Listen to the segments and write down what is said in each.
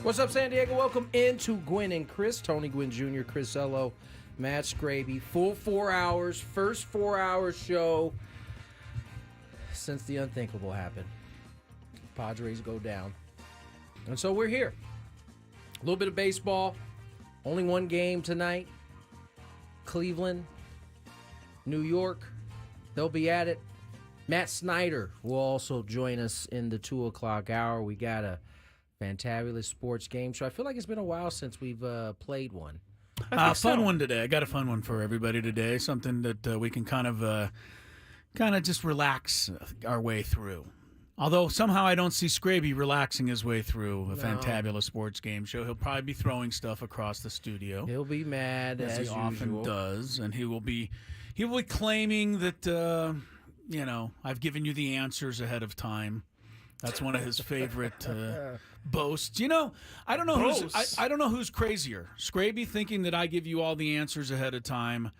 What's up, San Diego? Welcome into Gwynn and Chris. Tony Gwynn Jr., Chris Ello, Matt Skraby. Full 4 hours. First 4 hour show since the unthinkable happened. Padres go down. And so we're here. A little bit of baseball. Only one game tonight. Cleveland, New York. They'll be at it. Matt Snyder will also join us in the 2 o'clock hour. We got a Fantabulous sports game show. I feel like it's been a while since we've played one. Fun one today. I got a fun one for everybody today. Something that we can kind of just relax our way through. Although somehow I don't see Skraby relaxing his way through a Fantabulous sports game show. He'll probably be throwing stuff across the studio. He'll be mad as he usual. Often does, and he will be claiming that I've given you the answers ahead of time. That's one of his favorite boasts. I don't know who's crazier. Skraby thinking that I give you all the answers ahead of time,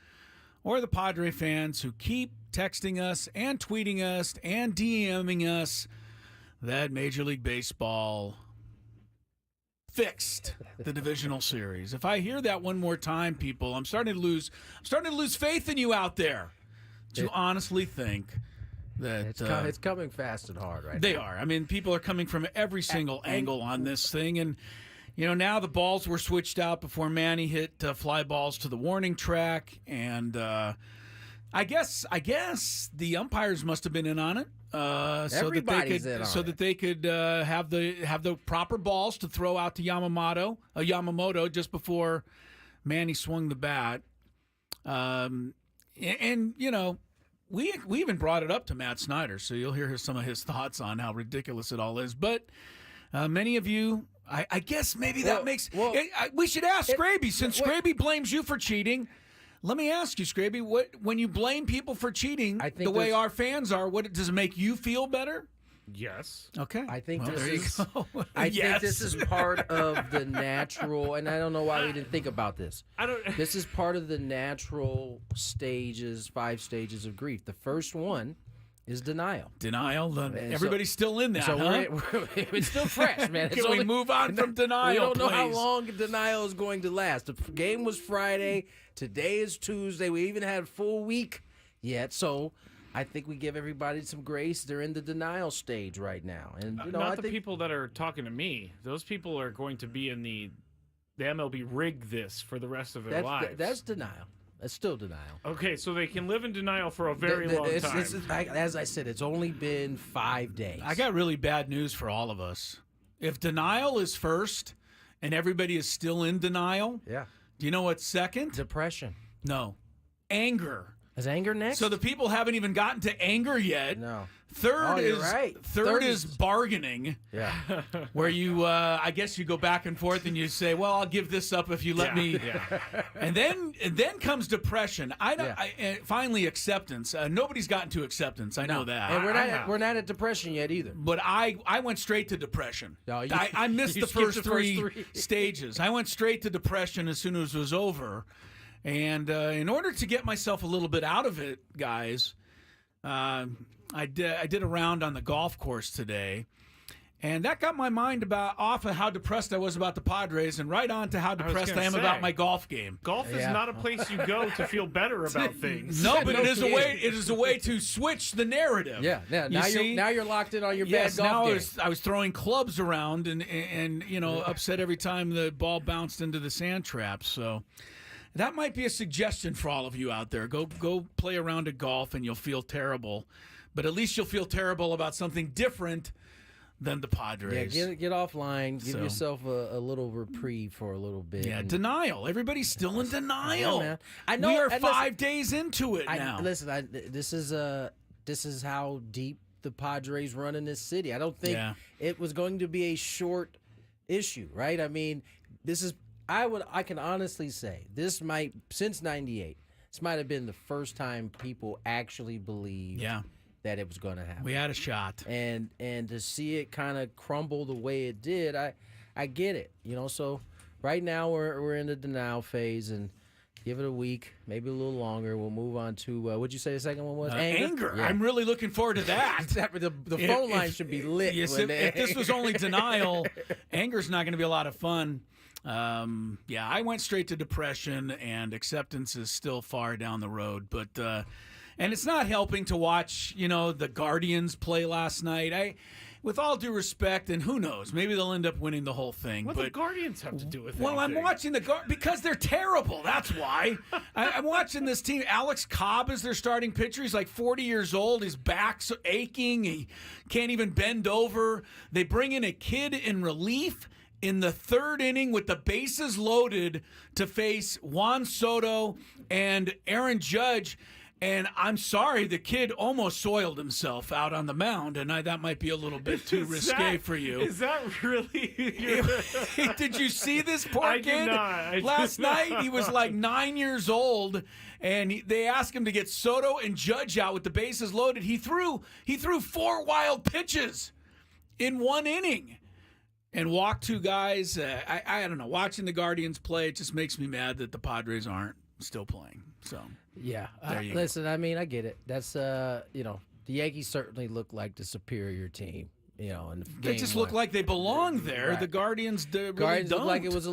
or the Padre fans who keep texting us and tweeting us and DMing us that Major League Baseball fixed the divisional series. If I hear that one more time, people, I'm starting to lose faith in you out there. Do you honestly think that it's coming fast and hard right now? They are. I mean, people are coming from every single angle on this thing, and now the balls were switched out before Manny hit fly balls to the warning track, and I guess the umpires must have been in on it, so that they could have the proper balls to throw out to Yamamoto just before Manny swung the bat, We even brought it up to Matt Snyder, so you'll hear some of his thoughts on how ridiculous it all is. But many of you, I guess maybe we should ask Skraby, since Skraby blames you for cheating. Let me ask you, Skraby, when you blame people for cheating the way our fans are, does it make you feel better? Yes. Okay. I think think this is part of the natural, and I don't know why we didn't think about this. This is part of the natural stages, 5 stages of grief. The first one is denial. Everybody's still in that, it's still fresh, man. Can we move on from denial, We don't know how please? long denial is going to last. The game was Friday. Today is Tuesday. We even had a full week yet, so I think we give everybody some grace. They're in the denial stage right now, and not the people that are talking to me. Those people are going to be in the MLB rig this for the rest of their lives. That's denial. That's still denial. Okay, so they can live in denial for a very long time. As I said, it's only been 5 days. I got really bad news for all of us. If denial is first and everybody is still in denial, yeah. Do you know what's second? Depression. No. Anger. Is anger next? So the people haven't even gotten to anger yet. No. Third right. Third is bargaining. Yeah. Where you, I guess you go back and forth and you say, "Well, I'll give this up if you let me." Yeah. And then comes depression. Finally, acceptance. Nobody's gotten to acceptance. I know that. And we're not at depression yet either. But I went straight to depression. No, I missed the first three stages. I went straight to depression as soon as it was over. And in order to get myself a little bit out of it, guys, I did a round on the golf course today, and that got my mind off of how depressed I was about the Padres and right on to how depressed I am about my golf game. Golf is not a place you go to feel better about things. No, but it is a way to switch the narrative. Yeah. Now you're locked in on your bad golf game. I was throwing clubs around and upset every time the ball bounced into the sand trap. So that might be a suggestion for all of you out there. Go play a round of golf and you'll feel terrible. But at least you'll feel terrible about something different than the Padres. Yeah, get offline. Give yourself a little reprieve for a little bit. Yeah, denial. Everybody's still in denial. Yeah, man. I know. We are 5 days into it now. Listen, this is how deep the Padres run in this city. I don't think it was going to be a short issue, right? I mean, I can honestly say since '98, this might have been the first time people actually believed that it was going to happen. We had a shot. And to see it kind of crumble the way it did, I get it. So right now we're in the denial phase, and Give it a week, maybe a little longer. We'll move on to what'd you say the second one was? Anger. Yeah. I'm really looking forwed to that. the phone line should be lit. Yes, if this was only denial, anger's not going to be a lot of fun. Yeah, I went straight to depression, and acceptance is still far down the road. But and it's not helping to watch, the Guardians play last night. With all due respect, and who knows, maybe they'll end up winning the whole thing. What do the Guardians have to do with it? Well, I'm watching because they're terrible. That's why. I'm watching this team. Alex Cobb is their starting pitcher. He's like 40 years old. His back's aching. He can't even bend over. They bring in a kid in relief in the third inning with the bases loaded to face Juan Soto and Aaron Judge. And I'm sorry, the kid almost soiled himself out on the mound, and that might be a little bit too risque for you. Is that really? Did you see this poor I kid? did not. Last night, he was like 9 years old, and they asked him to get Soto and Judge out with the bases loaded. He threw 4 wild pitches in 1 inning and walked 2 guys. I don't know. Watching the Guardians play, it just makes me mad that the Padres aren't still playing. So. Yeah. There you listen, I mean, I get it. That's, the Yankees certainly look like the superior team, and they just look like they belong there. Right. The Guardians really Guardians don't. look like it was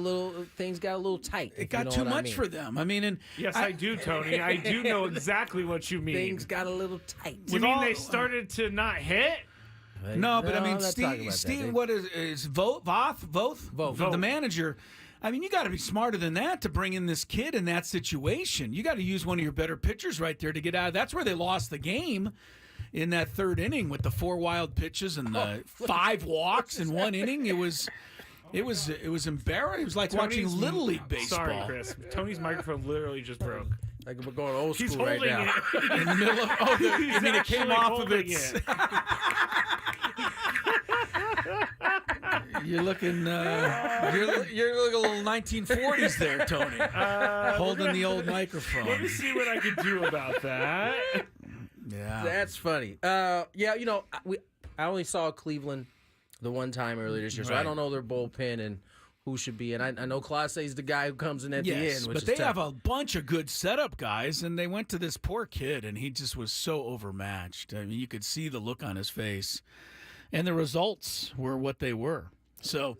things got a little tight. It got too much for them. I mean, yes, I do, Tony. I do know exactly what you mean. Things got a little tight. You mean they started to not hit? No, but I mean, Steve, what is Voth, the manager? I mean, you got to be smarter than that to bring in this kid in that situation. You got to use one of your better pitchers right there to get out. That's where they lost the game in that third inning with the 4 wild pitches and the 5 walks in 1 inning. It was embarrassing. It was like watching Little League baseball. Sorry, Chris. Tony's microphone literally just broke. Like we're going old He's school right holding now. it. In the middle of I mean, it came off of its. You're looking, you're looking a little 1940s there, Tony. Holding the old microphone. Let me see what I can do about that. Yeah, that's funny. I only saw Cleveland the one time earlier this year, so I don't know their bullpen and who should be. And I know Clase's the guy who comes in at the end. But they have a bunch of good setup guys, and they went to this poor kid, and he just was so overmatched. I mean, you could see the look on his face, and the results were what they were. So,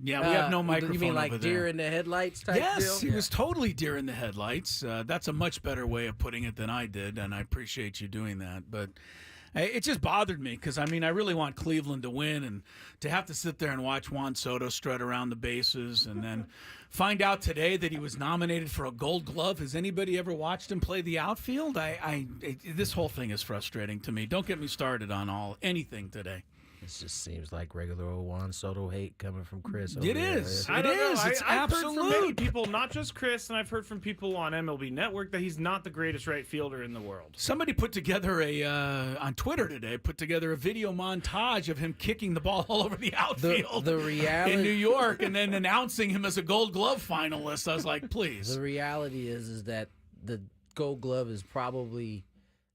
yeah, we have no microphone. You mean like over deer there. in the headlights type deal? Yes, he was totally deer in the headlights. That's a much better way of putting it than I did, and I appreciate you doing that. But it just bothered me because, I mean, I really want Cleveland to win, and to have to sit there and watch Juan Soto strut around the bases and then find out today that he was nominated for a Gold Glove. Has anybody ever watched him play the outfield? This whole thing is frustrating to me. Don't get me started on anything today. This just seems like regular old Juan Soto hate coming from Chris. It is. I don't know. It's I've heard from many absolute. people, not just Chris, and I've heard from people on MLB Network that he's not the greatest right fielder in the world. Somebody put together on Twitter today, a video montage of him kicking the ball all over the outfield The reality in New York and then announcing him as a Gold Glove finalist. I was like, please. The reality is that the Gold Glove is probably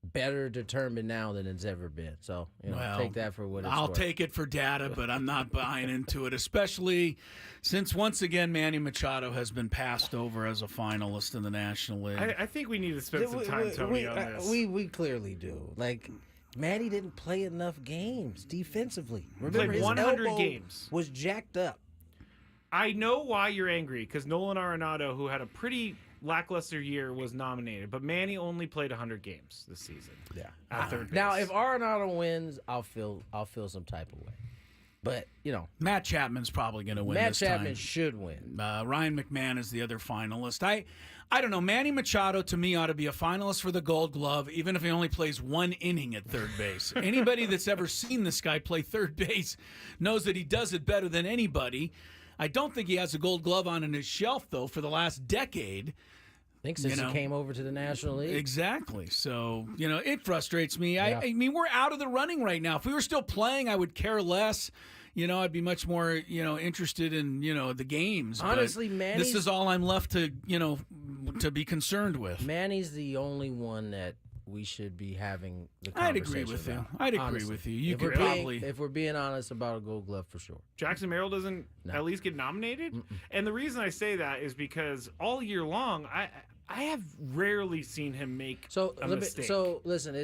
better determined now than it's ever been. So, take that for what it's I'll worth. take it for data, but I'm not buying into it, especially since once again Manny Machado has been passed over as a finalist in the National League. I think we need to spend some time, Tony, on this. We clearly do. Like, Manny didn't play enough games defensively. Remember, played his 100 elbow games. was jacked up. I know why you're angry, because Nolan Arenado, who had a pretty lackluster year, was nominated, but Manny only played 100 games this season. Yeah. At third base. Now, if Arenado wins, I'll feel some type of way. But, Matt Chapman's probably going to win Matt this Chapman time. should win. Ryan McMahon is the other finalist. I don't know. Manny Machado, to me, ought to be a finalist for the Gold Glove, even if he only plays 1 inning at third base. Anybody that's ever seen this guy play third base knows that he does it better than anybody. I don't think he has a Gold Glove on his shelf, though, for the last decade. I think since he came over to the National League. Exactly. So, it frustrates me. Yeah. I mean, we're out of the running right now. If we were still playing, I would care less. I'd be much more, interested in, the games. Honestly, but this is all I'm left to, to be concerned with. Manny's the only one that we should be having the I'd conversation agree with you. about, I'd agree honestly. with you. You If could we're being- probably. if we're being honest about a Gold Glove, for sure. Jackson Merrill doesn't No. at least get nominated. And the reason I say that is because all year long, I have rarely seen him make a mistake. So listen,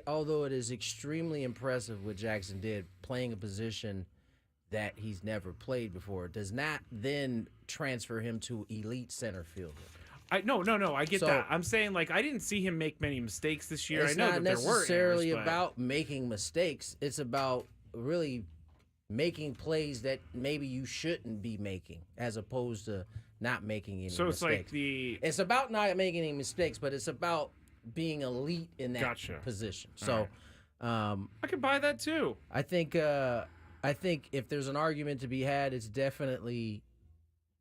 although it is extremely impressive what Jackson did, playing a position that he's never played before, does not then transfer him to elite center fielder. No, I get So- that. I'm saying like I didn't see him make many mistakes this year. It's I know not that there were necessarily errors, but- about making mistakes. It's about really making plays that maybe you shouldn't be making, as opposed to not making any So it's mistakes. like It's about not making any mistakes, but it's about being elite in that Gotcha. position. All So, I could buy that too. I think if there's an argument to be had, it's definitely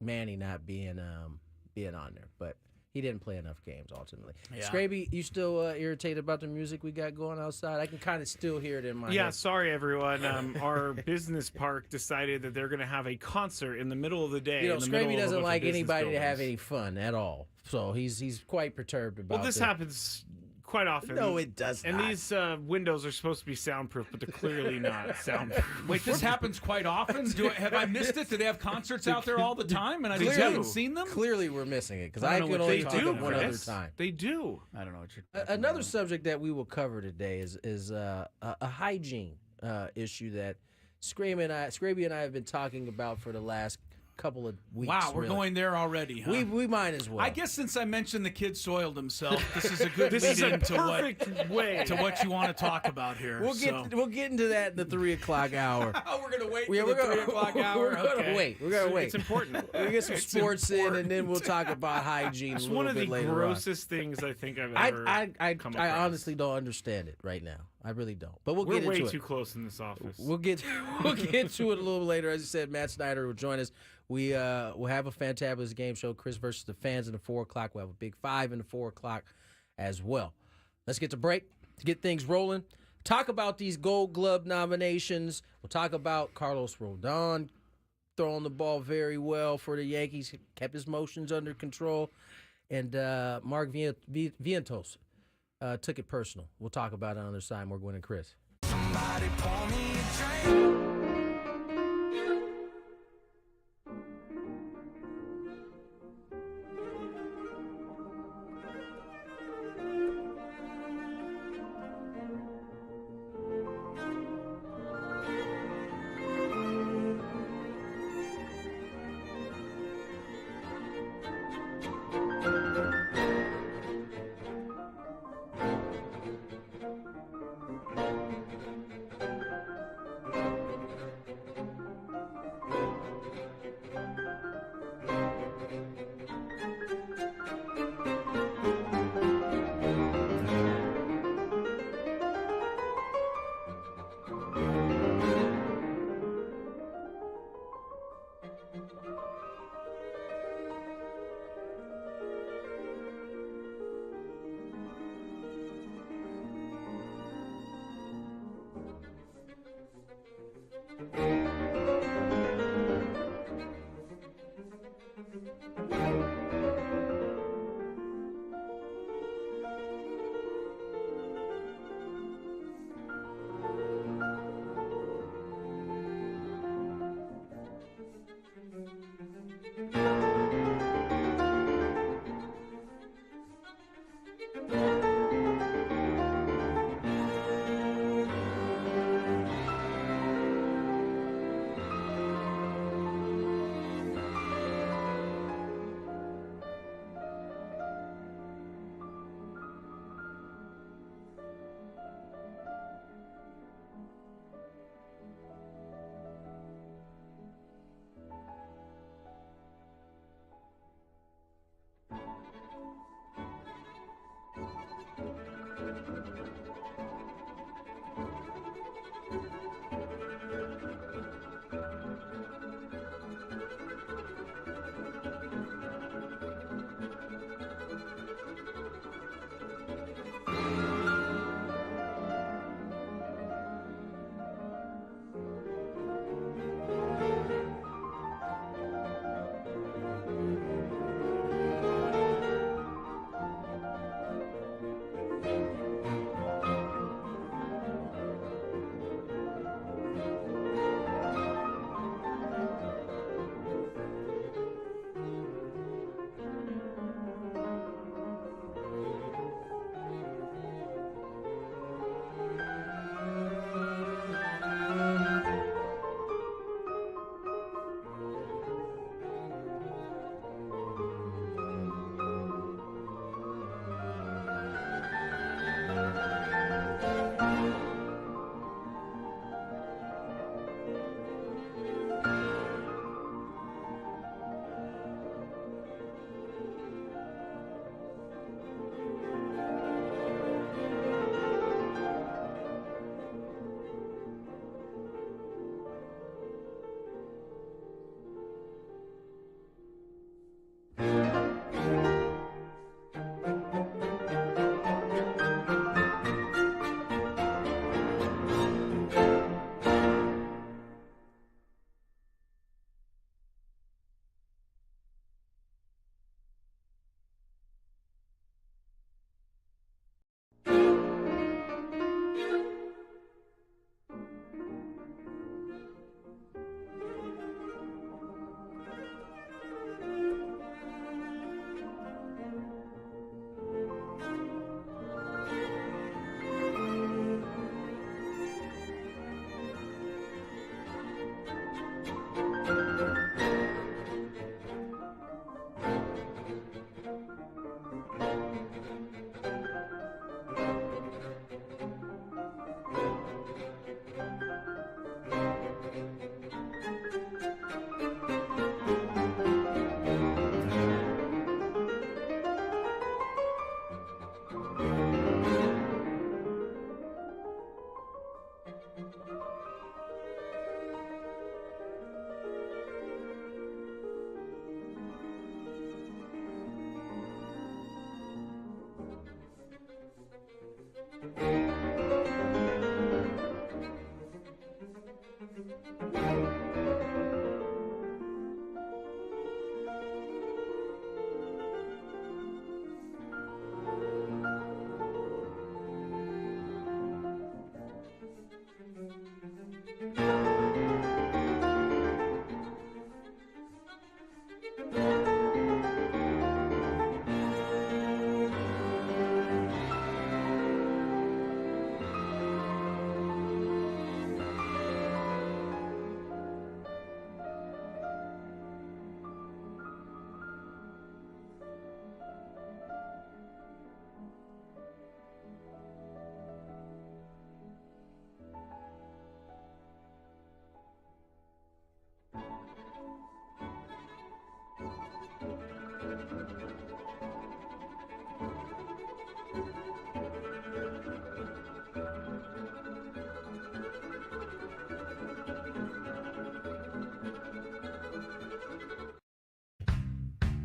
Manny not being on there, but he didn't play enough games ultimately. Yeah. Skraby, you still irritated about the music we got going outside? I can kind of still hear it in my Yeah, head. sorry everyone. Our business park decided that they're going to have a concert in the middle of the day. You know, in the middle Skraby of a doesn't bunch of like business anybody to have buildings. any fun at all, so he's quite perturbed about. Well, this happens quite often. No, it does And not. these windows are supposed to be soundproof, but they're clearly not soundproof. Wait, this happens quite often. Have I missed it? Do they have concerts out there all the time, and I just do. haven't seen them? Clearly, we're missing it because I I don't know could what only They you're think do, of one other Chris. time. They do. I don't know what you're. Another subject that we will cover today is a hygiene issue that Skraby and I have been talking about for the last couple of weeks. Wow, we're really. going there already, huh? We might as well. I guess since I mentioned the kid soiled himself, this is a good This is a lead-in to perfect way. what you want to talk about here. we'll get into that in the 3 o'clock hour. Oh, we're gonna wait Yeah, till the 3 o'clock hour. We're gonna Okay. wait. We're gonna wait. It's important. We'll get some It's sports in, important. and then we'll talk about hygiene It's a one little of the bit later on. grossest things I think I've ever I come I across. honestly don't understand it right now. I really don't. But we'll We're get way into too it. close in this office. We'll get to it a little later. As I said, Matt Snyder will join us. We'll have a Fantabulous game show. Chris versus the fans in the 4 o'clock. We'll have a big 5 in the 4 o'clock as well. Let's get to break to get things rolling. Talk about these Gold Glove nominations. We'll talk about Carlos Rodon throwing the ball very well for the Yankees. Kept his motions under control. And Mark Vientos took it personal. We'll talk about it on the other side. More Gwynn and Chris. Somebody pour me a drink.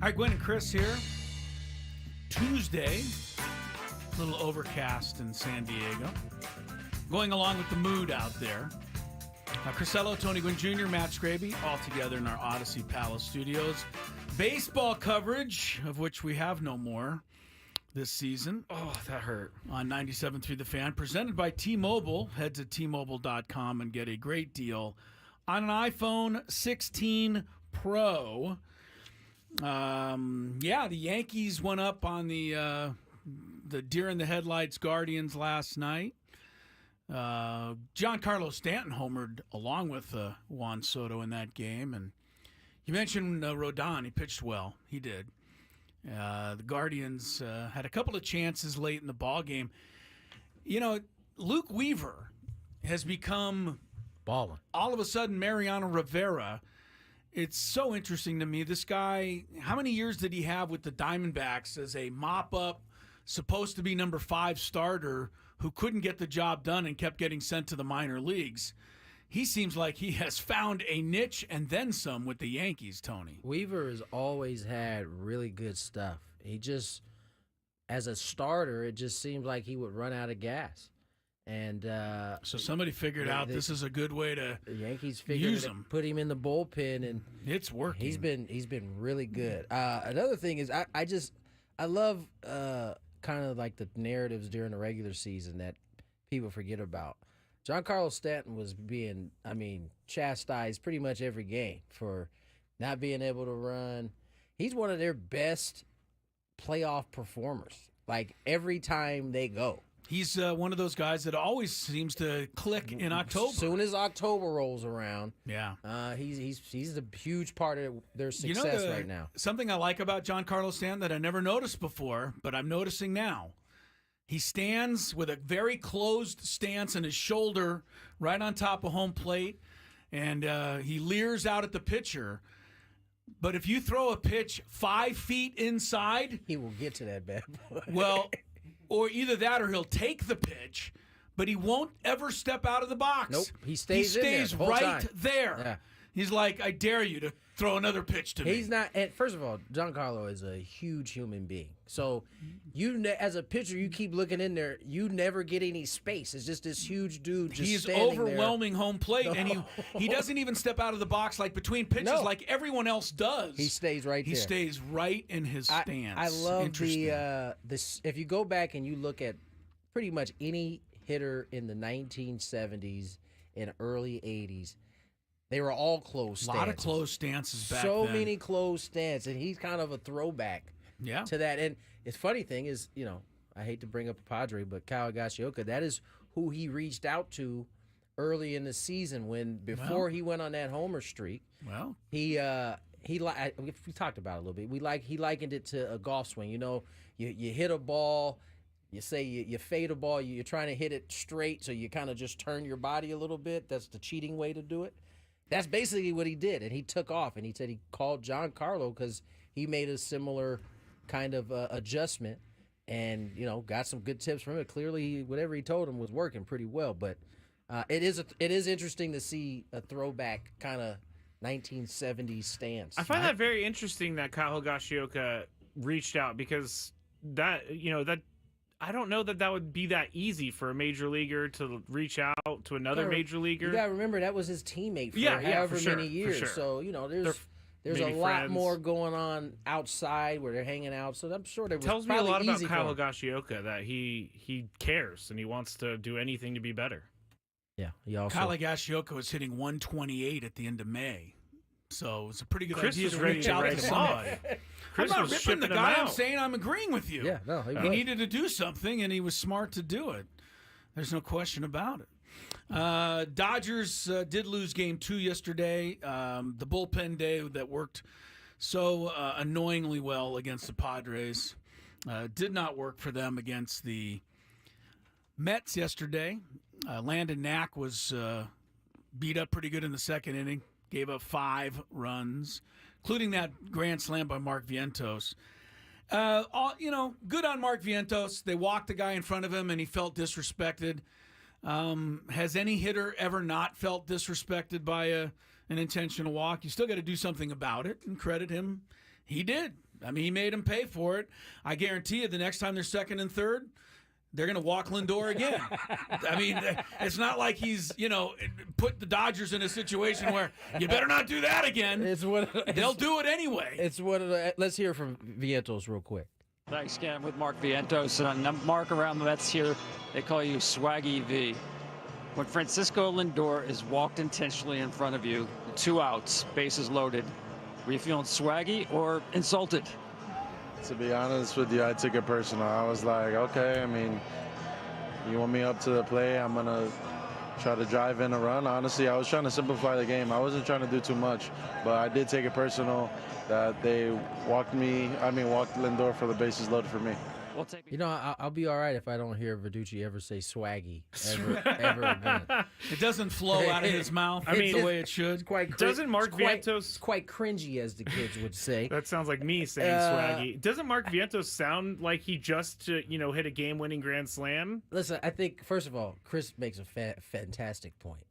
All right, Gwynn and Chris here. Tuesday, a little overcast in San Diego. Going along with the mood out there. Crisello, Tony Gwynn Jr., Matt Skraby, all together in our Odyssey Palace studios. Baseball coverage, of which we have no more this season. Oh, that hurt. On 97.3 The Fan, presented by T-Mobile. Head to T-Mobile.com and get a great deal on an iPhone 16 Pro. The Yankees went up on the deer in the headlights Guardians last night. Giancarlo Stanton homered along with Juan Soto in that game. And you mentioned Rodon. He pitched well. He did. The Guardians had a couple of chances late in the ball game. You know, Luke Weaver has become Balling. all of a sudden Mariano Rivera. It's so interesting to me. This guy, how many years did he have with the Diamondbacks as a mop-up, supposed to be number 5 starter who couldn't get the job done and kept getting sent to the minor leagues? He seems like he has found a niche and then some with the Yankees, Tony. Weaver has always had really good stuff. He just, as a starter, it just seems like he would run out of gas. And so somebody figured out this is a good way to the Yankees figured use him. Put him in the bullpen, and it's working. He's been really good. Another thing is I love kind of like the narratives during the regular season that people forget about. Giancarlo Stanton was being, chastised pretty much every game for not being able to run. He's one of their best playoff performers, like every time they go. He's one of those guys that always seems to click in October. As soon as October rolls around, yeah, he's a huge part of their success right now. Something I like about Giancarlo Stanton that I never noticed before, but I'm noticing now. He stands with a very closed stance and his shoulder right on top of home plate, and he leers out at the pitcher. But if you throw a pitch 5 feet inside, he will get to that bad boy. Well, or either that or he'll take the pitch, but he won't ever step out of the box. Nope, he stays in there the whole right time. there. Yeah. He's like, I dare you to throw another pitch to me. He's not. And first of all, Giancarlo is a huge human being. So as a pitcher, you keep looking in there. You never get any space. It's just this huge dude just He's standing overwhelming home plate, and he doesn't even step out of the box like between pitches like everyone else does. He stays right there. He stays right in his stance. I love this. If you go back and you look at pretty much any hitter in the 1970s and early 80s, they were all closed stances. A lot of closed stances back so then. many closed stances, and he's kind of a throwback to that. And the funny thing is, I hate to bring up a Padre, but Kyle Higashioka, that is who he reached out to early in the season before he went on that homer streak. Well, we talked about it a little bit. He likened it to a golf swing. You hit a ball. You say you fade a ball. You're trying to hit it straight, so you kind of just turn your body a little bit. That's the cheating way to do it. That's basically what he did, and he took off. And he said he called Giancarlo because he made a similar kind of adjustment, and got some good tips from it. Clearly, whatever he told him was working pretty well. But it is interesting to see a throwback kind of 1970s stance. I find that very interesting that Kyle Higashioka reached out, because that I don't know that would be that easy for a major leaguer to reach out to another major leaguer. You got to remember that was his teammate for for sure, many years. For sure. So there's a lot more going on outside where they're hanging out. So I'm sure there was tells me a lot about easy Kyle Higashioka, that he cares and he wants to do anything to be better. Yeah, he also Kyle Higashioka was hitting 128 at the the end of May. So it's a pretty good Chris idea was to ready reach to out write to him somebody. Chris I'm not was ripping shipping the him guy. I'm out. saying I'm agreeing with you. Yeah, no, he needed to do something, and he was smart to do it. There's no question about it. Dodgers did lose Game 2 yesterday. The bullpen day that worked so annoyingly well against the Padres did not work for them against the Mets yesterday. Landon Knack was beat up pretty good in the second inning. Gave up 5 runs, including that grand slam by Mark Vientos. Good on Mark Vientos. They walked the guy in front of him, and he felt disrespected. Has any hitter ever not felt disrespected by an intentional walk? You still got to do something about it and credit him. He did. I mean, he made them pay for it. I guarantee you the next time they're second and third, they're going to walk Lindor again. I mean, it's not like he's, put the Dodgers in a situation where you better not do that again. They'll do it anyway. Let's hear from Vientos real quick. Thanks, Ken. With Mark Vientos. And Mark, around the Mets here, they call you Swaggy V. When Francisco Lindor is walked intentionally in front of you, 2 outs, bases loaded, were you feeling swaggy or insulted? To be honest with you, I took it personal. I was like, okay, I mean, you want me up to the plate, I'm going to try to drive in a run. Honestly, I was trying to simplify the game. I wasn't trying to do too much, but I did take it personal that they walked Lindor for the bases loaded for me. I'll be all right if I don't hear Verducci ever say swaggy ever again. It doesn't flow out of his mouth the way it should. It's quite Doesn't Mark Vientos... It's quite cringy, as the kids would say. That sounds like me saying swaggy. Doesn't Mark Vientos sound like he just, hit a game-winning grand slam? Listen, I think, first of all, Chris makes a fantastic point.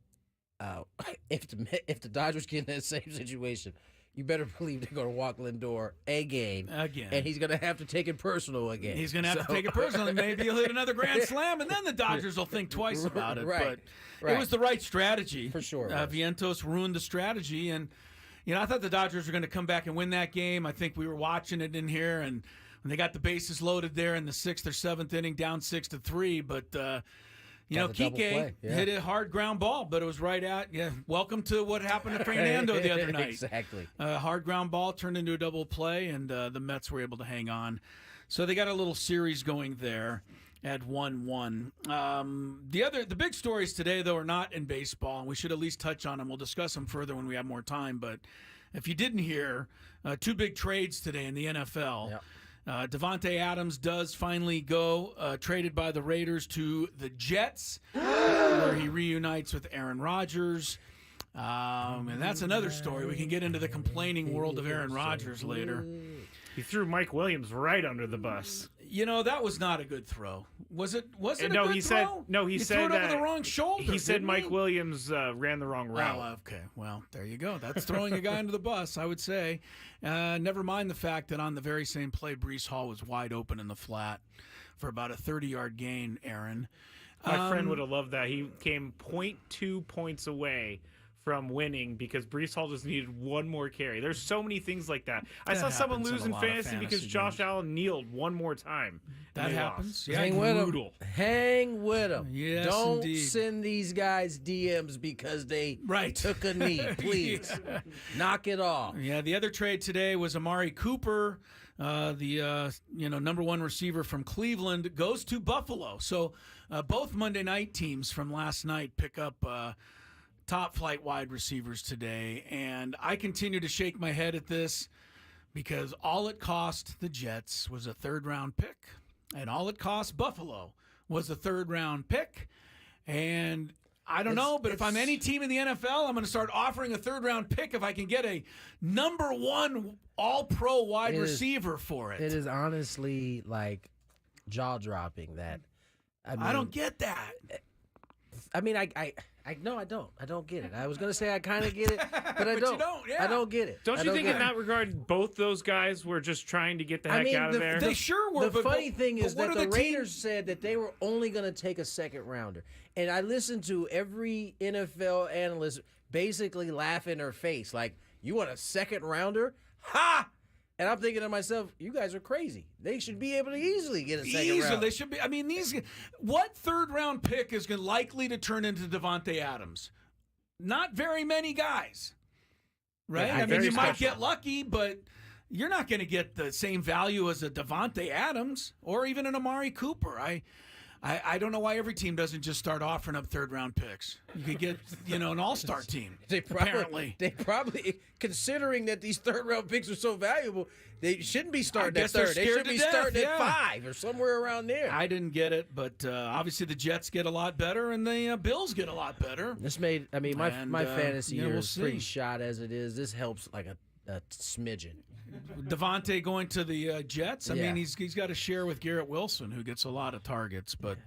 If the Dodgers get in that same situation, you better believe they're going to walk Lindor again. And he's going to have to take it personal again. He's going to have to take it personally. Maybe he'll hit another grand slam, and then the Dodgers will think twice about it. Right. But it was the right strategy. For sure. Vientos ruined the strategy. And, I thought the Dodgers were going to come back and win that game. I think we were watching it in here, and when they got the bases loaded there in the 6th or 7th inning, down 6-3. But, Kike hit a hard ground ball, but it was right at, welcome to what happened to Fernando the other night. Exactly. Hard ground ball turned into a double play, and the Mets were able to hang on. So they got a little series going there at 1-1. The big stories today, though, are not in baseball, and we should at least touch on them. We'll discuss them further when we have more time. But if you didn't hear, 2 big trades today in the NFL. Yep. Davante Adams does finally go, traded by the Raiders to the Jets, where he reunites with Aaron Rodgers. And that's another story. We can get into the complaining world of Aaron Rodgers later. He threw Mike Williams right under the bus. That was not a good throw. Was it a good throw? He said threw it that over the wrong shoulder. He said Mike Williams ran the wrong route. Oh, okay. Well, there you go. That's throwing a guy under the bus, I would say. Never mind the fact that on the very same play, Breece Hall was wide open in the flat for about a 30-yard gain, Aaron. My friend would have loved that. He came 0.2 points away from winning because Breece Hall just needed one more carry. There's so many things like that. I saw someone lose in fantasy because Josh Allen kneeled one more time. That happens. Yeah, Hang with him. Yes, Don't indeed. send these guys DMs because they took a knee. Please. Knock it off. Yeah, the other trade today was Amari Cooper, the number 1 receiver from Cleveland, goes to Buffalo. So both Monday night teams from last night pick up top flight wide receivers today, and I continue to shake my head at this because all it cost the Jets was a 3rd-round pick, and all it cost Buffalo was a 3rd-round pick. And I don't know, but if I'm any team in the NFL, I'm going to start offering a 3rd-round pick if I can get a number 1 all-pro wide receiver for it. It is honestly like jaw-dropping that. I don't get that. I mean, I don't get it. I was gonna say I kind of get it, but I But don't. you don't, yeah. I don't get it. Don't you think in that regard, both those guys were just trying to get the heck out of there? They sure were. The funny thing is what that are the Raiders said that they were only going to take a 2nd rounder. And I listened to every NFL analyst basically laugh in their face. Like, you want a 2nd rounder? Ha! And I'm thinking to myself, you guys are crazy. They should be able to easily get a 2nd round. They should be. I mean, what 3rd-round pick is likely to turn into Davante Adams? Not very many guys, right? Yeah, I mean, you might get lucky, but you're not going to get the same value as a Davante Adams or even an Amari Cooper. I don't know why every team doesn't just start offering up 3rd-round picks. You could get, an all-star team. They apparently. Considering that these 3rd-round picks are so valuable, they shouldn't be starting at 3rd. They should be death, starting at 5 or somewhere around there. I didn't get it, but obviously the Jets get a lot better and the Bills get a lot better. This made, my fantasy year we'll is pretty shot as it is. This helps like a smidgen. Davante going to the Jets. I Yeah. mean, he's got to share with Garrett Wilson, who gets a lot of targets. But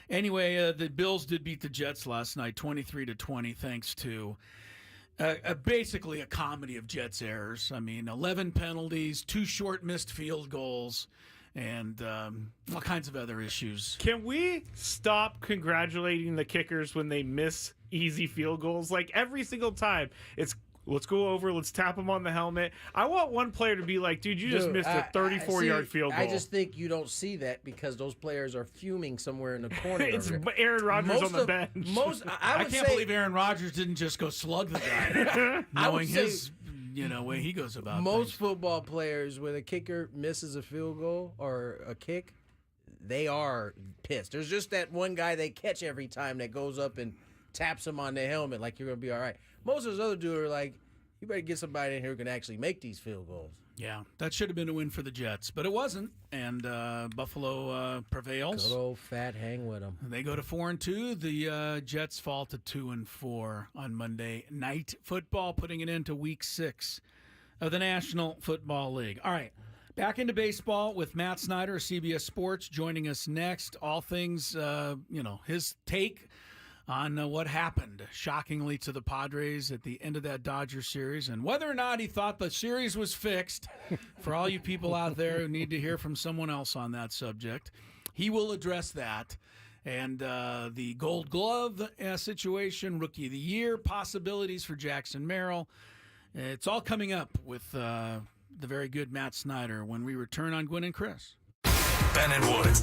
anyway, the Bills did beat the Jets last night, 23-20, thanks to basically a comedy of Jets errors. I mean, 11 penalties, 2 short missed field goals, and all kinds of other issues. Can we stop congratulating the kickers when they miss easy field goals? Like every single time, it's let's go over, let's tap them on the helmet. I want one player to be like, dude, you just missed a 34-yard field goal. I just think you don't see that because those players are fuming somewhere in the corner. It's Aaron Rodgers on the bench. I can't believe Aaron Rodgers didn't just go slug the guy, knowing his way he goes about most things. Football players, when a kicker misses a field goal or a kick, they are pissed. There's just that one guy they catch every time that goes up and taps him on the helmet like you're going to be all right. Most of those other dudes are like, you better get somebody in here who can actually make these field goals. Yeah, that should have been a win for the Jets, but it wasn't, and Buffalo prevails. Good old fat hang with them. They go to 4-2. The Jets fall to 2-4 on Monday Night Football, putting it into Week 6 of the National Football League. All right, back into baseball with Matt Snyder, CBS Sports, joining us next. All things, his take on what happened, shockingly, to the Padres at the end of that Dodger series, and whether or not he thought the series was fixed. For all you people out there who need to hear from someone else on that subject, he will address that. And the Gold Glove situation, Rookie of the Year, possibilities for Jackson Merrill. It's all coming up with the very good Matt Snyder when we return on Gwynn and Chris. Ben and Wood.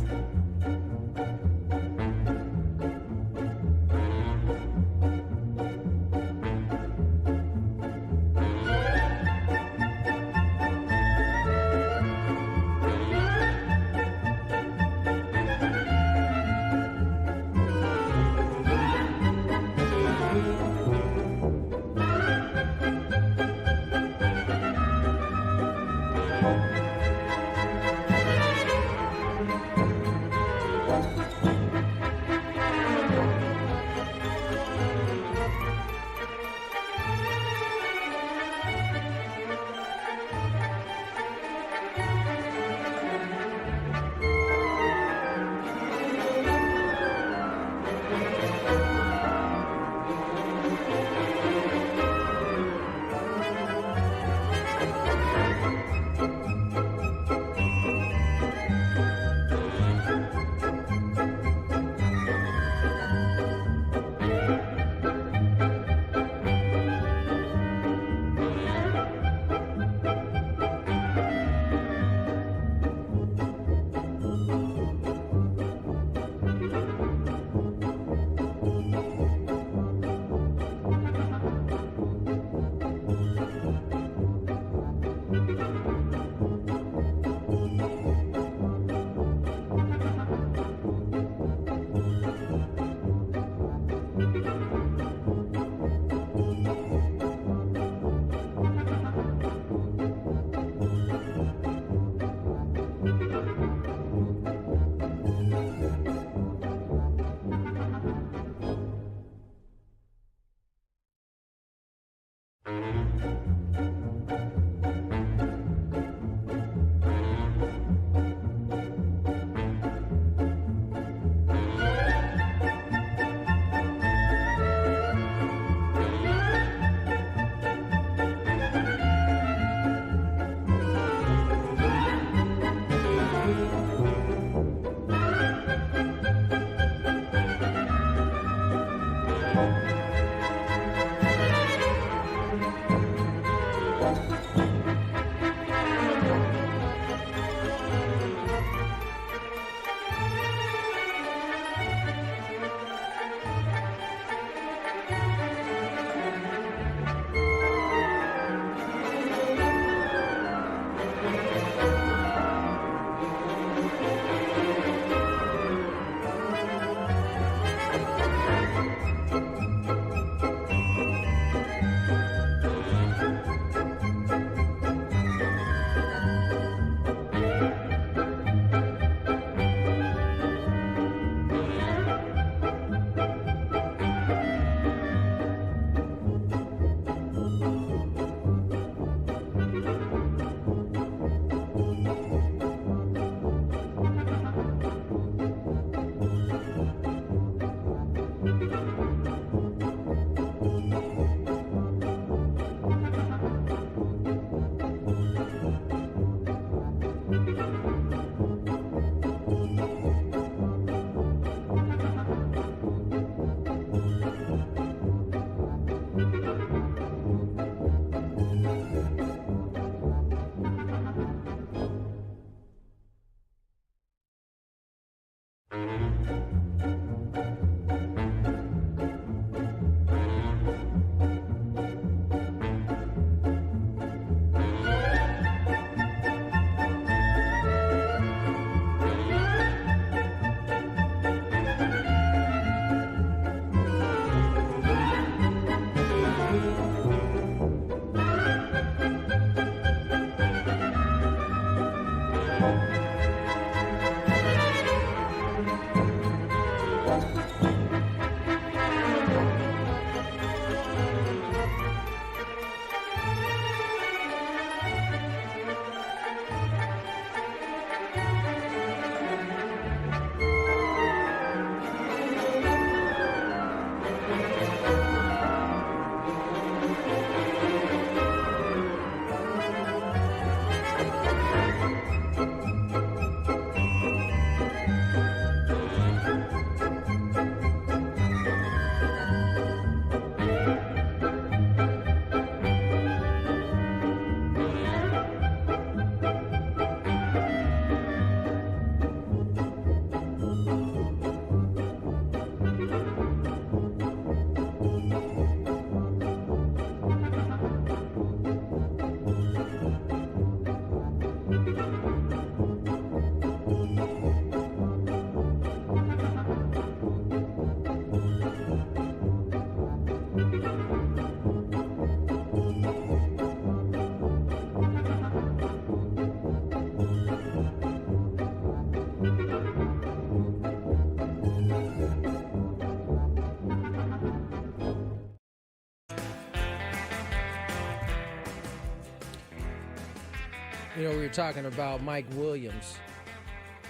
We were talking about Mike Williams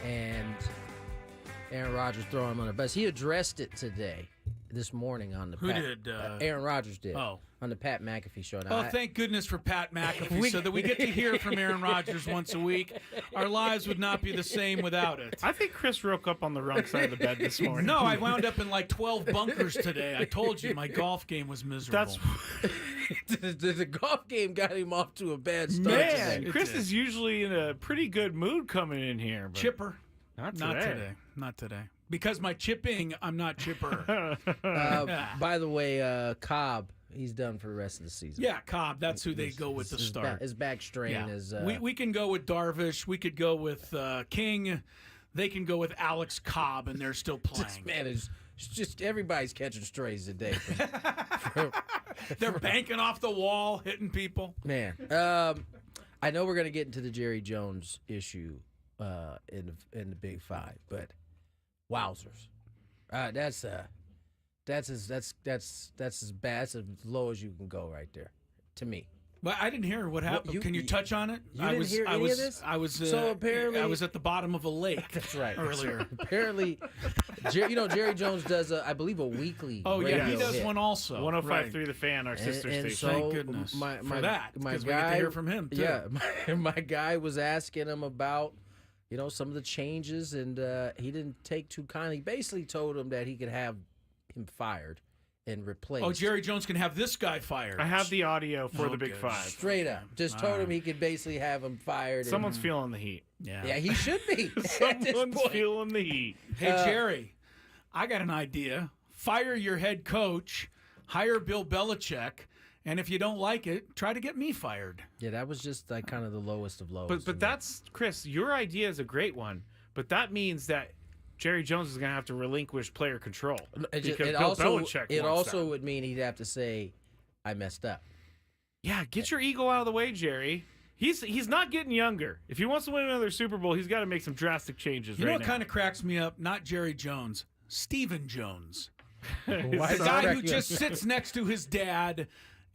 and Aaron Rodgers throwing him on the bus. He addressed it this morning on the Who did? Aaron Rodgers did. Oh. On the Pat McAfee show. Now, Thank goodness for Pat McAfee, so that we get to hear from Aaron Rodgers once a week. Our lives would not be the same without it. I think Chris woke up on the wrong side of the bed this morning. No, I wound up in like 12 bunkers today. I told you my golf game was miserable. the golf game got him off to a bad start. Man, today. Chris is usually in a pretty good mood coming in here. But Chipper. Not Not today. Because my chipping, I'm not chipper. By the way, Cobb, he's done for the rest of the season. Yeah, Cobb. That's who they go with to start. His back strain is. We can go with Darvish. We could go with King. They can go with Alex Cobb, and they're still playing. Man, it's just everybody's catching strays today. They're banking off the wall, hitting people. Man, I know we're gonna get into the Jerry Jones issue in the Big Five, but wowzers, that's as bad, that's as low as you can go right there, to me. Well, I didn't hear what happened. Can you touch on it? You didn't hear any of this? I was. So apparently, I was at the bottom of a lake. That's right. Earlier. Apparently, Jerry Jones does, I believe, a weekly. Oh yeah, he radio does hit. one also. 105.3 The Fan, our sister And station. so Thank goodness for that, because we get to hear from him too. Yeah, my guy was asking him about, some of the changes, and he didn't take too kindly. He basically told him that he could have him fired and replaced. Oh, Jerry Jones can have this guy fired. I have the audio for the Okay. Big Five. Straight up. Just told him he could basically have him fired. Someone's feeling the heat. Yeah, he should be. at this Someone's point. feeling the heat. Hey, Jerry, I got an idea. Fire your head coach, hire Bill Belichick, and if you don't like it, try to get me fired. Yeah, that was just like kind of the lowest of lows. But that's, Chris, your idea is a great one, but that means that Jerry Jones is going to have to relinquish player control. Because Bill Belichick it wants also that. would mean he'd have to say, I messed up. Yeah, get your ego out of the way, Jerry. He's not getting younger. If he wants to win another Super Bowl, he's got to make some drastic changes You know right what now. kind of cracks me up? Not Jerry Jones, Stephen Jones. Why The does that guy crack who you just up? sits next to his dad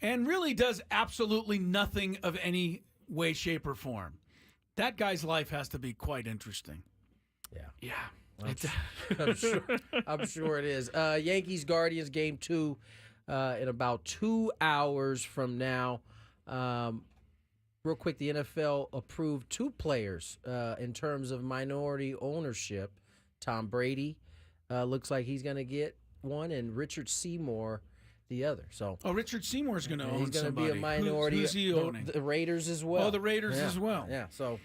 and really does absolutely nothing of any way, shape, or form. That guy's life has to be quite interesting. Yeah. I'm sure it is. Yankees Guardians game 2 in about 2 hours from now. Real quick, the NFL approved 2 players in terms of minority ownership. Tom Brady looks like he's going to get one, and Richard Seymour the other. So Richard Seymour's going to own he's going to somebody. be a minority. Who's he owning? The Raiders as well. Oh, the Raiders as well. Yeah. So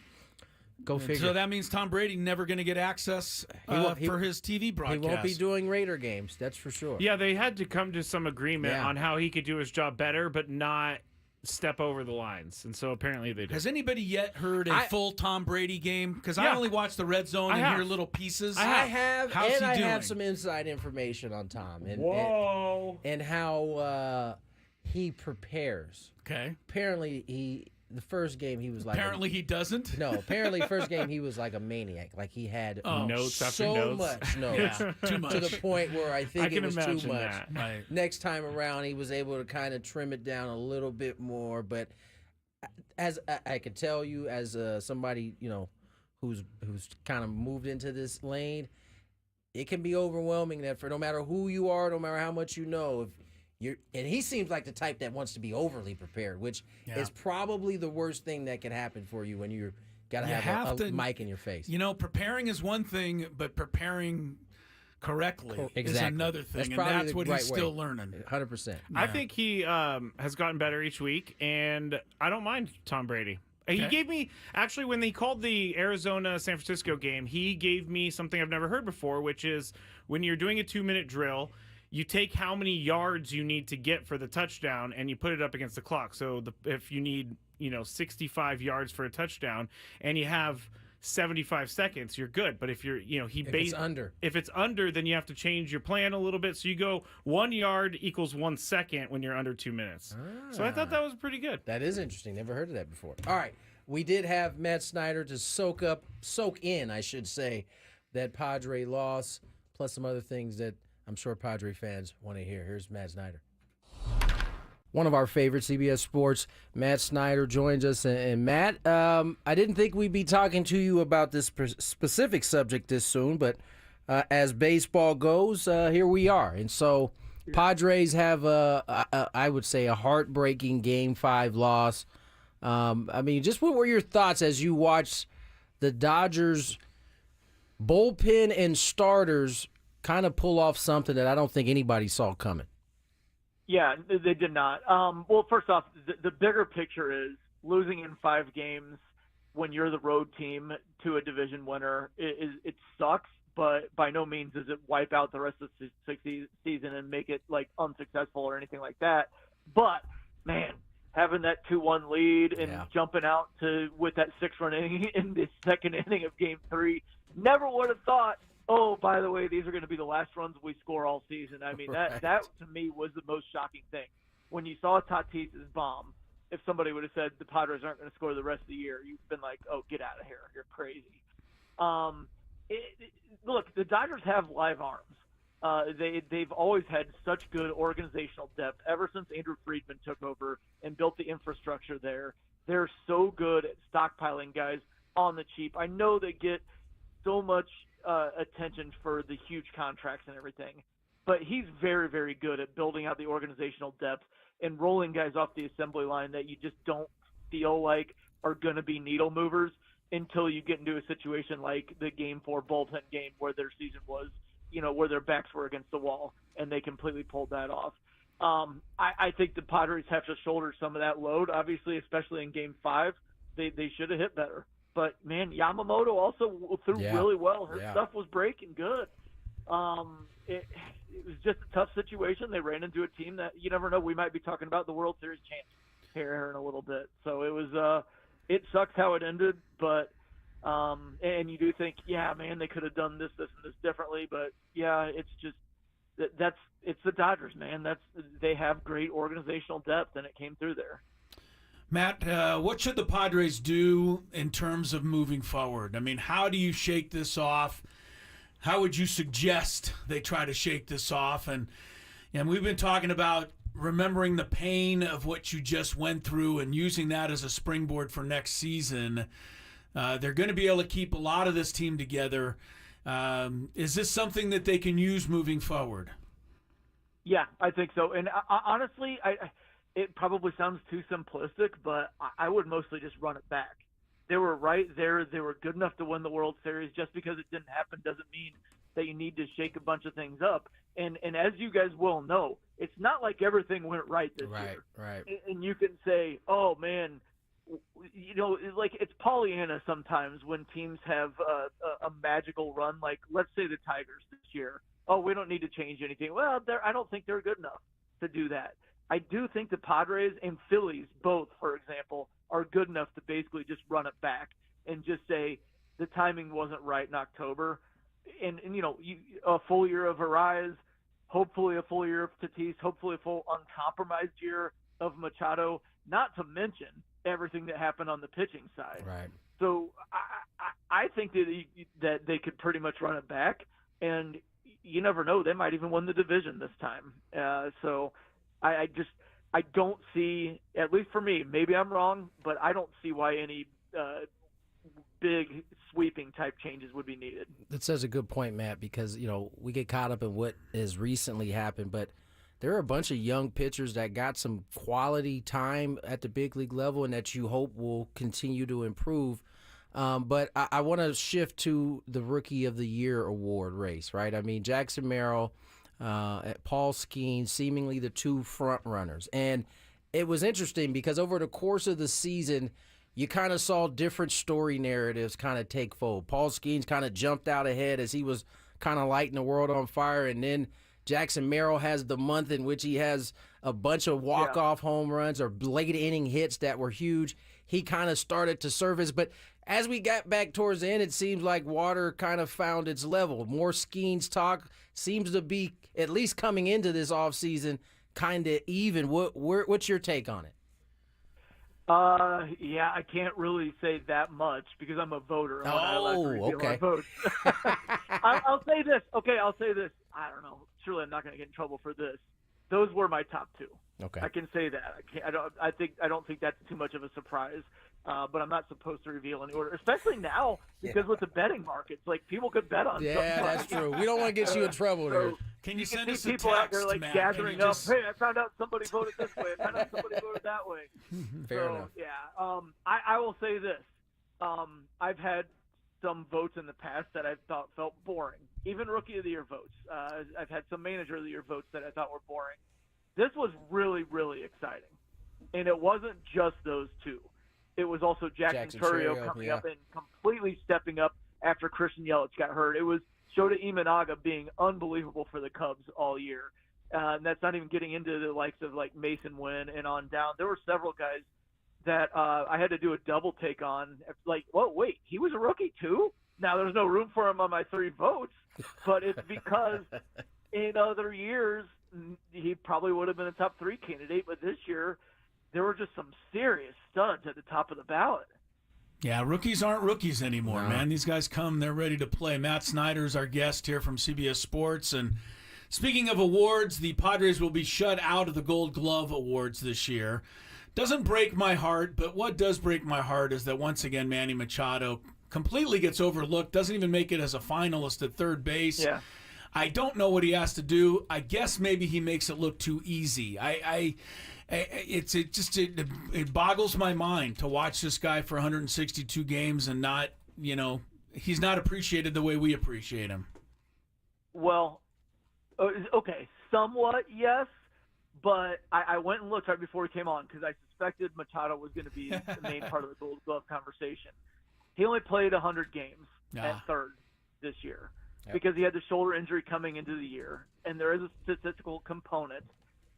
go figure. So that means Tom Brady never going to get access for his TV broadcast. He won't be doing Raider games, that's for sure. Yeah, they had to come to some agreement Yeah. on how he could do his job better, but not step over the lines. And so apparently they did. Has anybody yet heard a full Tom Brady game? Because I Yeah. only watch the Red Zone I and have. hear little pieces. I have, How's and he I doing? have some inside information on Tom Whoa. and how he prepares. Okay. Apparently, the first game he was like. Apparently he doesn't. Apparently first game he was like a maniac. Like he had Notes after so notes. much notes. Yeah, too much. To the point where I think I can it was too imagine much. that. Right. Next time around, he was able to kind of trim it down a little bit more. But as I could tell you, as somebody who's kind of moved into this lane, it can be overwhelming. That for no matter who you are, no matter how much you know, if and he seems like the type that wants to be overly prepared, which is probably the worst thing that can happen for you when you're got to have a mic in your face. Preparing is one thing, but preparing correctly is Exactly. another thing, That's and probably that's the what right he's way. still learning. 100%. I think he has gotten better each week, and I don't mind Tom Brady. He Okay. gave me, actually, when they called the Arizona-San Francisco game, he gave me something I've never heard before, which is when you're doing a 2-minute drill, you take how many yards you need to get for the touchdown, and you put it up against the clock. So if you need 65 yards for a touchdown, and you have 75 seconds, you're good. But if you're, If it's under. if it's under, then you have to change your plan a little bit. So you go 1 yard equals 1 second when you're under 2 minutes. So I thought that was pretty good. That is interesting. Never heard of that before. All right. We did have Matt Snyder to soak in, I should say, that Padre loss, plus some other things that I'm sure Padre fans want to hear. Here's Matt Snyder. One of our favorite CBS Sports, Matt Snyder, joins us. And Matt, I didn't think we'd be talking to you about this specific subject this soon, but as baseball goes, here we are. And so Padres have, I would say, a heartbreaking Game 5 loss. I mean, just what were your thoughts as you watched the Dodgers bullpen and starters kind of pull off something that I don't think anybody saw coming? Yeah, they did not. Well, first off, the bigger picture is losing in 5 games when you're the road team to a division winner. It sucks, but by no means does it wipe out the rest of the season and make it like unsuccessful or anything like that. But man, having that 2-1 lead and jumping out with that 6-run inning in the second inning of Game 3, never would have thought, oh, by the way, these are going to be the last runs we score all season. I mean, that to me was the most shocking thing. When you saw Tatis's bomb, if somebody would have said the Padres aren't going to score the rest of the year, you've been like, oh, get out of here. You're crazy. Look, the Dodgers have live arms. They've always had such good organizational depth ever since Andrew Friedman took over and built the infrastructure there. They're so good at stockpiling guys on the cheap. I know they get so much attention for the huge contracts and everything, but he's very, very good at building out the organizational depth and rolling guys off the assembly line that you just don't feel like are going to be needle movers until you get into a situation like the Game 4 bullpen game where their season was, where their backs were against the wall, and they completely pulled that off. I think the Padres have to shoulder some of that load, obviously, especially in Game 5. They should have hit better. But, man, Yamamoto also threw really well. Her stuff was breaking good. It was just a tough situation. They ran into a team that you never know. We might be talking about the World Series champs here in a little bit. So it was it sucks how it ended. But and you do think, yeah, man, they could have done this, and this differently. But, yeah, it's just it's the Dodgers, man. They have great organizational depth, and it came through there. Matt, what should the Padres do in terms of moving forward? I mean, how do you shake this off? How would you suggest they try to shake this off? And we've been talking about remembering the pain of what you just went through and using that as a springboard for next season. They're going to be able to keep a lot of this team together. Is this something that they can use moving forward? Yeah, I think so. And honestly, it probably sounds too simplistic, but I would mostly just run it back. They were right there. They were good enough to win the World Series. Just because it didn't happen doesn't mean that you need to shake a bunch of things up. And as you guys will know, it's not like everything went right this year. Right. And you can say, oh, man, like it's Pollyanna sometimes when teams have a magical run. Like, let's say the Tigers this year. Oh, we don't need to change anything. Well, I don't think they're good enough to do that. I do think the Padres and Phillies both, for example, are good enough to basically just run it back and just say the timing wasn't right in October. And a full year of Arise, hopefully a full year of Tatis, hopefully a full uncompromised year of Machado, not to mention everything that happened on the pitching side. Right. So I think that they could pretty much run it back, and you never know. They might even win the division this time. So I don't see, at least for me, maybe I'm wrong, but I don't see why any big sweeping type changes would be needed. That says a good point, Matt, because, we get caught up in what has recently happened, but there are a bunch of young pitchers that got some quality time at the big league level and that you hope will continue to improve. But I want to shift to the Rookie of the Year award race, right? I mean, Jackson Merrill, Paul Skeens, seemingly the two front runners. And it was interesting because over the course of the season, you kind of saw different story narratives kind of take fold. Paul Skeens kind of jumped out ahead as he was kind of lighting the world on fire. And then Jackson Merrill has the month in which he has a bunch of walk-off home runs or late inning hits that were huge. He kind of started to surface. But as we got back towards the end, it seems like water kind of found its level. More Skeens talk seems to be, at least coming into this offseason, kind of even. What's your take on it? Yeah, I can't really say that much because I'm a voter. Okay. Vote. I'll say this. Okay, I'll say this. I don't know. Surely I'm not going to get in trouble for this. those were my top two. Okay. I can say that. I don't think that's too much of a surprise. But I'm not supposed to reveal any order, especially now because with the betting markets, like people could bet on. Yeah, that's true. We don't want to get you in trouble there. Can you send us a people text, out there like Matt? gathering up? Hey, I found out somebody voted this way. I found out somebody voted that way. Fair enough. Yeah. I will say this. I've had some votes in the past that I thought felt boring. Even Rookie of the Year votes. I've had some Manager of the Year votes that I thought were boring. This was really, really exciting, and it wasn't just those two. It was also Jackson Turrio coming up and completely stepping up after Christian Yelich got hurt. It was Shota Imanaga being unbelievable for the Cubs all year. And that's not even getting into the likes of like Mason Wynn and on down. There were several guys that I had to do a double take on. Like, whoa, wait, he was a rookie too? Now there's no room for him on my 3 votes, but it's because in other years he probably would have been a top 3 candidate, but this year there were just some serious studs at the top of the ballot. Yeah, rookies aren't rookies anymore, man. These guys come, they're ready to play. Matt Snyder's our guest here from CBS Sports. And speaking of awards, the Padres will be shut out of the Gold Glove Awards this year. Doesn't break my heart, but what does break my heart is that once again Manny Machado completely gets overlooked, doesn't even make it as a finalist at third base. Yeah. I don't know what he has to do. I guess maybe he makes it look too easy. It boggles my mind to watch this guy for 162 games and not, he's not appreciated the way we appreciate him. Well, okay, somewhat, yes, but I went and looked right before he came on because I suspected Machado was going to be the main part of the Gold Glove conversation. He only played 100 games at third this year because he had the shoulder injury coming into the year, and there is a statistical component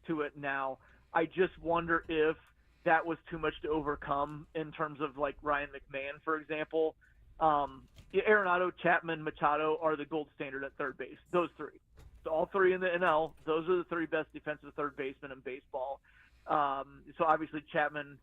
to it now. I just wonder if that was too much to overcome in terms of like Ryan McMahon, for example. Arenado, Chapman, Machado are the gold standard at third base. Those 3. So all 3 in the NL, those are the 3 best defensive third basemen in baseball. So obviously Chapman,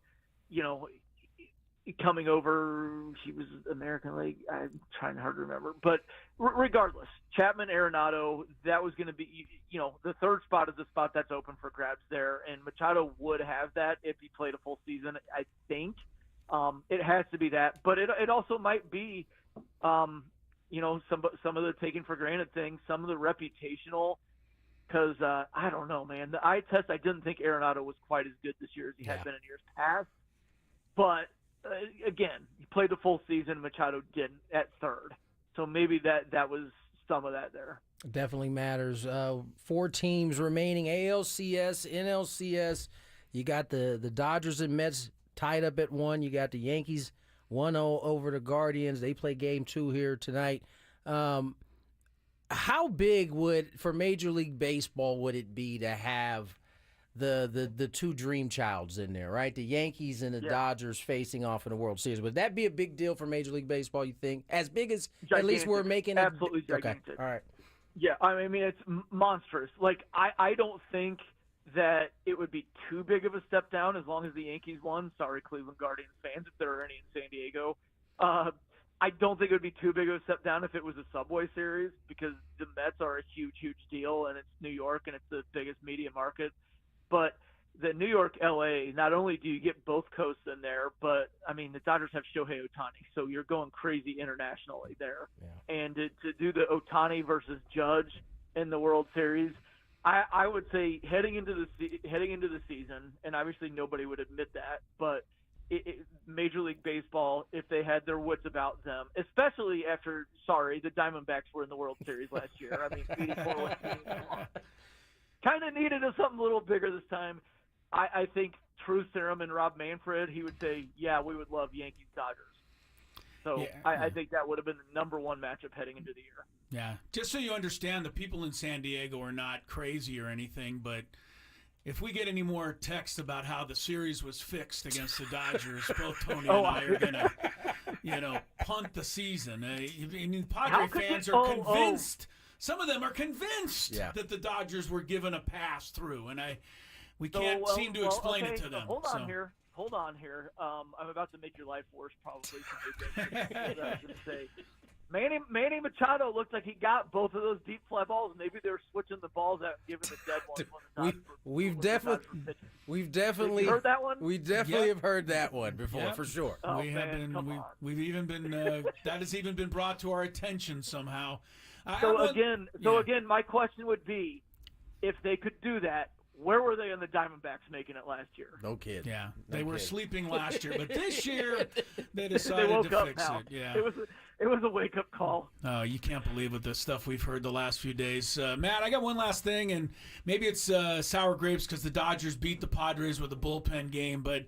coming over, he was American League. I'm trying hard to remember. But regardless, Chapman, Arenado, that was going to be, the third spot is the spot that's open for grabs there. And Machado would have that if he played a full season, I think. It has to be that. But it also might be, some of the taken for granted things, some of the reputational, because I don't know, man. The eye test, I didn't think Arenado was quite as good this year as he had been in years past. But again, he played the full season. Machado didn't at third, so maybe that was some of that there. Definitely matters. 4 teams remaining: ALCS, NLCS. You got the Dodgers and Mets tied up at 1. You got the Yankees 1-0 over the Guardians. They play Game 2 here tonight. How big for Major League Baseball would it be to have the 2 dream childs in there, right? The Yankees and the Dodgers facing off in the World Series. Would that be a big deal for Major League Baseball, you think? As big as gigantic. At least we're making it? Absolutely gigantic. Okay. All right. Yeah, I mean, it's monstrous. Like, I don't think that it would be too big of a step down as long as the Yankees won. Sorry, Cleveland Guardians fans, if there are any in San Diego. I don't think it would be too big of a step down if it was a Subway Series because the Mets are a huge, huge deal, and it's New York, and it's the biggest media market. But the New York-LA, not only do you get both coasts in there, but, I mean, the Dodgers have Shohei Ohtani, so you're going crazy internationally there. Yeah. And to do the Ohtani versus Judge in the World Series, I would say heading into the season, and obviously nobody would admit that, but Major League Baseball, if they had their wits about them, especially after, the Diamondbacks were in the World Series last year. I mean, 84 kind of needed something a little bigger this time. I think Truth Serum and Rob Manfred, he would say, yeah, we would love Yankees-Dodgers. So I think that would have been the number 1 matchup heading into the year. Yeah. Just so you understand, the people in San Diego are not crazy or anything, but if we get any more text about how the series was fixed against the Dodgers, both Tony and I are going to, punt the season. Padre fans are convinced. Some of them are convinced that the Dodgers were given a pass through, and we can't seem to explain it to them. Hold on here. I'm about to make your life worse, probably. Manny Machado looked like he got both of those deep fly balls. Maybe they were switching the balls out and giving the dead ones when the Dodgers were We've with the definitely Dodgers pitching. You heard that one? We definitely have heard that one before, Yep. for sure. Oh, we have man, been. We've even been. That has even been brought to our attention somehow. Again, my question would be, if they could do that, where were they in the Diamondbacks making it last year? No kid. Yeah, No they were kid. sleeping last year, but this year they They decided woke to up fix now. it. Yeah. It was a wake up call. Oh, you can't believe what the stuff we've heard the last few days. Matt, I got one last thing, and maybe it's sour grapes because the Dodgers beat the Padres with a bullpen game, but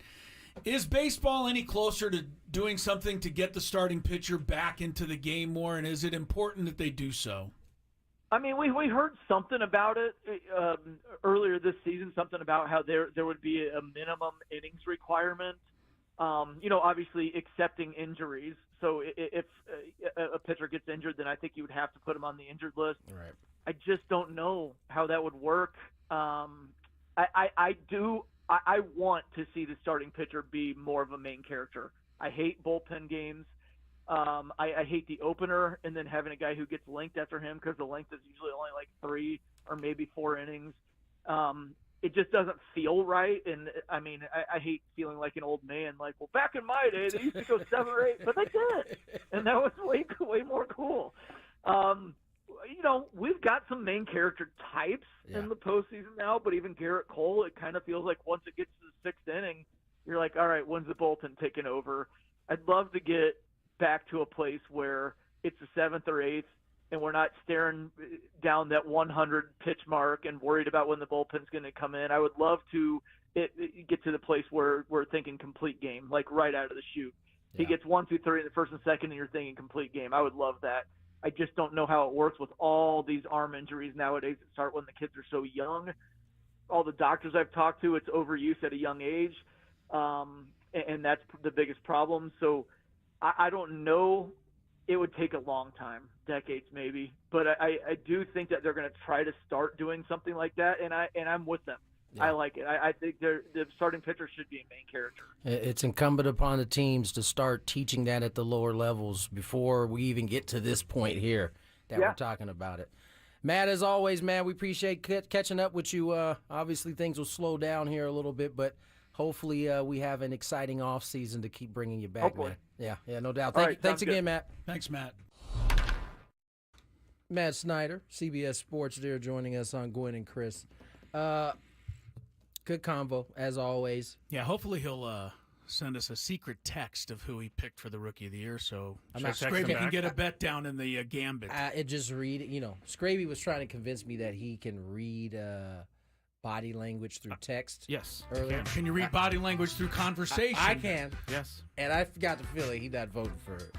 is baseball any closer to doing something to get the starting pitcher back into the game more, and is it important that they do so? I mean, we heard something about it earlier this season, something about how there would be a minimum innings requirement. Obviously accepting injuries. So if a pitcher gets injured, then I think you would have to put him on the injured list. Right. I just don't know how that would work. I want to see the starting pitcher be more of a main character. I hate bullpen games. I hate the opener and then having a guy who gets linked after him because the length is usually only like 3 or maybe 4 innings. It just doesn't feel right. And I mean, I hate feeling like an old man, like, well, back in my day, they used to go 7 or 8, but they did. And that was way more cool. We've got some main character types in the postseason now, but even Garrett Cole, it kind of feels like once it gets to the 6th inning, you're like, all right, when's the bullpen taking over? I'd love to get back to a place where it's the 7th or 8th and we're not staring down that 100 pitch mark and worried about when the bullpen's going to come in. I would love to get to the place where we're thinking complete game, like right out of the chute. He gets 1, 2, 3 in the first and second and you're thinking complete game. I would love that. I just don't know how it works with all these arm injuries nowadays that start when the kids are so young. All the doctors I've talked to, it's overuse at a young age. And that's the biggest problem. So I don't know. It would take a long time, decades maybe, but I do think that they're going to try to start doing something like that, and I'm with them. Yeah. I like it. I think the starting pitcher should be a main character. It's incumbent upon the teams to start teaching that at the lower levels before we even get to this point here that we're talking about it. Matt, as always, man, we appreciate catching up with you. Obviously, things will slow down here a little bit, but hopefully we have an exciting off season to keep bringing you back, hopefully. man. Yeah, no doubt. Thanks again, Matt. Thanks, Matt. Matt Snyder, CBS Sports there, joining us on Gwynn and Chris. Good convo, as always. Yeah, hopefully he'll send us a secret text of who he picked for the Rookie of the Year, so Skraby can get a bet down in the Gambit. Skraby was trying to convince me that he can read body language through text. Yes. Earlier. Can you read body language through conversation? I can. Yes. And I got the feeling he's not voting for it.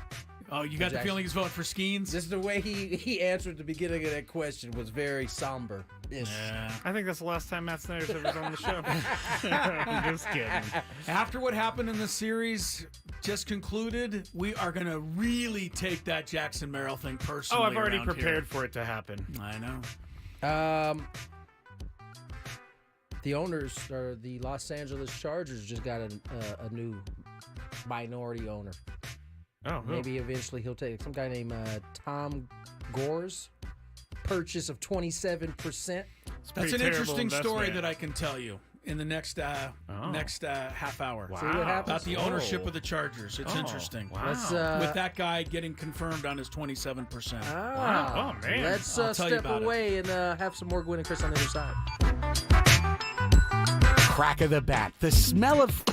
Oh, you got the feeling he's voting for Skeens? Just the way he answered the beginning of that question was very somber. Yeah. I think that's the last time Matt Snyder's ever been on the show. I'm just kidding. After what happened in the series just concluded, we are going to really take that Jackson Merrill thing personally. Oh, I've already around prepared here. for it to happen. I know. The owners, or the Los Angeles Chargers, just got a new minority owner. Oh, maybe eventually he'll take some guy named Tom Gore's purchase of 27%. That's an interesting story that I can tell you in the next half hour. Wow. See what happens? About the ownership of the Chargers. It's interesting. Wow. Let's, with that guy getting confirmed on his 27%. Wow. Oh, man. Let's I'll tell you step about away and have some more Gwynn and Chris on the other side. Crack of the bat. The smell of...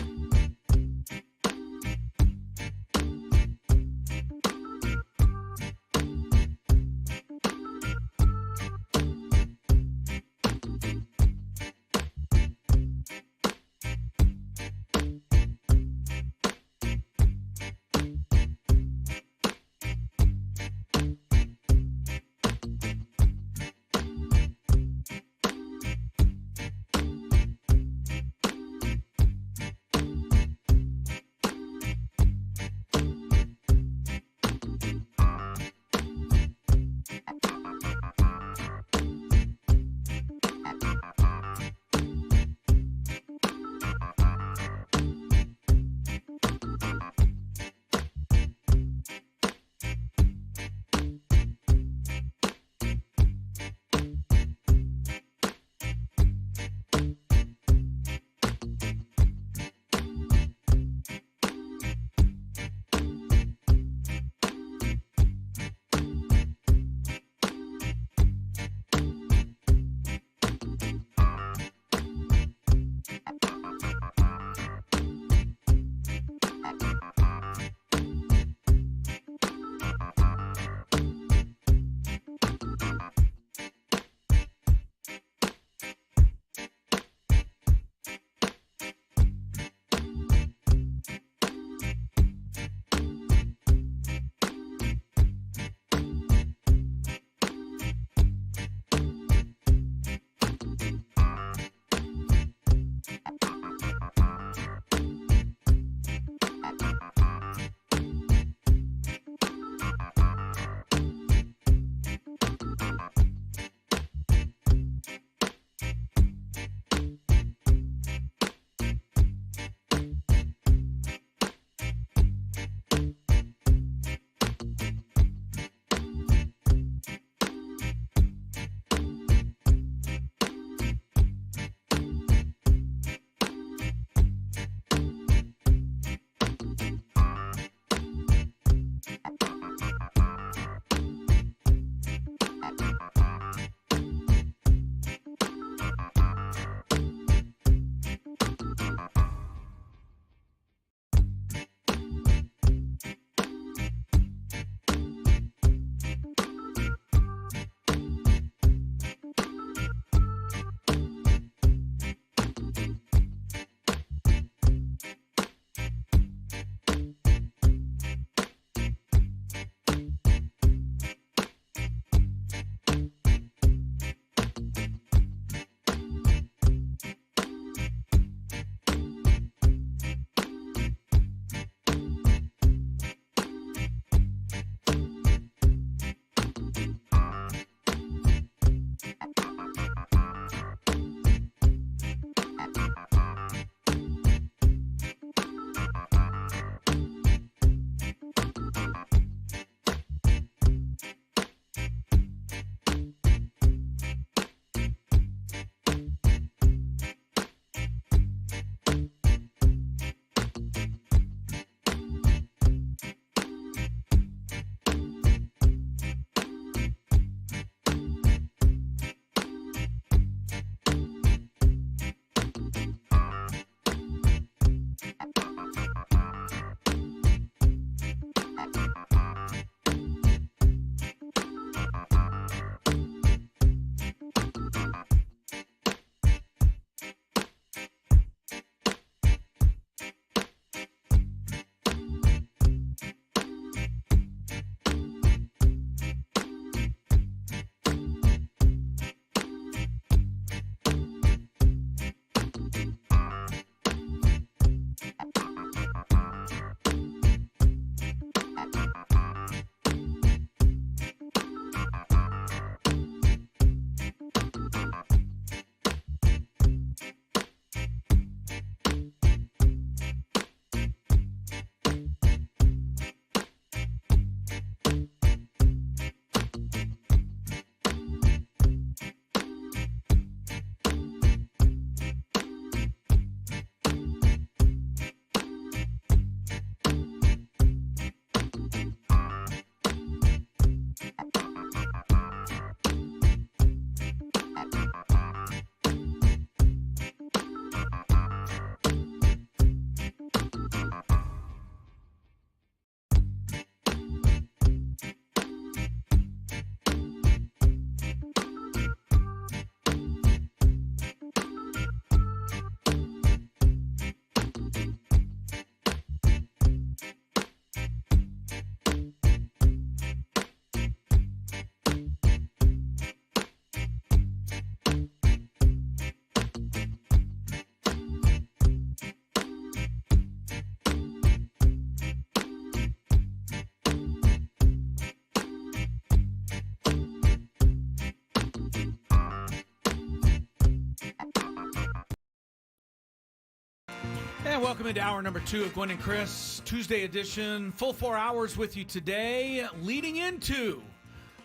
And welcome into hour number 2 of Gwynn and Chris, Tuesday edition. Full 4 hours with you today, leading into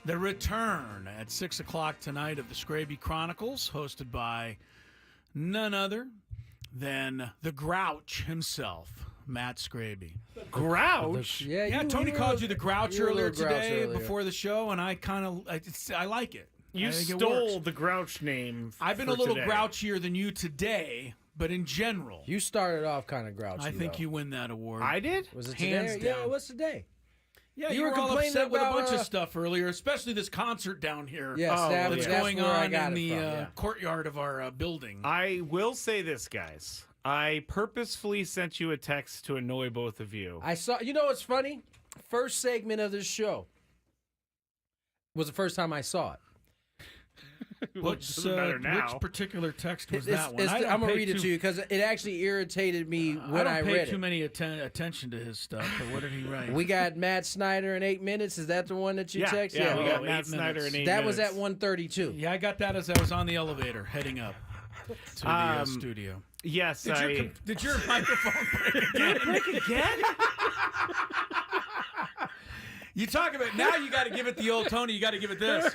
the return at 6 o'clock tonight of the Skraby Chronicles, hosted by none other than the Grouch himself, Matt Skraby. Grouch? Yeah, Tony called you the Grouch earlier today before the show, and I like it. You stole the Grouch name. I've been a little grouchier than you today, but in general, You started off kind of grouchy. I think though. you win that award. I did? Was it hands today? down. Yeah, what's today? Yeah, You you were were all complaining upset with a about, bunch of stuff earlier, especially this concert down here. Yes, that's going where I on got in it the from, yeah. courtyard of our building. I will say this, guys. I purposefully sent you a text to annoy both of you. I saw. You know what's funny? First segment of this show was the first time I saw it. Doesn't matter now. Which particular text was It's- that one? it's- I don't I'm gonna pay read it too- to you because it actually irritated me when I I don't pay read too it. many attention to his stuff. But what did he write? We got Matt Snyder in 8 minutes. Is that the one that you texted? Yeah, we got Oh, Matt 8 Snyder minutes. in 8 That was minutes. at 1:32. Yeah, I got that as I was on the elevator heading up to the studio. Yes, Did your microphone break again? break again? You talk about now. You got to give it the old Tony. You got to give it this.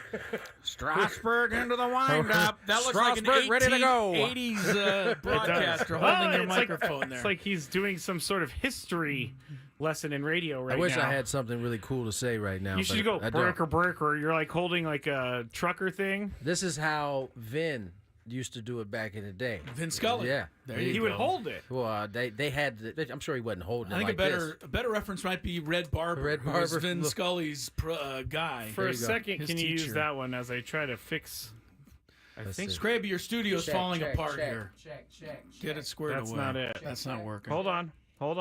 Strasburg into the windup. That looks like an Strasburg ready to go. 80s broadcaster holding your it's microphone like, there. It's like he's doing some sort of history lesson in radio right I now. wish I had something really cool to say right now. You but should go I don't. breaker. You're like holding like a trucker thing. This is how Vin used to do it back in the day. Vin Scully. Yeah. There He you would go. hold it. Well, they had. I'm sure he wasn't holding I it think like a better reference might be Red Barber. Red who was Barber. Vin Look. Scully's guy. For There a you go. second, His can you use teacher. that one as I try to fix? I Let's think see. Skraby, your studio's Check, falling check, apart check, here. Check. Get it squared that's away. not it. That's not working. Hold on. Check.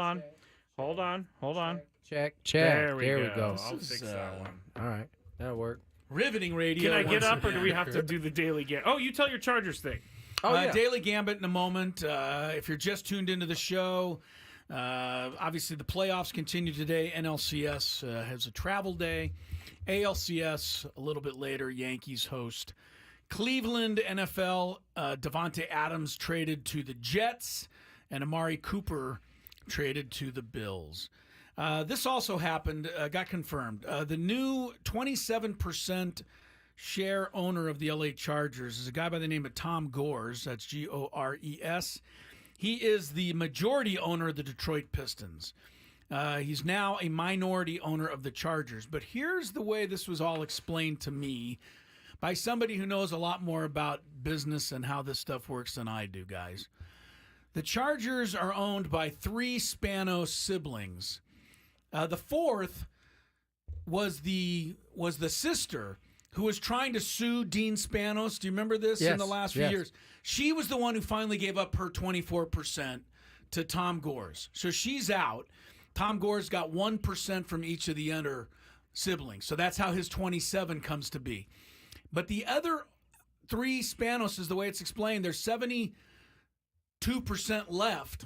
There we there go. we go. I'll fix that one. All right, that'll work. Riveting radio. Can I get once up, or again. do we have to do the daily game? Oh, you tell your Chargers thing. Oh yeah. Daily Gambit in a moment. If you're just tuned into the show, obviously the playoffs continue today. NLCS has a travel day. ALCS a little bit later. Yankees host Cleveland. NFL. Devontae Adams traded to the Jets, and Amari Cooper traded to the Bills. This also happened, got confirmed. The new 27% share owner of the LA Chargers is a guy by the name of Tom Gores. That's Gores. He is the majority owner of the Detroit Pistons. He's now a minority owner of the Chargers. But here's the way this was all explained to me by somebody who knows a lot more about business and how this stuff works than I do, guys. The Chargers are owned by 3 Spanos siblings. The fourth was the sister who was trying to sue Dean Spanos. Do you remember this in the last few years? She was the one who finally gave up her 24% to Tom Gores. So she's out. Tom Gores got 1% from each of the other siblings. So that's how his 27 comes to be. But the other 3 Spanos is the way it's explained. There's 72% left.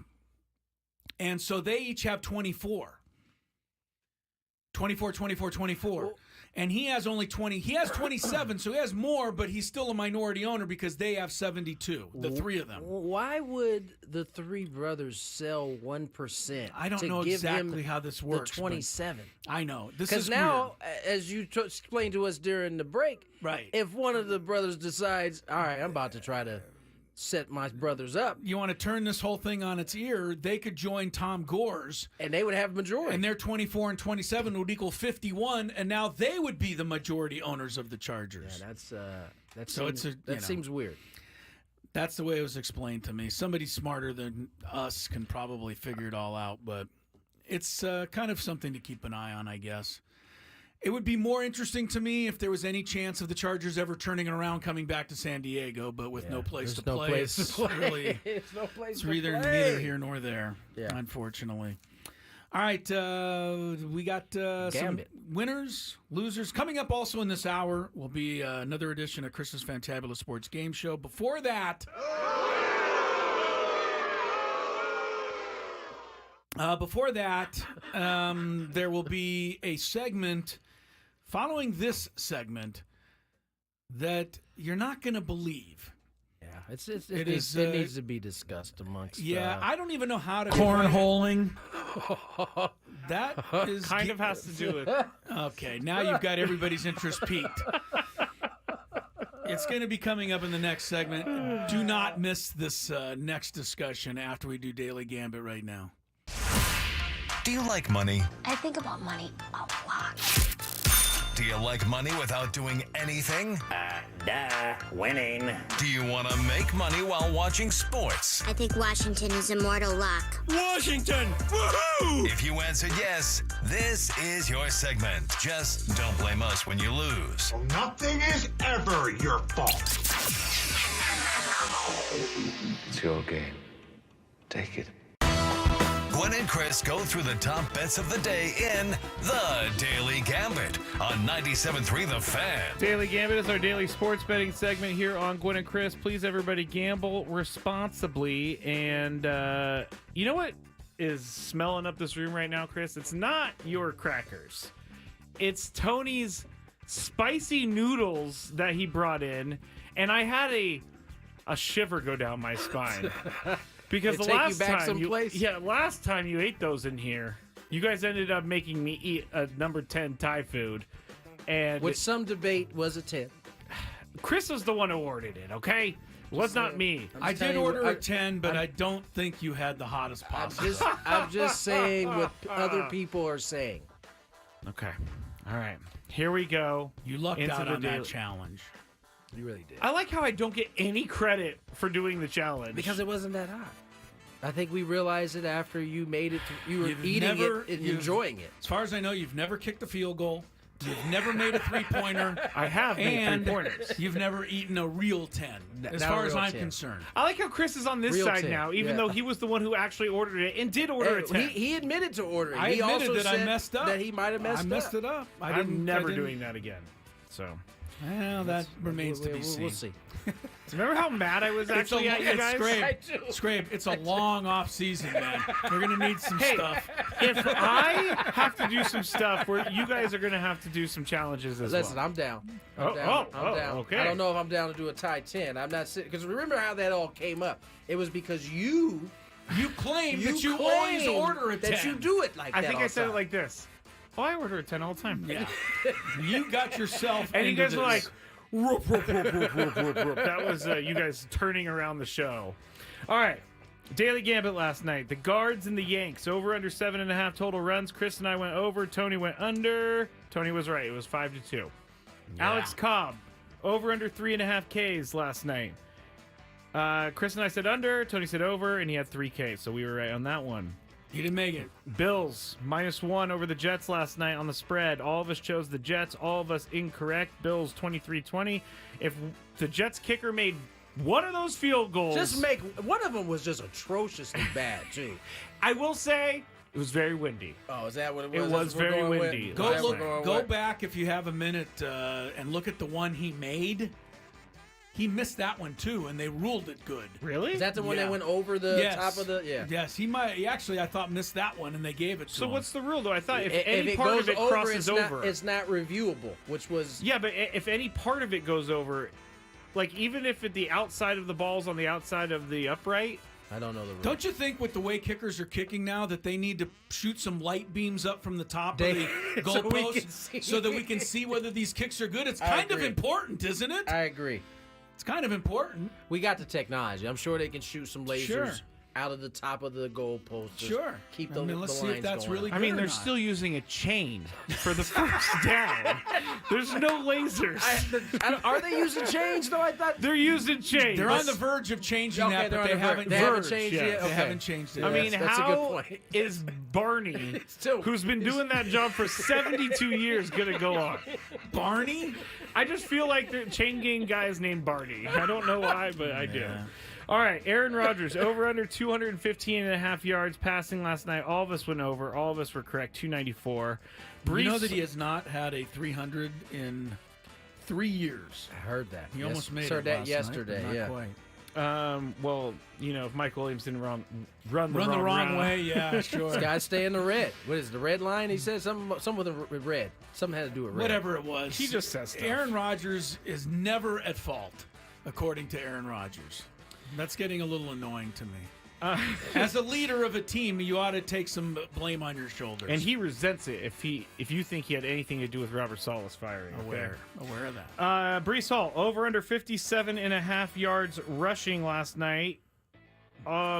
And so they each have 24. 24. And he has only 20. He has 27, so he has more, but he's still a minority owner because they have 72, the 3 of them. Why would the 3 brothers sell 1%? I don't to know give exactly him how this works. The 27. I know. This Because is now, as you explained to us during the break, right. if one of the brothers decides, all right, I'm about to try to set my brothers up, You want to turn this whole thing on its ear, they could join Tom Gores, and they would have majority. and their 24 and 27 would equal 51, and now they would be the majority owners of the Chargers. Yeah, that So seems weird. That's the way it was explained to me. Somebody smarter than us can probably figure it all out, but it's kind of something to keep an eye on, I guess. It would be more interesting to me if there was any chance of the Chargers ever turning it around, coming back to San Diego, but with no place to play. It's really, It's no place it's to neither play. here nor there, Yeah. unfortunately. All right, we got some Gambit. winners, losers. Coming up also in this hour will be another edition of Chris's Fantabulous Sports Game Show. Before that, there will be a segment following this segment that you're not going to believe. Yeah, It needs to be discussed amongst. Yeah, I don't even know how to cornholing. That is kind of has to do with. Okay, now you've got everybody's interest piqued. It's going to be coming up in the next segment. Do not miss this next discussion after we do Daily Gambit right now. Do you like money? I think about money a lot. Do you like money without doing anything? Winning. Do you want to make money while watching sports? I think Washington is immortal luck. Washington! Woohoo! If you answered yes, this is your segment. Just don't blame us when you lose. Nothing is ever your fault. It's your game. Take it. Gwynn and Chris go through the top bets of the day in The Daily Gambit on 97.3 The Fan. Daily Gambit is our daily sports betting segment here on Gwynn and Chris. Please, everybody, gamble responsibly. And you know what is smelling up this room right now, Chris? It's not your crackers. It's Tony's spicy noodles that he brought in. And I had a shiver go down my spine. Because the last last time you ate those in here, you guys ended up making me eat a number 10 Thai food, and with some debate was a 10. Chris was the one who ordered it. Okay, it was not me. I did order a 10, but I don't think you had the hottest pasta. I'm just saying what other people are saying. Okay, all right, here we go. You lucked out on that challenge. You really did. I like how I don't get any credit for doing the challenge because it wasn't that hot. I think we realized it after you made it. You were eating it and enjoying it. As far as I know, you've never kicked a field goal. You've never made a three-pointer. I have made three-pointers. You've never eaten a real 10, as far as I'm concerned. I like how Chris is on this real side 10, now, even though he was the one who actually ordered it and did order a 10. He admitted to ordering. I he admitted also that I said messed up. That he might have messed up. I messed it up. I'm never doing that again. So, well, that remains to be seen. We'll see. Remember how mad I was actually at you guys? Scrape, it's a long off season, man. We're going to need some stuff. If I have to do some stuff, where you guys are going to have to do some challenges as well. Listen, I'm down. I'm down. Okay. I don't know if I'm down to do a Thai 10. I'm not sitting because remember how that all came up. It was because you claim that you always order a 10. That you do it like that. I think I said it like this. Oh, I order a 10 all the time. Yeah. You got yourself and you guys were like, Whoop, whoop, whoop, whoop, whoop, whoop, whoop. That was you guys turning around the show. All right. Daily Gambit last night. The Guards and the Yanks. Over under 7.5 total runs. Chris and I went over. Tony went under. Tony was right. It was 5-2. Yeah. Alex Cobb. Over under 3.5 Ks last night. Chris and I said under. Tony said over. And he had 3 Ks. So we were right on that one. He didn't make it. Bills, -1 over the Jets last night on the spread. All of us chose the Jets. All of us incorrect. Bills 23-20. If the Jets kicker made one of those field goals... one of them was just atrociously bad, too. I will say, it was very windy. Oh, is that what it was? It was very windy. Go back if you have a minute and look at the one he made. He missed that one too, and they ruled it good. Really? Is that the one that went over the top of the? Yeah. Yes, he might. He actually, I thought, missed that one, and they gave it to him. So what's the rule, though? I thought if any it part goes of it over, crosses over, it's not reviewable. Which was but if any part of it goes over, like even if the outside of the ball's on the outside of the upright. I don't know the rule. Don't you think with the way kickers are kicking now that they need to shoot some light beams up from the top of the goalpost so that we can see whether these kicks are good? It's kind of important, isn't it? I agree. It's kind of important. We got the technology. I'm sure they can shoot some lasers out of the top of the goalpost. Sure. Keep the let's see lines if that's going. really good. I mean, they're still using a chain for the first down. There's no lasers. Are they using chains, though? I thought they're using chains. They're on the verge of changing that, but they haven't changed it. They haven't changed it. I mean, that's a good point. Is Barney, who's been doing that job for 72 years, going to go on? Barney? I just feel like the chain gang guy is named Barney. I don't know why, but I do. All right, Aaron Rodgers, over under 215.5 yards passing last night. All of us went over. All of us were correct, 294. You know that he has not had a 300 in 3 years. I heard that. He almost made it last yesterday, night, yeah. Quite. Well, if Mike Williams didn't run the wrong way, yeah, sure. This guy stay in the red. What is the red line? He said something with red. Something had to do with red. Whatever it was. He just says stuff. Aaron Rodgers is never at fault, according to Aaron Rodgers. That's getting a little annoying to me. As a leader of a team, you ought to take some blame on your shoulders. And he resents it if you think he had anything to do with Robert Saleh's firing. Aware of that. Breece Hall, over under 57.5 yards rushing last night.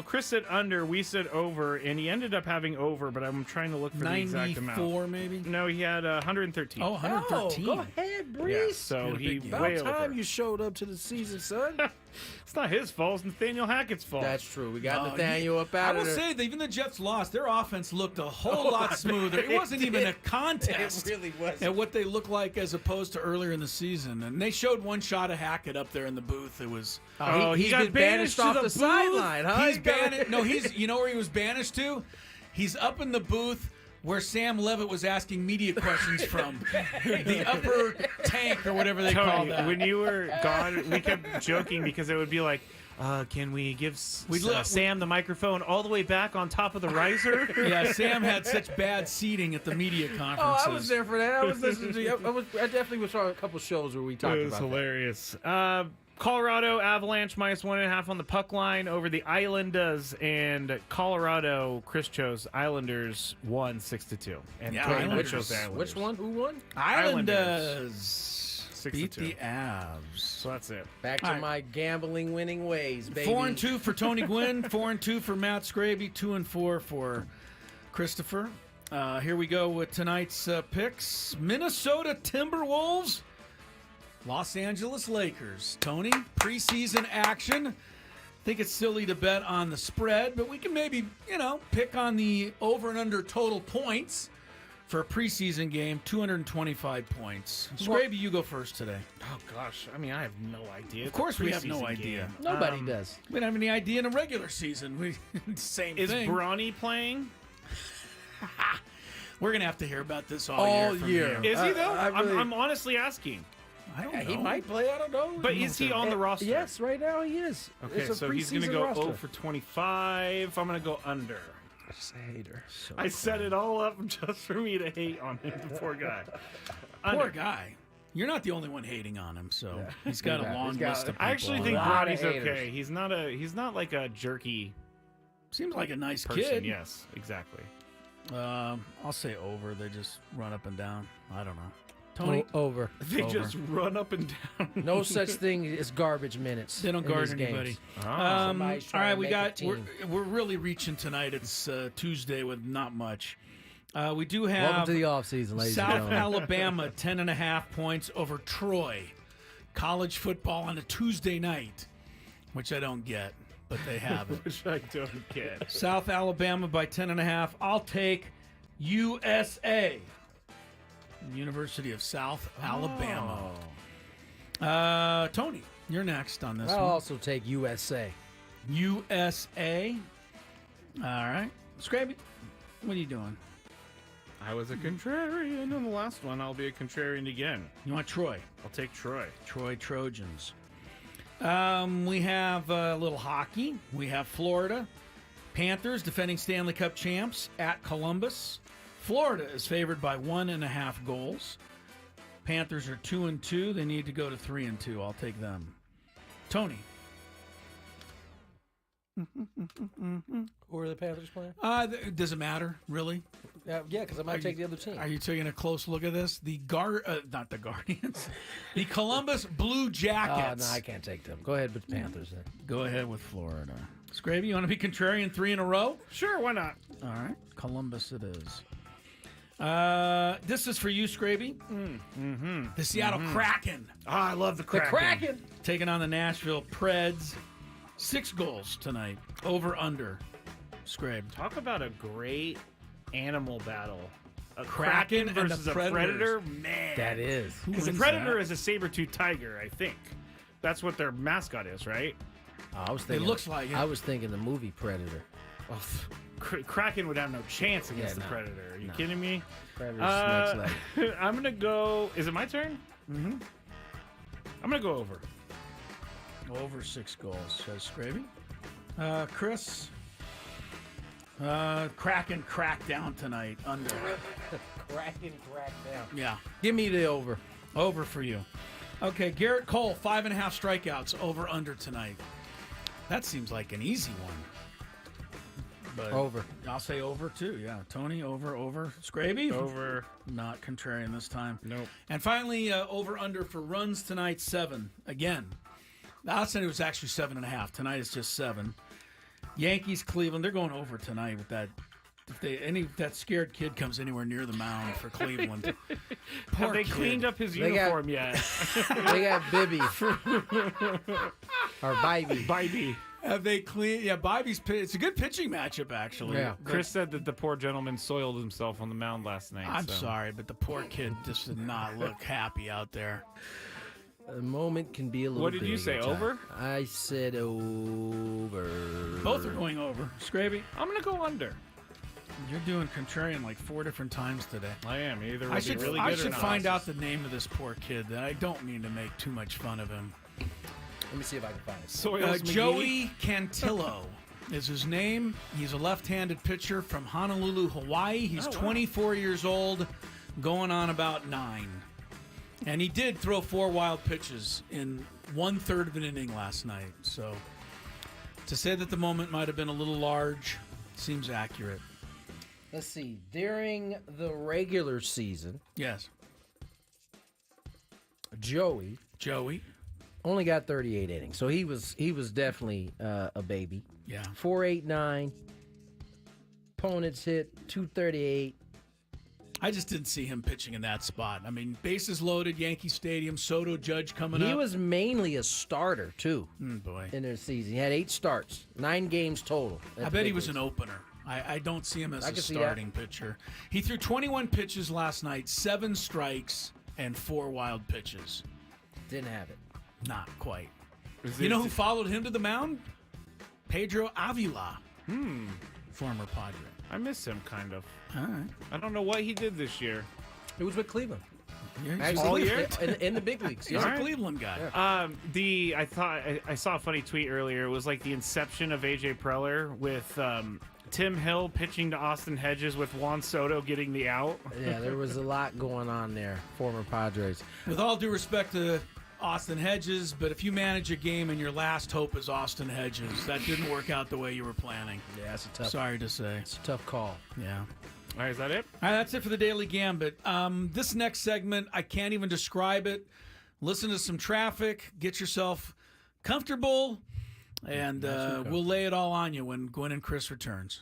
Chris said under, we said over, and he ended up having over, but I'm trying to look for the exact amount. 94 maybe? No, he had 113. Oh, 113. Go ahead, Breece. Yeah, so he About way time over. you showed up to the season, son. It's not his fault. It's Nathaniel Hackett's fault. That's true. We got Nathaniel up out I of will there. say that even the Jets lost. Their offense looked a whole lot smoother. It wasn't even a contest. It really wasn't. At what they look like as opposed to earlier in the season. And they showed one shot of Hackett up there in the booth. It was He's been banished off the sideline, huh? He's banished. No, you know where he was banished to? He's up in the booth where Sam Levitt was asking media questions from. The upper tank or whatever they call that. When you were gone, we kept joking because it would be like, can we give Sam the microphone all the way back on top of the riser? Yeah, Sam had such bad seating at the media conferences. Oh, I was there for that. I was listening to you. I definitely was on a couple shows where we talked about that. It was hilarious. Colorado Avalanche -1.5 on the puck line over the Islanders, and Colorado, Chris chose Islanders won 6-2. And Tony chose the Islanders. Which one? Who won? Islanders beat 6-2. the Avs. So that's it. Back to my gambling winning ways, baby. 4-2 for Tony Gwynn, 4-2 for Matt Skraby, 2-4 for Christopher. Here we go with tonight's picks. Minnesota Timberwolves, Los Angeles Lakers. Tony, preseason action. I think it's silly to bet on the spread, but we can maybe, pick on the over and under total points for a preseason game, 225 points. Skraby, you go first today. Oh, gosh. I mean, I have no idea. Of course we have no idea. Game. Nobody does. We don't have any idea in a regular season. Same Is thing. Bronny playing? We're going to have to hear about this all year. Is he, though? I'm honestly asking. I don't know. He might play. I don't know. But is he on the roster? Yes, right now he is. Okay, so he's going to go 0 for 25. I'm going to go under. Just a hater. I set it all up just for me to hate on him, the poor guy. Poor guy. You're not the only one hating on him, so he's got a long list of people. I actually think Bronny's okay. He's not like a jerky. Seems like a nice person. kid. Yes, exactly. I'll say over. They just run up and down. I don't know. Tony? Over. They just run up and down. No such thing as garbage minutes. They don't guard anybody. All right, we're really reaching tonight. It's Tuesday with not much. We do have welcome to the offseason, ladies and South gentlemen. Alabama 10.5 points over Troy. College football on a Tuesday night, which I don't get, but they have it. Which I don't get. South Alabama by 10.5. I'll take USA. University of South Alabama. Tony, you're next on this I'll one. also take USA. USA. All right. Skraby, what are you doing? I was a contrarian in the last one. I'll be a contrarian again. You want Troy? I'll take Troy. Troy Trojans. We have a little hockey. We have Florida. Panthers, defending Stanley Cup champs, at Columbus. Florida is favored by 1.5 goals. Panthers are 2-2. They need to go to 3-2. I'll take them. Tony. Who are the Panthers playing? Does it matter, really? Yeah, because I might take the other team. Are you taking a close look at this? Not the Guardians. The Columbus Blue Jackets. No, I can't take them. Go ahead with the Panthers then. Go ahead with Florida. Skraby, you want to be contrarian 3 in a row? Sure, why not? All right. Columbus it is. This is for you, Skraby. The Seattle Kraken. Oh, I love the Kraken. The Kraken. Taking on the Nashville Preds. 6 goals tonight. Over, under. Scrabe. Talk about a great animal battle. A Kraken versus and the a predator. Man. That is. Because a predator is a saber-toothed tiger, I think. That's what their mascot is, right? I was thinking. It looks like it. I was thinking the movie Predator. Well, Kraken would have no chance against the Predator. Are you kidding me? Predator's next leg. I'm going to go... Is it my turn? Mm-hmm. I'm going to go over. Over 6 goals, says Skraby. Chris? Kraken crack down tonight. Under. Kraken crack down. Yeah. Give me the over. Over for you. Okay, Garrett Cole, 5.5 strikeouts. Over, under tonight. That seems like an easy one. But Over. I'll say over, too. Yeah, Tony, over. Skraby? Over. Not contrarian this time. Nope. And finally, over-under for runs tonight, 7. Again. Last night it was actually 7.5. Tonight it's just 7. Yankees, Cleveland, they're going over tonight with that. If that scared kid comes anywhere near the mound for Cleveland. Have they cleaned up his uniform yet? They got Bibby. Or Bibby. Bibby. Have they cleaned? Yeah, Bobby's. It's a good pitching matchup, actually. Yeah. Chris said that the poor gentleman soiled himself on the mound last night. I'm sorry, but the poor kid just did not look happy out there. The moment can be a little. What did you say? Over? I said over. Both are going over. Skraby, I'm going to go under. you're doing contrarian like 4 different times today. I am. Either I should, really good I or should not. find out the name of this poor kid. That I don't mean to make too much fun of him. Let me see if I can find it. Soils Joey Cantillo is his name. He's a left-handed pitcher from Honolulu, Hawaii. He's 24 years old, going on about 9. And he did throw 4 wild pitches in 1/3 of an inning last night. So to say that the moment might have been a little large seems accurate. Let's see. During the regular season, Yes. Joey only got 38 innings, so he was definitely a baby. Yeah. 4.89. Opponents hit 238. I just didn't see him pitching in that spot. I mean, bases loaded, Yankee Stadium, Soto Judge coming up. He was mainly a starter too. Boy. In their season, he had 8 starts, 9 games total. I bet he was an opener. I don't see him as a starting pitcher. He threw 21 pitches last night, 7 strikes, and 4 wild pitches. Didn't have it. Not quite. You know who followed him to the mound? Pedro Avila. Former Padre. I miss him, kind of. All right. I don't know what he did this year. It was with Cleveland. Yeah, Actually, all year? in the big leagues. He's Yeah. a Cleveland guy. I saw a funny tweet earlier. It was like the inception of AJ Preller with Tim Hill pitching to Austin Hedges with Juan Soto getting the out. Yeah, there was a lot going on there. Former Padres. With all due respect to Austin Hedges, but if you manage a game and your last hope is Austin Hedges, that didn't work out the way you were planning. Yeah, it's a tough. Sorry to say. It's a tough call. Yeah. All right, is that it? All right, that's it for the Daily Gambit. This next segment, I can't even describe it. Listen to some traffic, get yourself comfortable, and we'll lay it all on you when Gwynn and Chris returns.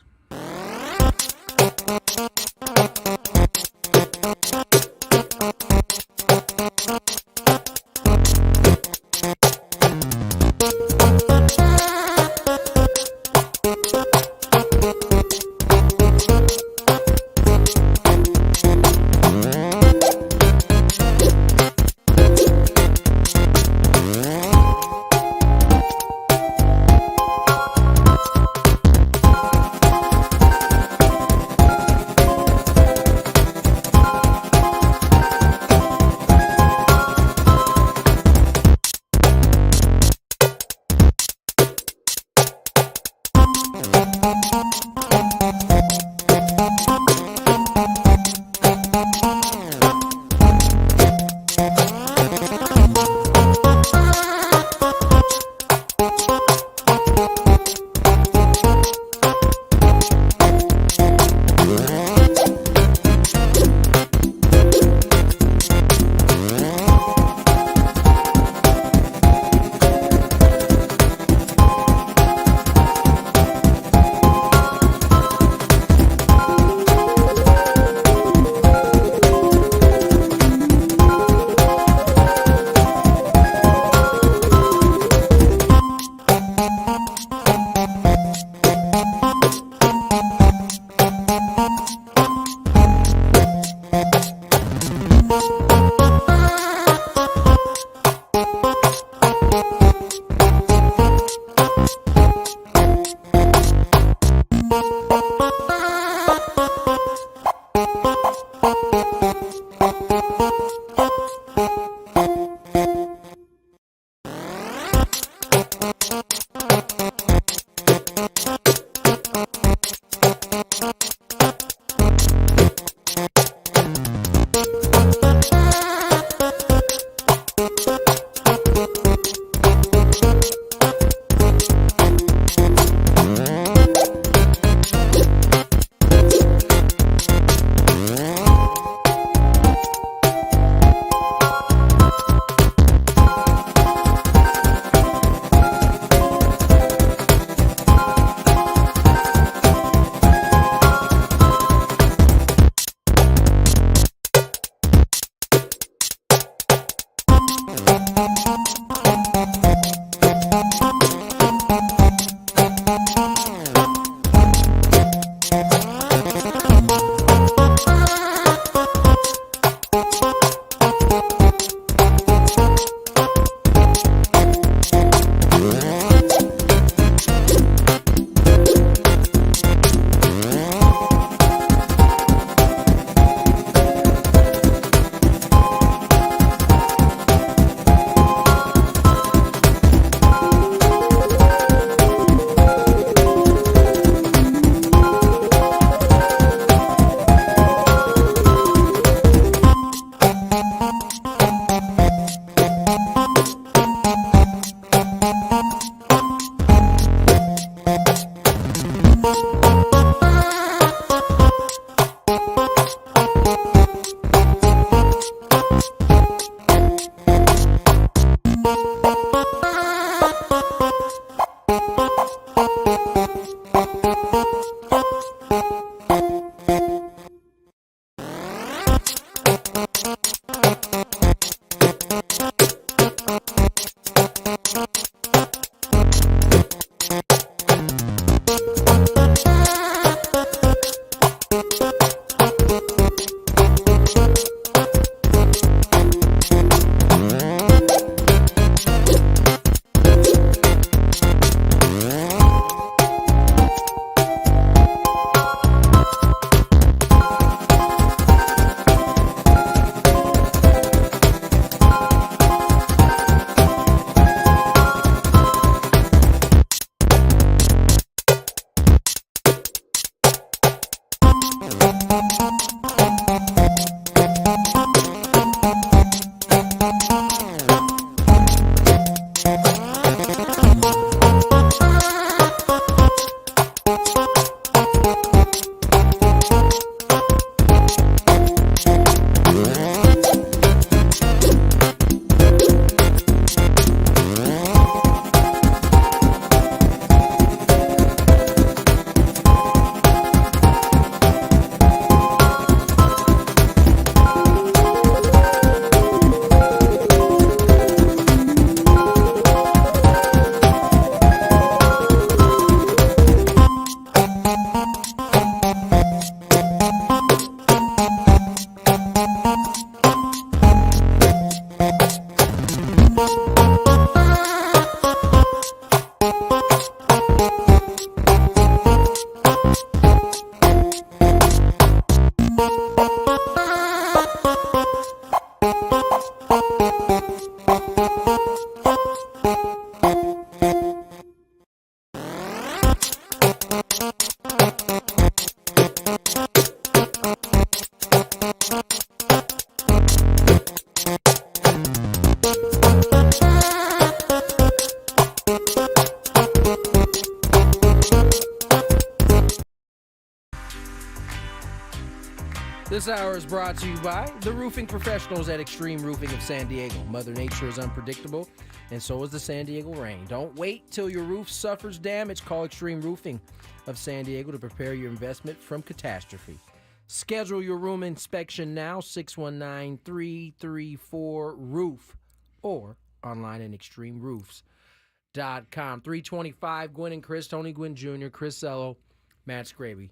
This hour is brought to you by the roofing professionals at Extreme Roofing of San Diego. Mother Nature is unpredictable, and so is the San Diego rain. Don't wait till your roof suffers damage. Call Extreme Roofing of San Diego to prepare your investment from catastrophe. Schedule your room inspection now, 619-334-ROOF, or online at extremeroofs.com. 325, Gwynn and Chris, Tony Gwynn Jr., Chris Cello, Matt Skraby.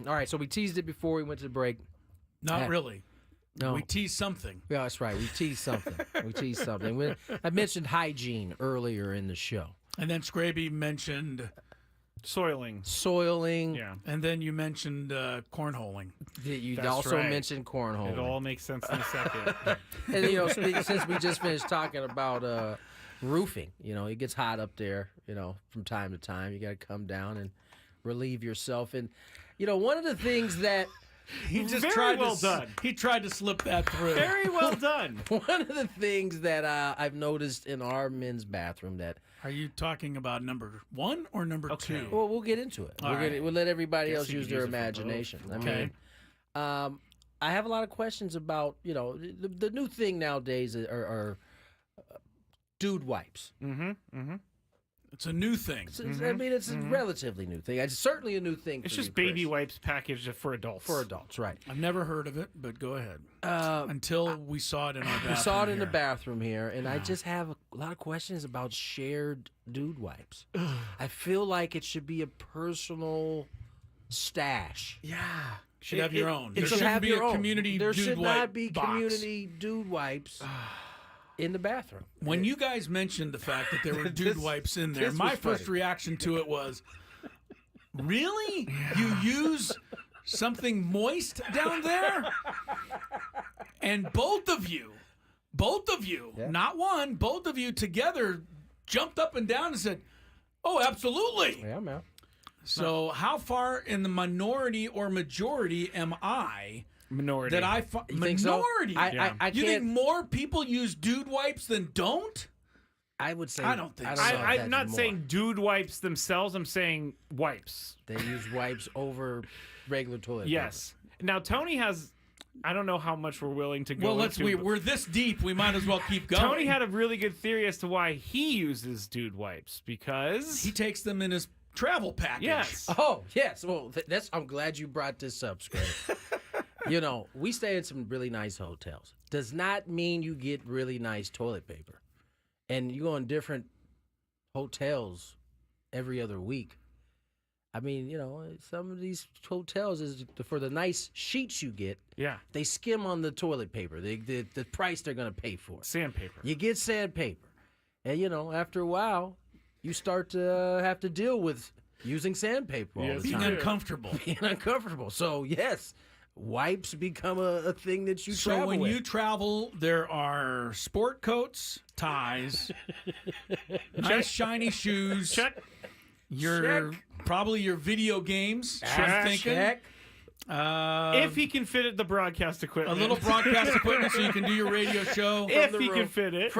All right, so we teased it before we went to the break. Not really. No. We teased something. Yeah, that's right. We teased something. I mentioned hygiene earlier in the show. And then Skraby mentioned soiling. Yeah. And then you mentioned cornholing. You That's also right. mentioned cornholing. It all makes sense in a second. And, since we just finished talking about roofing, it gets hot up there, from time to time. You got to come down and relieve yourself. And, one of the things that... He just Very well done. He tried to slip that through. Very well done. One of the things that I've noticed in our men's bathroom that... Are you talking about number 1 or number 2? Well, we'll get into it. We'll let everybody else use their imagination. Okay. I have a lot of questions about, the new thing nowadays are dude wipes. Mm-hmm. It's a new thing. I mean, it's a relatively new thing. It's certainly a new thing. It's for just you, baby Chris. wipes packaged for adults. For adults, right. I've never heard of it, but go ahead. Until we saw it in our bathroom. We saw it in the here. bathroom here, and I just have a lot of questions about shared dude wipes. I feel like it should be a personal stash. Yeah. You should have your own. It There should shouldn't have be your a own. community There dude should wipe not be box. community dude wipes in the bathroom. When you guys mentioned the fact that there were dude wipes in there, this my was first funny. reaction to it was, really? You use something moist down there? And both of you, not one, both of you together jumped up and down and said, oh, absolutely. Yeah, man. So how far in the minority or majority am I? Minority. That You think so? minority. I You think can't- more people use dude wipes than don't? I would say I don't think so. I'm not saying dude wipes themselves. I'm saying wipes. They use wipes over regular toilet Yes. Now Tony has. I don't know how much we're willing to go. Well, into, we're this deep. We might as well keep going. Tony had a really good theory as to why he uses dude wipes because he takes them in his travel package. Yes. Oh, yes. Well, I'm glad you brought this up, Scrape. We stay in some really nice hotels. Does not mean you get really nice toilet paper. And you go in different hotels every other week. I mean, some of these hotels is for the nice sheets you get. Yeah. They skim on the toilet paper. The price they're going to pay for. Sandpaper. You get sandpaper. And, after a while, you start to have to deal with using sandpaper all the Being time. uncomfortable. Being uncomfortable. So, yes, wipes become a thing that you So travel when with. you travel, there are sport coats, ties, nice shiny shoes. Check. Probably your video games. I'm thinking. Check. If he can fit it, the broadcast A equipment. little broadcast equipment so you can do your radio show. If the he room. can fit it.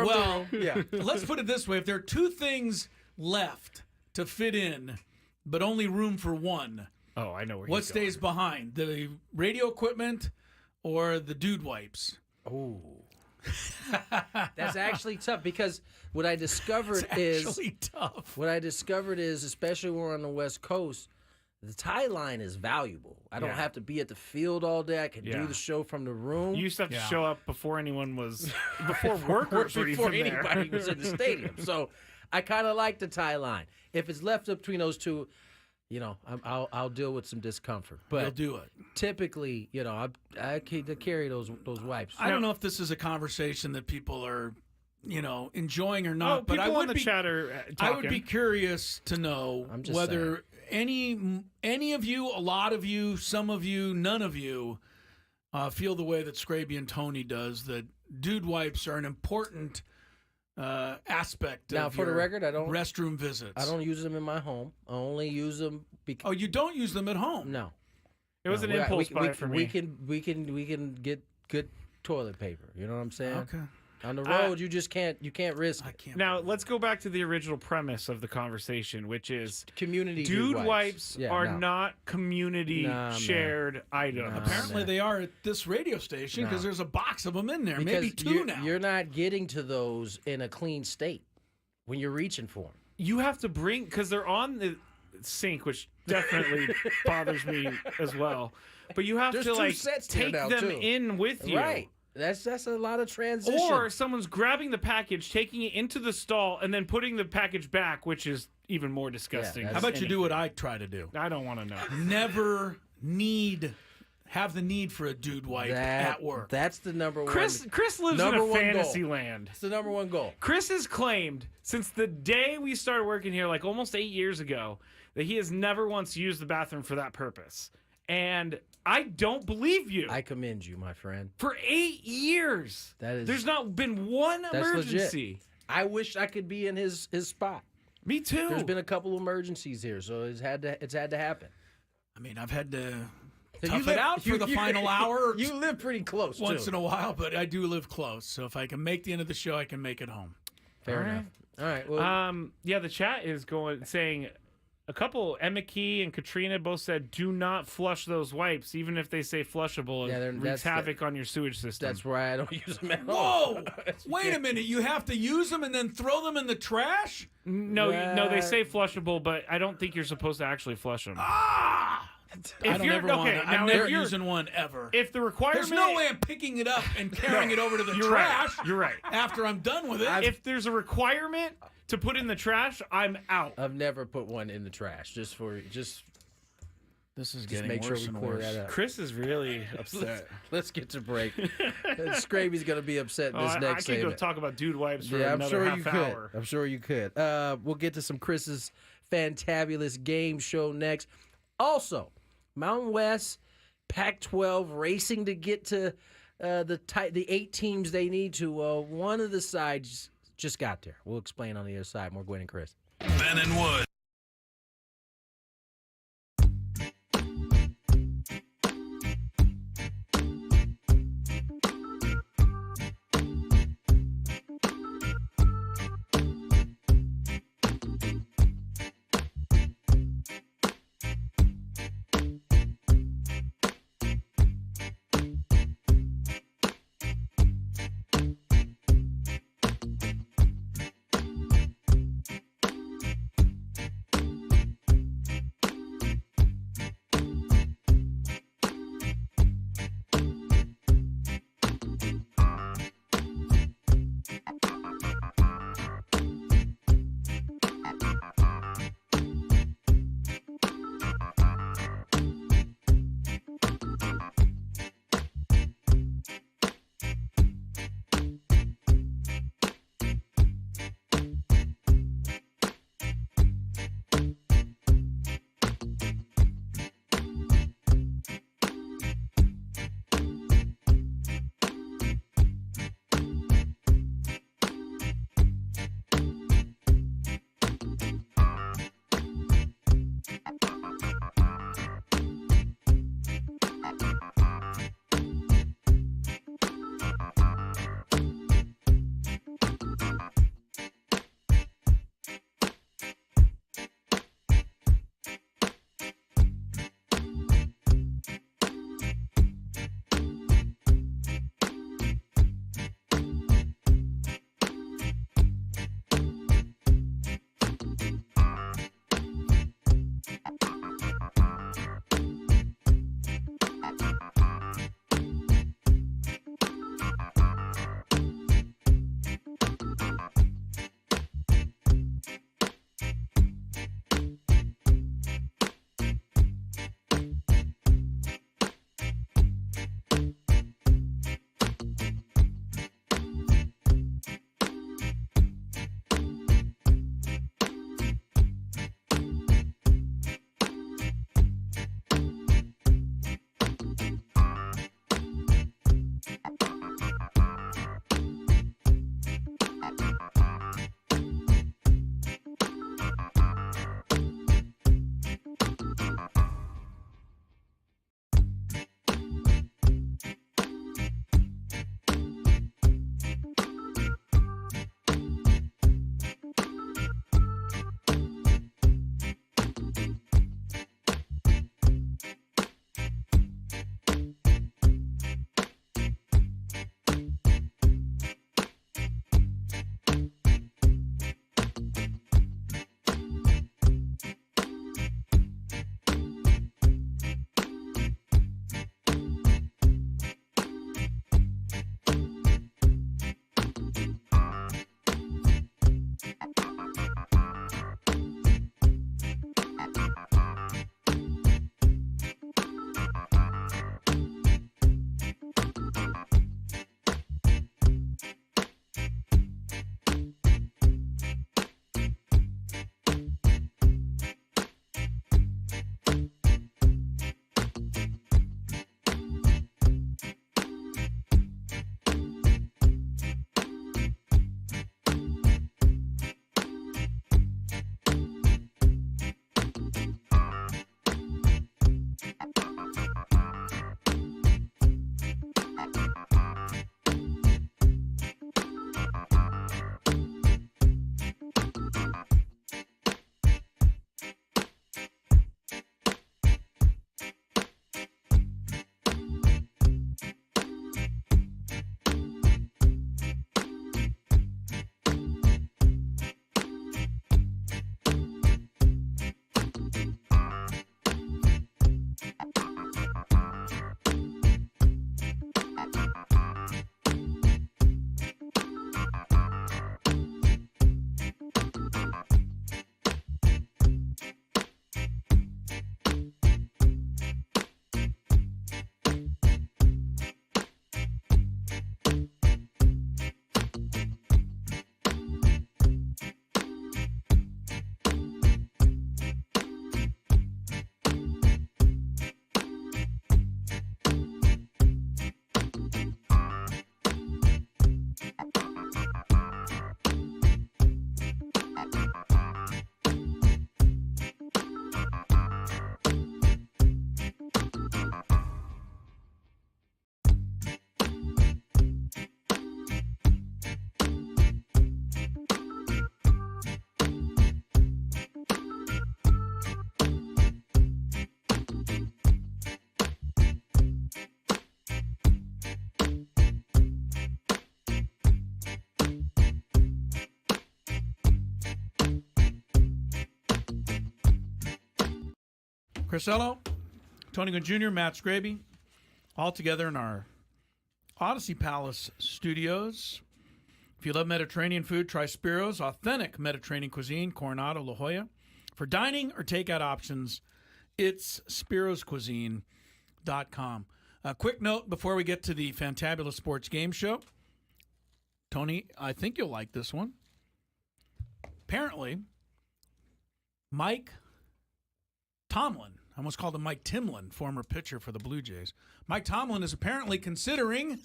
Yeah. Let's put it this way. If there are two things left to fit in, but only room for one, Oh, I know where what he's stays behind? The radio equipment or the dude wipes? Oh. That's actually tough because what I discovered is Actually tough. what I discovered is, especially when we're on the West Coast, the tie line is valuable. I don't Yeah. have to be at the field all day. I can Yeah. do the show from the room. You used to have to Yeah. show up before anyone was, before workers were before even there. anybody was in the stadium. So I kind of like the tie line. If it's left up between those two, I'll deal with some discomfort. But You'll do it. typically, I carry those wipes. I don't know if this is a conversation that people are, enjoying or not. Oh, but I people would in the be, chat are I talking. would be curious to know I'm just whether any of you, a lot of you, some of you, none of you, feel the way that Skraby and Tony does. That dude wipes are an important aspect Now, of for the your record, I don't restroom visits. I don't use them in my home. I only use them because Oh, you don't use them at home? no. It was an We- impulse we, buy we, for we me. can get good toilet paper. You know what I'm saying? Okay. On the road, you just can't. You can't risk. I can't. Now let's go back to the original premise of the conversation, which is community dude wipes are not community shared items. Apparently they are at this radio station because there's a box of them in there, because maybe two now. You're not getting to those in a clean state when you're reaching for them. You have to bring because they're on the sink, which definitely bothers me as well. But you have to like take them in with you. Right. That's a lot of transition. Or someone's grabbing the package, taking it into the stall, and then putting the package back, which is even more disgusting. How about you do what I try to do? I don't want to know. Never have the need for a dude wipe at work. That's the number one. Chris lives in a fantasy land. It's the number one goal. Chris has claimed since the day we started working here, like almost 8 years ago, that he has never once used the bathroom for that purpose. And I don't believe you. I commend you, my friend. For 8 years, there's not been one emergency. Legit. I wish I could be in his spot. Me too. There's been a couple emergencies here, so it's had to happen. I mean, I've had to tough it out for the final hour. You live pretty close once in a while, but I do live close. So if I can make the end of the show, I can make it home. Fair enough. All right. Well, yeah, the chat is saying. A couple, Emma Key and Katrina both said, do not flush those wipes, even if they say flushable. It wreaks havoc on your sewage system. That's why I don't use them at all. Whoa! Wait a minute. You have to use them and then throw them in the trash? No, they say flushable, but I don't think you're supposed to actually flush them. I'm never using one ever. If the requirement... There's no way I'm picking it up and carrying it over to the trash. You're right. After I'm done with it. If there's a requirement to put in the trash, I'm out. I've never put one in the trash. This is getting make worse sure we and clear worse. that up. Chris is really upset. Let's get to break. Skraby's going to be upset in this next I could go segment. talk about dude wipes for another half hour. I'm sure you could. We'll get to some Chris's Fantabulous game show next. Also, Mountain West, Pac-12 racing to get to the 8 teams they need to. One of the sides just got there. We'll explain on the other side. More Gwynn and Chris. Ben and Wood. Crisello, Tony Gwynn Jr., Matt Skraby, all together in our Odyssey Palace studios. If you love Mediterranean food, try Spiro's authentic Mediterranean cuisine, Coronado, La Jolla. For dining or takeout options, it's spiroscuisine.com. A quick note before we get to the Fantabulous Sports Game Show. Tony, I think you'll like this one. Apparently, Mike Tomlin, I almost called him Mike Timlin, former pitcher for the Blue Jays. Mike Tomlin is apparently considering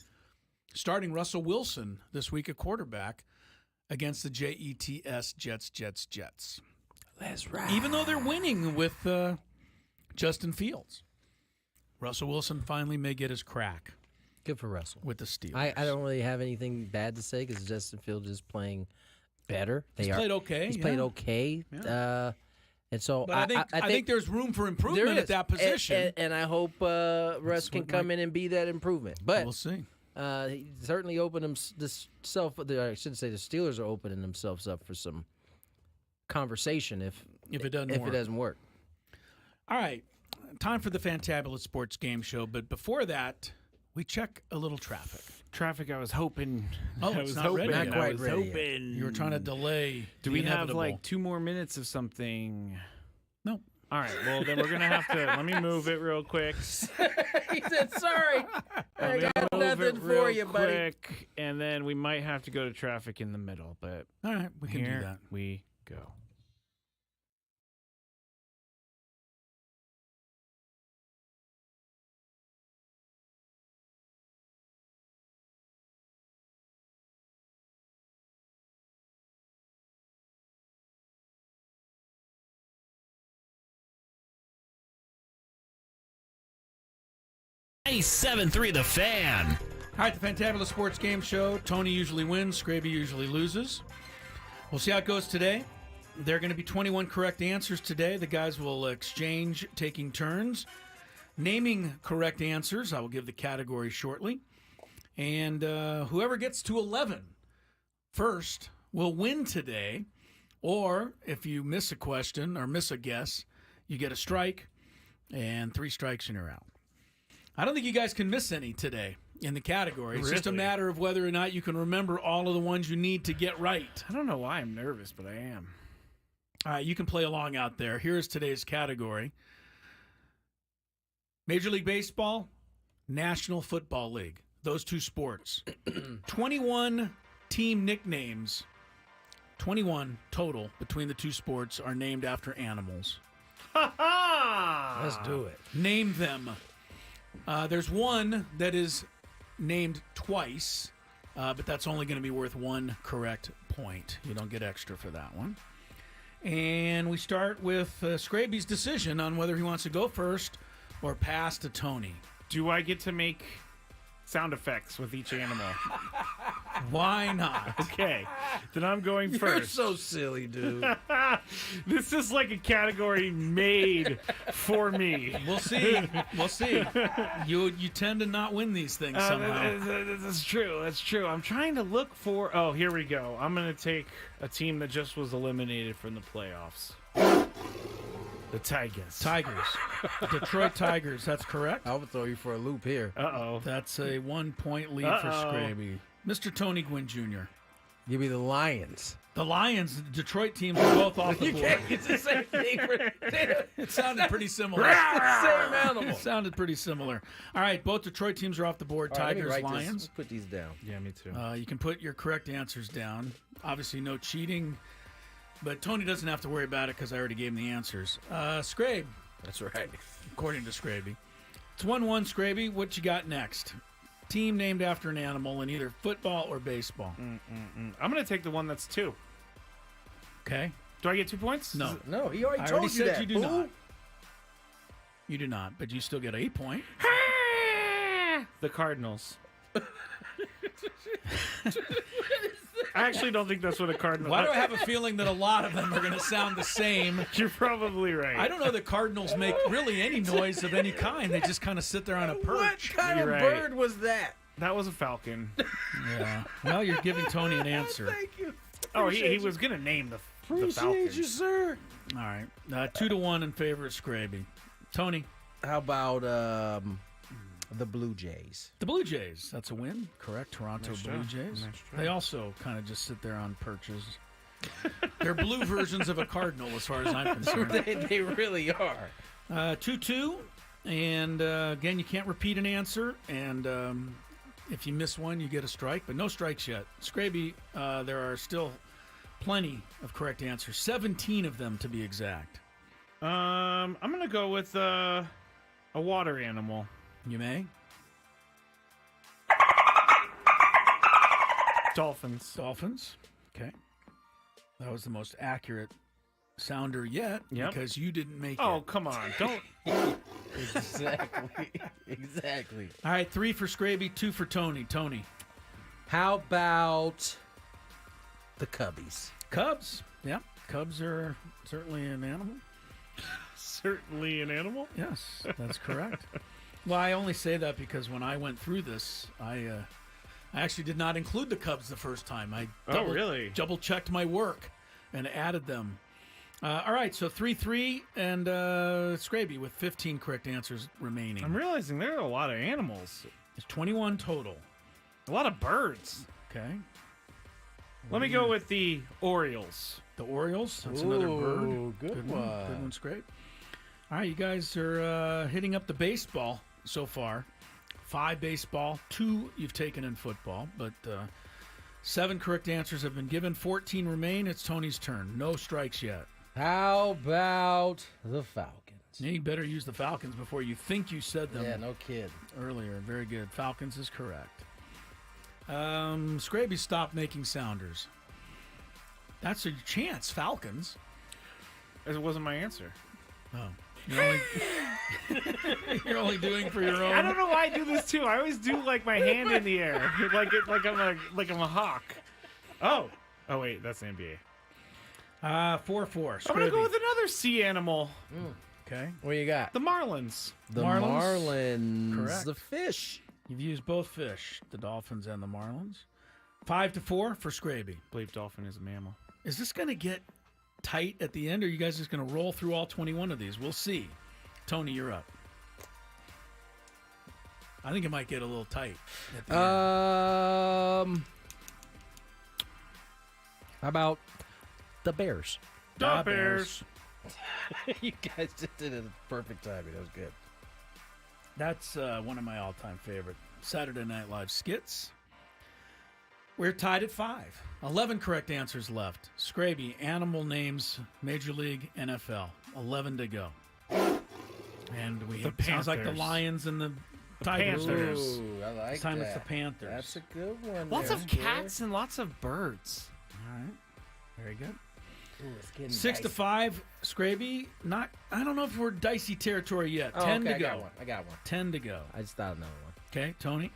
starting Russell Wilson this week at quarterback against the Jets. That's right. Even though they're winning with Justin Fields. Russell Wilson finally may get his crack. Good for Russell. With the Steelers. I don't really have anything bad to say because Justin Fields is playing better. He's played okay. He's played okay. Yeah. And so but I think there's room for improvement at that position. And I hope Russ can come in and be that improvement. But we'll see. He certainly opened himself. I shouldn't say the Steelers are opening themselves up for some conversation if it doesn't work. All right, time for the Fantabulous Sports Game Show. But before that, we check a little traffic. Traffic. I was hoping. Oh, I was hoping. Not quite I was ready hoping. You were trying to delay. Do we have like 2 more minutes of something? No. All right. Well, then we're gonna have to. Let me move it real quick. He said, "Sorry, I got nothing for you, buddy." And then we might have to go to traffic in the middle. But all right, we can do that. We go. .7.3 The Fan. All right, the Fantabulous Sports Game Show. Tony usually wins. Skraby usually loses. We'll see how it goes today. There are going to be 21 correct answers today. The guys will exchange, taking turns, naming correct answers. I will give the category shortly. And whoever gets to 11 first will win today. Or if you miss a question or miss a guess, you get a strike, and 3 strikes and you're out. I don't think you guys can miss any today in the category. It's just a matter of whether or not you can remember all of the ones you need to get right. I don't know why I'm nervous, but I am. All right, you can play along out there. Here's today's category. Major League Baseball, National Football League. Those 2 sports. 21 team nicknames, 21 total between the 2 sports are named after animals. Let's do it. Name them. There's one that is named twice, but that's only going to be worth 1 correct point. You don't get extra for that one. And we start with Skraby's decision on whether he wants to go first or pass to Tony. Do I get to make sound effects with each animal? Why not? Okay, then I'm going first. You're so silly, dude. This is like a category made for me. We'll see. We'll see. You tend to not win these things somehow. That's true. That's true. I'm trying to look for... Oh, here we go. I'm going to take a team that just was eliminated from the playoffs. The Tigers. Detroit Tigers. That's correct. I would throw you for a loop here. Uh-oh. That's a 1-point lead for Skraby. Mr. Tony Gwynn Jr. Give me the Lions. The Lions, the Detroit teams are both off the board. It's the same thing. It sounded pretty similar. Same animal. It sounded pretty similar. All right, both Detroit teams are off the board. Tigers, Lions. Let's put these down. Yeah, me too. You can put your correct answers down. Obviously, no cheating. But Tony doesn't have to worry about it because I already gave him the answers. Skrabe. That's right. According to Skraby. It's 1-1, Skraby. What you got next? Team named after an animal in either football or baseball. I'm going to take the one that's 2. Okay. Do I get 2 points? No. No, he already I told already you said that. you do not. You do not, but you still get 8 point. The Cardinals. I actually don't think that's what a Cardinal... Why do I have a feeling that a lot of them are going to sound the same? You're probably right. I don't know that Cardinals make really any noise of any kind. They just kind of sit there on a perch. What kind of bird was that? That was a falcon. Yeah. Well, you're giving Tony an answer. Thank you. Oh, he was going to name the falcon. Appreciate you, sir. All right. 2-1 in favor of Skraby. Tony. How about the Blue Jays? The Blue Jays. That's a win. Correct. Toronto Blue Jays. They also kind of just sit there on perches. They're blue versions of a cardinal, as far as I'm concerned. They really are. 2-2. And, again, you can't repeat an answer. And if you miss one, you get a strike. But no strikes yet. Skraby, there are still plenty of correct answers. 17 of them, to be exact. I'm going to go with a water animal. You may. Dolphins. Dolphins. Okay. That was the most accurate sounder yet because you didn't make it. Oh, come on. Don't. Exactly. All right, 3 for Skraby, 2 for Tony. Tony. How about the Cubbies? Cubs. Yeah. Cubs are certainly an animal. Certainly an animal? Yes, that's correct. Well, I only say that because when I went through this, I actually did not include the Cubs the first time. I double-checked my work and added them. All right, so 3-3, and Skraby with 15 correct answers remaining. I'm realizing there are a lot of animals. It's 21 total. A lot of birds. Okay. Let me go with the Orioles. The Orioles? That's another bird. Good one. Good one, Skraby. All right, you guys are hitting up the baseball so far. 5 baseball, 2 you've taken in football, but 7 correct answers have been given. 14 remain. It's Tony's turn. No strikes yet. How about the Falcons? You better use the Falcons before you think you said them. Yeah, no kid. Earlier. Very good. Falcons is correct. Skraby stopped making sounders. That's a chance, Falcons. It wasn't my answer. Oh. You're only doing for your own. I don't know why I do this too. I always do like my hand in the air, like I'm a hawk. Oh wait, that's the NBA. 4-4. I'm gonna go with another sea animal. Okay. What you got? The Marlins. The Marlins. Correct. The fish. You've used both fish, the Dolphins and the Marlins. 5-4 for Skraby. I believe dolphin is a mammal. Is this going to get tight at the end, or are you guys just going to roll through all 21 of these? We'll see. Tony, you're up. I think it might get a little tight at the end. How about the Bears? The Bears. You guys just did it at the perfect timing. That was good. That's one of my all-time favorite Saturday Night Live skits. We're tied at 5. 11 correct answers left. Skraby, animal names, Major League, NFL. 11 to go. And sounds like the Lions and the Tigers. Ooh, I like this time that. it's the Panthers. That's a good one. Lots of cats and lots of birds. All right. Very good. Ooh, it's getting 6-5, Skraby. I don't know if we're dicey territory yet. 10 to go. I got one. 10 to go. I just thought another one. Okay, Tony.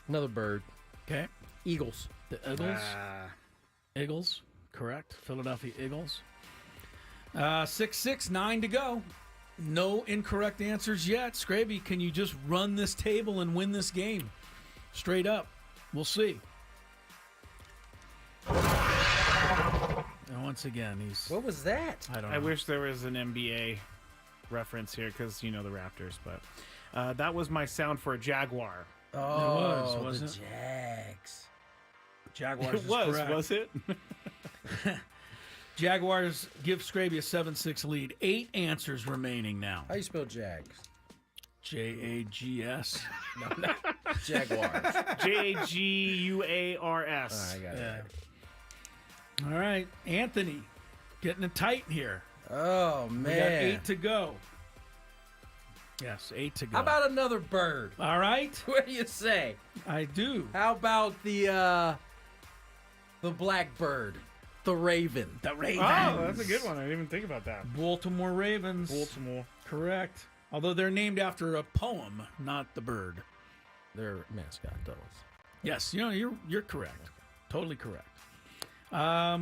Another bird. Okay. Eagles. The Eagles. Eagles. Correct. Philadelphia Eagles. 6-6, 9 to go. No incorrect answers yet. Skraby, can you just run this table and win this game? Straight up. We'll see. And once again, What was that? I don't know. I wish there was an NBA reference here because you know the Raptors, but that was my sound for a jaguar. Oh, wasn't the Jags. Jaguars. It was it? Jaguars give Skraby a 7-6 lead. 8 answers remaining now. How you spell Jags? Jags. No. Jaguars. Jaguars. I got it. All right, Anthony, getting it tight here. Oh, man. We got 8 to go. Yes, 8 to go. How about another bird? All right. What do you say? I do. How about the blackbird? The raven. The Ravens. Oh, that's a good one. I didn't even think about that. Baltimore Ravens. Baltimore. Correct. Although they're named after a poem, not the bird. Their mascot, though. Yes, you're correct. Totally correct. All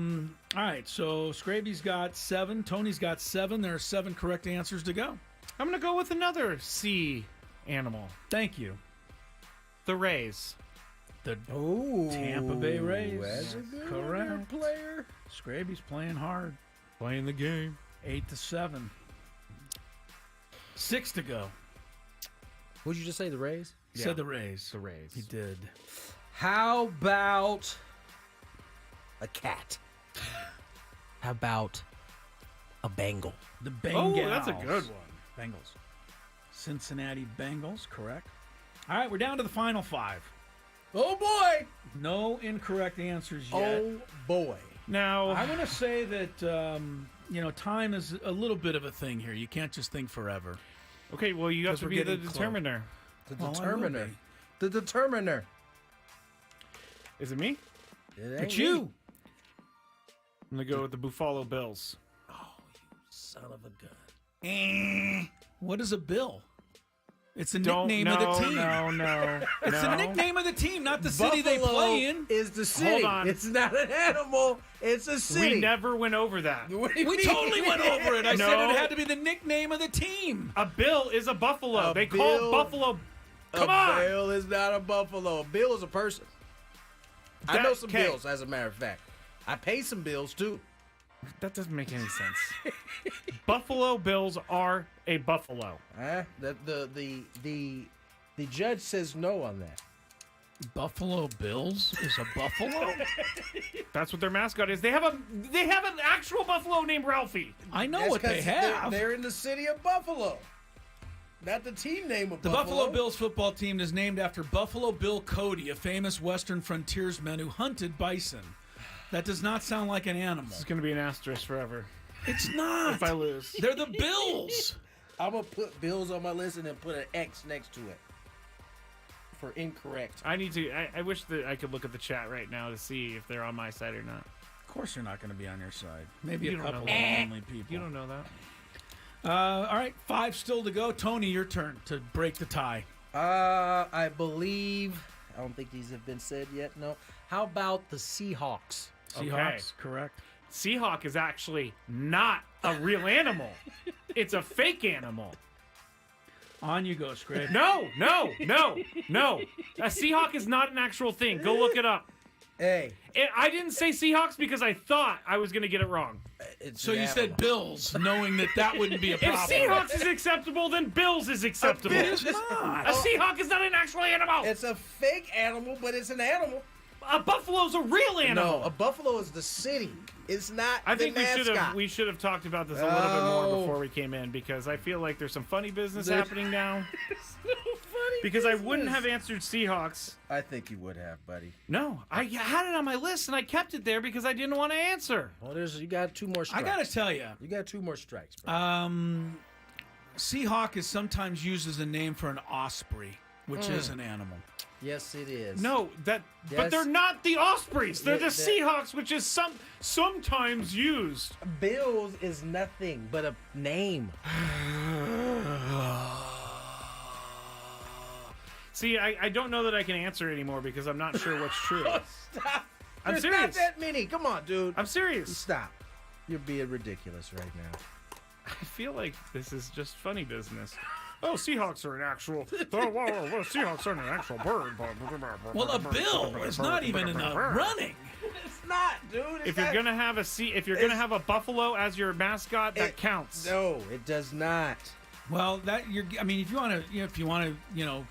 right, so Skraby's got 7. Tony's got 7. There are 7 correct answers to go. I'm going to go with another sea animal. Thank you. The Rays. The Tampa Bay Rays. That's a good correct player. Skraby's playing hard. Playing the game. 8-7. 6 to go. What'd you just say, the Rays? He said the Rays. The Rays. He did. How about a cat? How about a Bengal? The Bengals. Oh, that's a good one. Bengals. Cincinnati Bengals, correct. All right, we're down to the final 5. Oh, boy. No incorrect answers yet. Oh, boy. Now, I want to say that, time is a little bit of a thing here. You can't just think forever. okay, well, you have 'Cause to we're be the getting close. determiner. The Well, I will determiner. be. The determiner. Is it me? It ain't It's me. you. I'm going to go with the Buffalo Bills. Son of a gun. What is a bill? It's a Don't- nickname of the team. No. It's the nickname of the team, not the city they play in. Is the city. on. It's not an animal. It's a city. We never went over that. What do you We mean? totally went over it. I No. said it had to be the nickname of the team. A bill is a buffalo. A They bill- call Buffalo. Come a on. bill is not a buffalo. A bill is a person. I know some okay. bills, as a matter of fact. I pay some bills, too. That doesn't make any sense. Buffalo Bills are a buffalo. The judge says no on that. Buffalo Bills is a buffalo? That's what their mascot is. They have an actual buffalo named Ralphie. I know That's what they 'cause have. They're in the city of Buffalo. Not the team name of The Buffalo. Buffalo Bills football team is named after Buffalo Bill Cody, a famous Western frontiersman who hunted bison. That does not sound like an animal. It's going to be an asterisk forever It's not. if I lose. They're the Bills. I'm going to put bills on my list and then put an X next to it for incorrect. I need to. I wish that I could look at the chat right now to see if they're on my side or not. Of course they're not going to be on your side. Maybe You a don't couple know of that. lonely people. You don't know that. All right, 5 still to go. Tony, your turn to break the tie. I believe, I don't think these have been said yet, no. How about the Seahawks? Seahawks, correct. Seahawk is actually not a real animal. It's a fake animal. On you go, Skraby. No. A Seahawk is not an actual thing. Go look it up. Hey. I didn't say Seahawks because I thought I was going to get it wrong. So you said Bills, knowing that wouldn't be a If problem. Seahawks is acceptable, then Bills is acceptable. It is not. A Seahawk is not an actual animal. It's a fake animal, but it's an animal. A buffalo's a real animal. No, a buffalo is the city. It's not I think the mascot. we should have talked about this a little bit more before we came in because I feel like there's some funny business happening now. Because I wouldn't have answered Seahawks. I think you would have, buddy. No, I had it on my list and I kept it there because I didn't want to answer. Well, you got 2 more strikes. I got to tell you. You got 2 more strikes, bro. Seahawk is sometimes used as a name for an osprey, which is an animal. Yes, it is. No, but Yes. they're not the Ospreys. They're Yeah, the Seahawks, which is sometimes used. Bills is nothing but a name. See, I don't know that I can answer anymore because I'm not sure what's true. Stop. I'm There's serious. not that many. Come on, dude. I'm serious. Stop. You're being ridiculous right now. I feel like this is just funny business. Oh, Seahawks are an actual. Well, Seahawks aren't an actual bird. Well, a bill is not even in the running. It's not, dude. If you're gonna have if you're gonna have a buffalo as your mascot, that counts. No, it does not. Well, if you want to,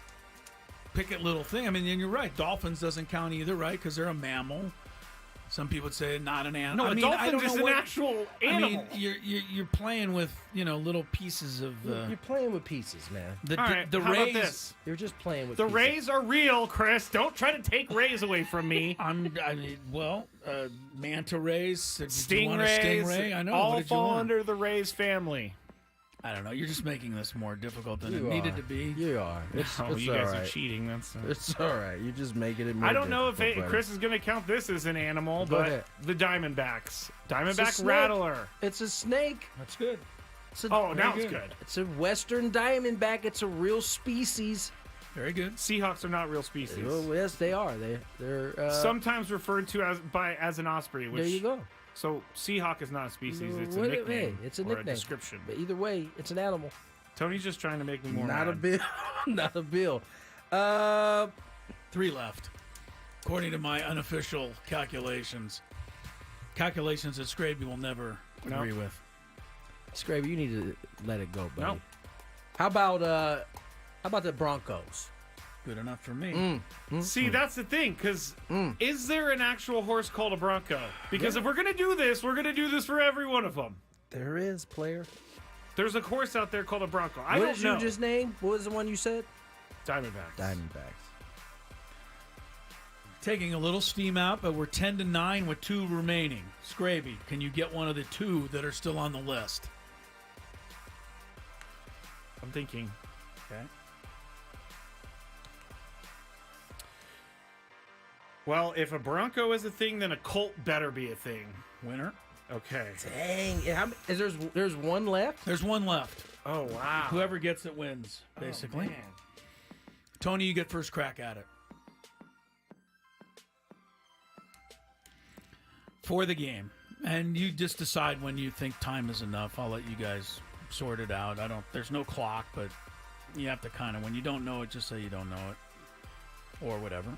pick a little thing. I mean, and you're right. Dolphins doesn't count either, right? Because they're a mammal. Some people would say not an animal. No, a dolphin is an actual animal. I mean, you're playing with little pieces of. You're playing with pieces, man. All right, the how Rays. about this? You're just playing with The pieces. Rays are real, Chris. Don't try to take Rays away from me. Manta Rays, Stingrays, Stingray. I know. all What did you fall want? under the Rays family. I don't know. You're just making this more difficult than You it needed are. to be. You are. It's you all guys right. are cheating. That's. It's all right. You're just making it more I don't know if difficult, buddy. Chris is going to count this as an animal, Go but ahead. the Diamondbacks. It's a Diamondback snake. Rattler. It's a snake. That's good. It's a, Oh, now Very it's good. good. It's a western diamondback. It's a real species. Very good. Seahawks are not real species. Oh, yes, they are. They're Sometimes referred to as an osprey. Which, there you go. So Seahawk is not a species. It's a Hey, nickname. it's a or nickname. a description. But either way, it's an animal. Tony's just trying to make me more Not a mad. bill. Not a bill. 3 left, according to my unofficial calculations. Calculations that Skraby will never agree with. Skraby, you need to let it go, buddy. No. How about the Broncos? Good enough for me. See, that's the thing, because is there an actual horse called a Bronco? Because if we're going to do this, we're going to do this for every one of them. There is, player. There's a horse out there called a Bronco. I What don't did know. you just name? What was the one you said? Diamondbacks. Diamondbacks. Taking a little steam out, but we're 10-9 with 2 remaining. Skraby, can you get one of the 2 that are still on the list? I'm thinking. Okay. Well, if a Bronco is a thing, then a Colt better be a thing. Winner. Okay. Dang. There's one left? There's one left. Oh, wow. Whoever gets it wins, basically. Oh, man. Tony, you get first crack at it. For the game. And you just decide when you think time is enough. I'll let you guys sort it out. There's no clock, but you have to kind of, when you don't know it, just say you don't know it. Or whatever.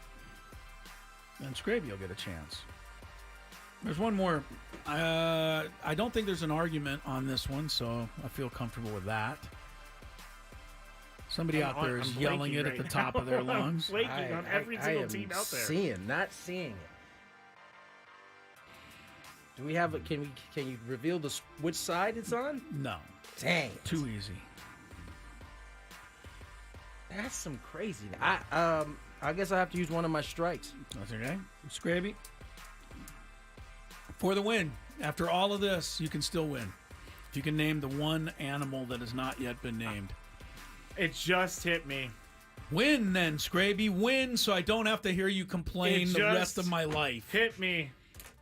And Skraby will get a chance. There's one more. I don't think there's an argument on this one, so I feel comfortable with that. Somebody out there is yelling it at the top of their lungs. I'm blanking on every single team out there. Not seeing it. Do we have? Can you reveal which side it's on? No. Dang. Too easy. That's some crazy. I guess I have to use one of my strikes. That's okay. Skraby. For the win. After all of this, you can still win. If you can name the one animal that has not yet been named. It just hit me. Win then, Skraby. Win so I don't have to hear you complain the rest of my life. Hit me.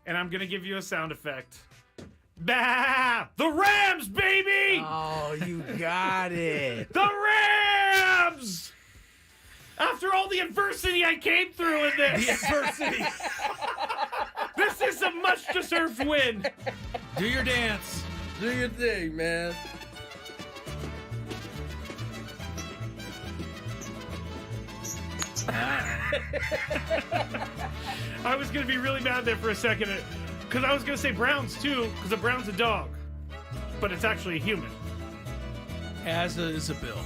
And I'm going to give you a sound effect. Bah! The Rams, baby! Oh, you got it. The Rams! After all the adversity I came through in this. The adversity. This is a much-deserved win. Do your dance. Do your thing, man. I was going to be really mad there for a second because I was going to say Browns too because a Brown's a dog. But it's actually a human. As is a bill.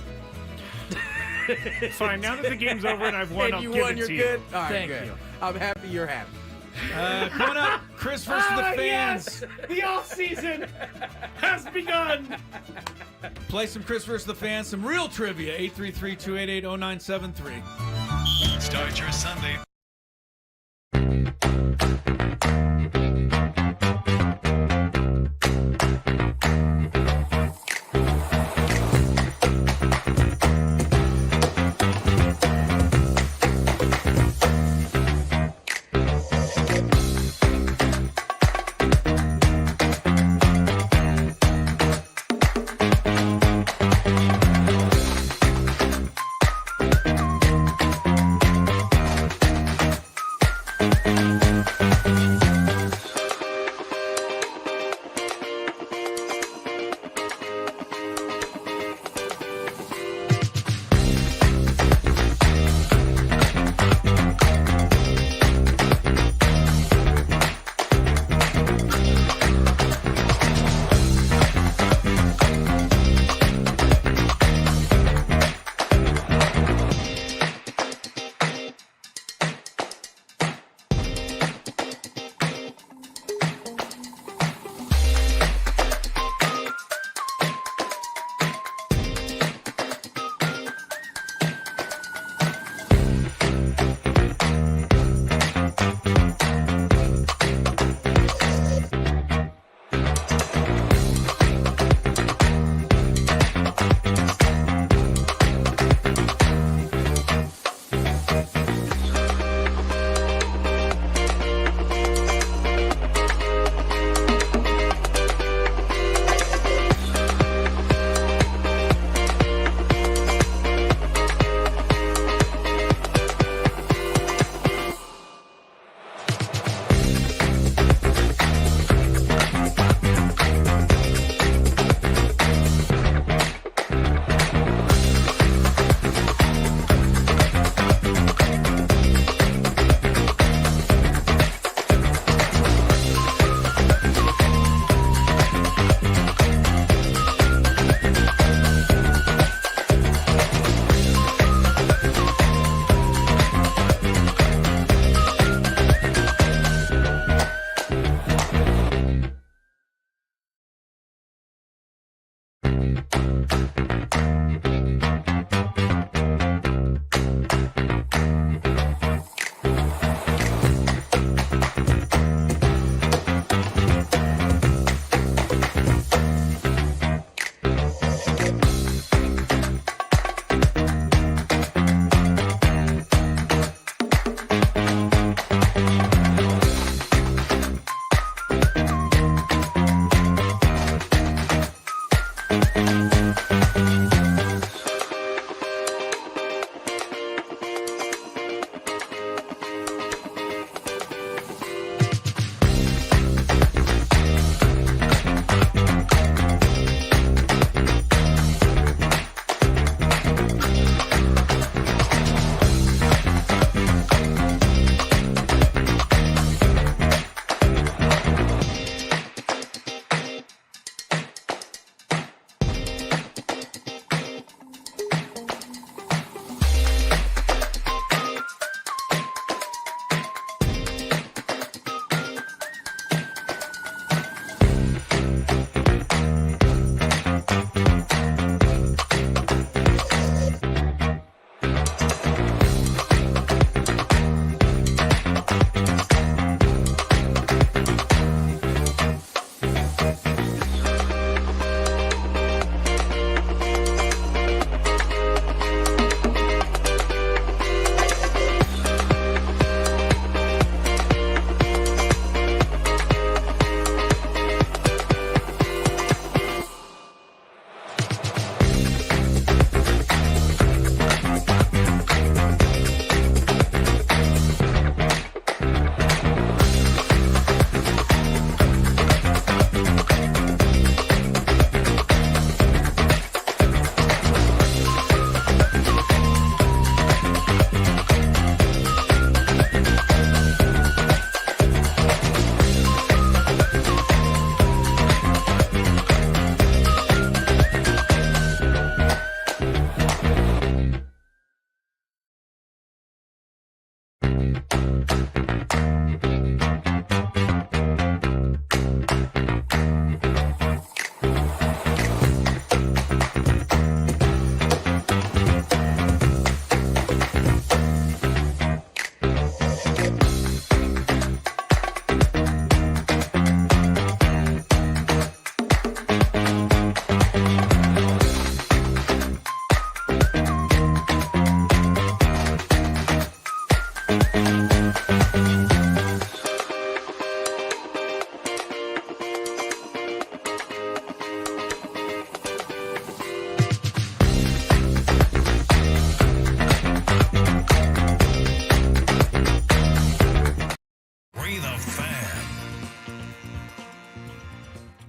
Fine, now that the game's over and I've won, And I'll you give won, it you're to good? you. All right, Thank good. you. I'm happy you're happy. Coming up, Chris versus the fans. Yes! The off-season has begun! Play some Chris versus the fans, some real trivia. 833-288-0973. Start your Sunday.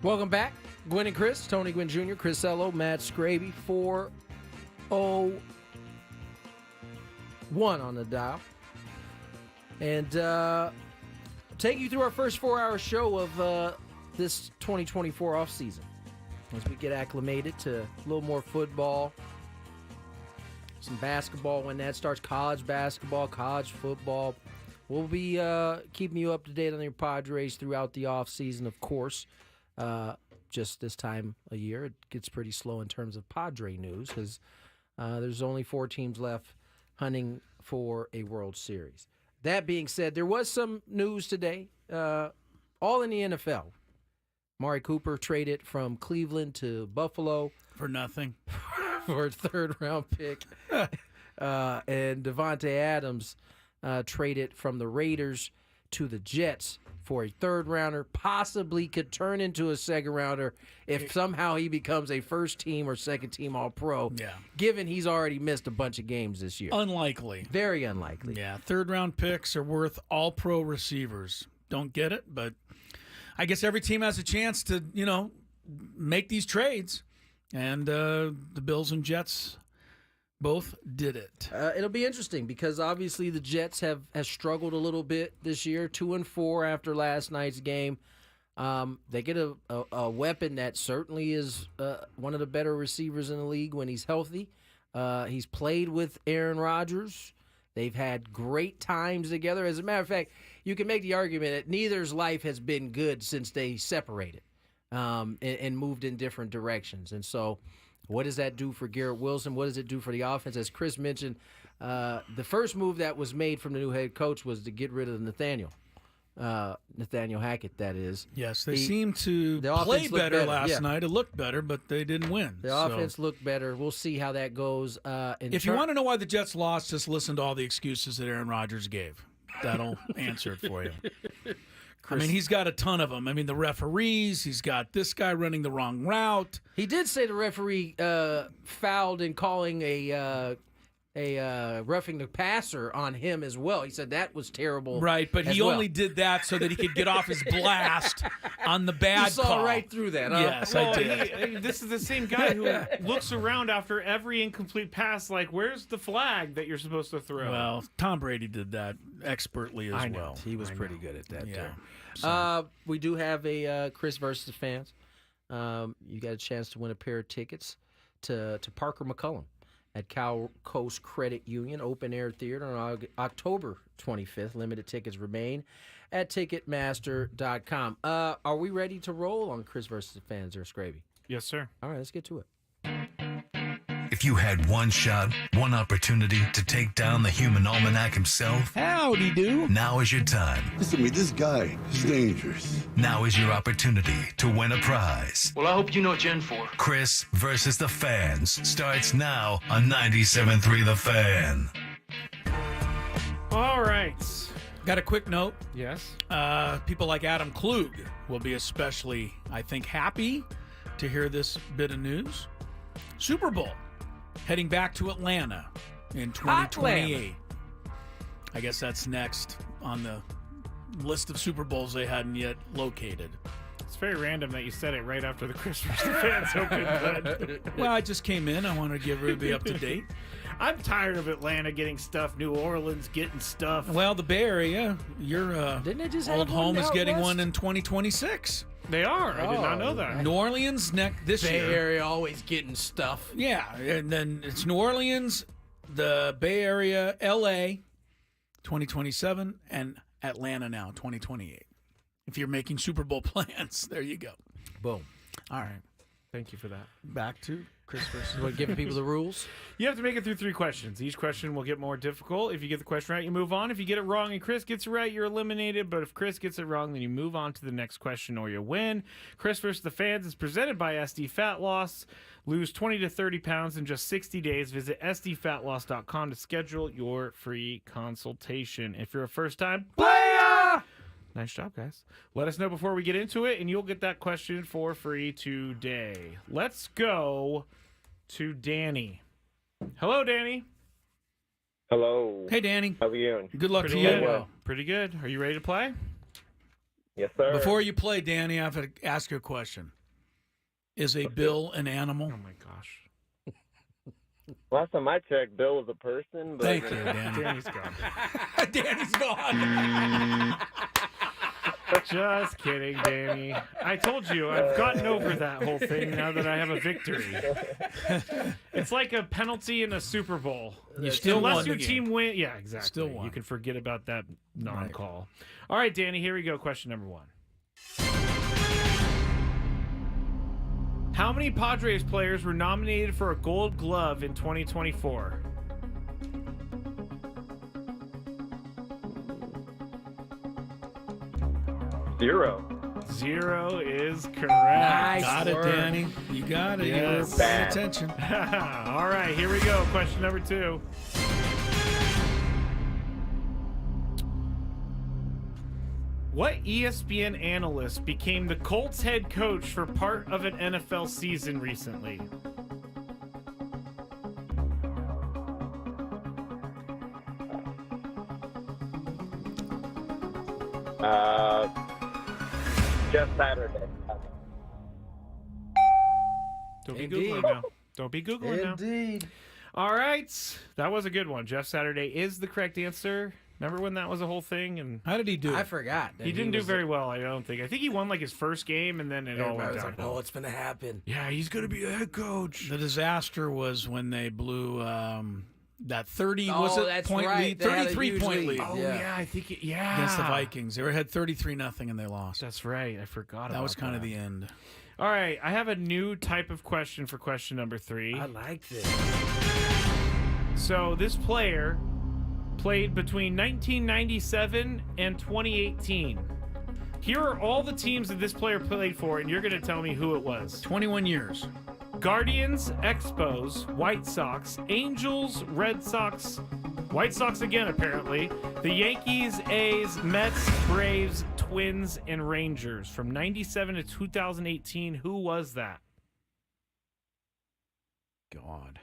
Welcome back. Gwynn and Chris, Tony Gwynn Jr., Chris Ello, Matt Skraby, 401 on the dial. And take you through our first 4-hour show of this 2024 offseason as we get acclimated to a little more football, some basketball when that starts, college basketball, college football. We'll be keeping you up to date on your Padres throughout the offseason, of course. Just this time of year, it gets pretty slow in terms of Padre news because there's only 4 teams left hunting for a World Series. That being said, there was some news today, all in the NFL. Amari Cooper traded from Cleveland to Buffalo. For nothing. For a third-round pick. And Devontae Adams traded from the Raiders to the Jets for a third-rounder, possibly could turn into a second-rounder if somehow he becomes a first-team or second-team All-Pro, given he's already missed a bunch of games this year. Unlikely. Very unlikely. Yeah, third-round picks are worth All-Pro receivers. Don't get it, but I guess every team has a chance to, make these trades, and the Bills and Jets both did it. It'll be interesting because obviously the Jets have struggled a little bit this year, 2-4 after last night's game. They get a weapon that certainly is one of the better receivers in the league when he's healthy. He's played with Aaron Rodgers. They've had great times together. As a matter of fact, you can make the argument that neither's life has been good since they separated and moved in different directions. And so what does that do for Garrett Wilson? What does it do for the offense? As Chris mentioned, the first move that was made from the new head coach was to get rid of Nathaniel Hackett, that is. Yes, they seemed to play better last night. It looked better, but they didn't win. The offense looked better. We'll see how that goes. If you want to know why the Jets lost, just listen to all the excuses that Aaron Rodgers gave. That'll answer it for you. He's got a ton of them. The referees, he's got this guy running the wrong route. He did say the referee fouled in calling a roughing the passer on him as well. He said that was terrible. Right, but he only did that so that he could get off his blast on the bad You saw call. right through that. Huh? Yes, I did. This is the same guy who looks around after every incomplete pass like, where's the flag that you're supposed to throw? Well, Tom Brady did that expertly as well. He was pretty good at that, Yeah. too. We do have a Chris versus the fans. You got a chance to win a pair of tickets to Parker McCullum at Cal Coast Credit Union Open Air Theater on October 25th. Limited tickets remain at Ticketmaster.com. Are we ready to roll on Chris versus the fans or Skraby? Yes, sir. All right, let's get to it. If you had one shot, one opportunity to take down the human almanac himself, howdy do. Now is your time. Listen to me, this guy is dangerous. Now is your opportunity to win a prize. Well, I hope you know what you're in for. Chris versus the fans starts now on 97.3 The Fan. All right. Got a quick note. Yes. People like Adam Klug will be especially, I think, happy to hear this bit of news. Super Bowl heading back to Atlanta in 2028. I guess that's next on the list of Super Bowls they hadn't yet located. It's very random that you said it right after the Chris versus the fans opened. Well, I just came in. I want to give everybody up to date. I'm tired of Atlanta getting stuff, New Orleans getting stuff. Well, the Bay Area, your Didn't they just old have one home is out getting west? one in 2026. They are. I did not know that. New Orleans this Bay year. Area always getting stuff. Yeah, and then it's New Orleans, the Bay Area, L.A., 2027, and Atlanta now, 2028. If you're making Super Bowl plans, there you go. Boom. All right. Thank you for that. Back to Chris versus. You want to give people the rules? You have to make it through 3 questions. Each question will get more difficult. If you get the question right, you move on. If you get it wrong and Chris gets it right, you're eliminated. But if Chris gets it wrong, then you move on to the next question or you win. Chris versus the fans is presented by SD Fat Loss. Lose 20 to 30 pounds in just 60 days. Visit sdfatloss.com to schedule your free consultation. If you're a first-time player, nice job, guys. Let us know before we get into it, and you'll get that question for free today. Let's go to Danny. Hello, Danny. Hello. Hey, Danny. How are you doing? Good luck Pretty to good. you. Pretty good. Are you ready to play? Yes, sir. Before you play, Danny, I have to ask you a question. Is a bill an animal? Oh, my gosh. Last time I checked, Bill was a person. But, Thank you, Danny. Danny's gone. Danny's gone. Just kidding, Danny. I told you, I've gotten over that whole thing now that I have a victory. It's like a penalty in a Super Bowl. You still Unless won your the team game. win. Yeah, exactly. Still won. You can forget about that non-call. All right, Danny, here we go. Question number 1. How many Padres players were nominated for a Gold Glove in 2024? Zero. 0 is correct. Nice Got it, work. Danny. You got it. Yes. You were paying attention. All right, here we go. Question number 2. What ESPN analyst became the Colts head coach for part of an NFL season recently? Jeff Saturday. Don't be Indeed. Googling now. Don't be Googling now. Indeed. All right. That was a good one. Jeff Saturday is the correct answer. Remember when that was a whole thing? And How did he do? I forgot. that he didn't do was- very well, I don't think. I think he won like his first game, and then it all Everybody went was like, downhill. oh, it's going to happen. Yeah, he's going to be a head coach. The disaster was when they blew that 30 Oh, was it that's point right. lead, They had a 33 huge point lead. lead Oh, Yeah. yeah, I think yeah. against the Vikings. They had 33-0 and they lost. That's right. I forgot about That was kind of the end. All right, I have a new type of question for question number 3. I like this. So this player played between 1997 and 2018. Here are all the teams that this player played for, and you're going to tell me who it was. 21 years. Guardians, Expos, White Sox, Angels, Red Sox, White Sox again apparently, the Yankees, A's, Mets, Braves, Twins, and Rangers. From 97 to 2018, who was that? God.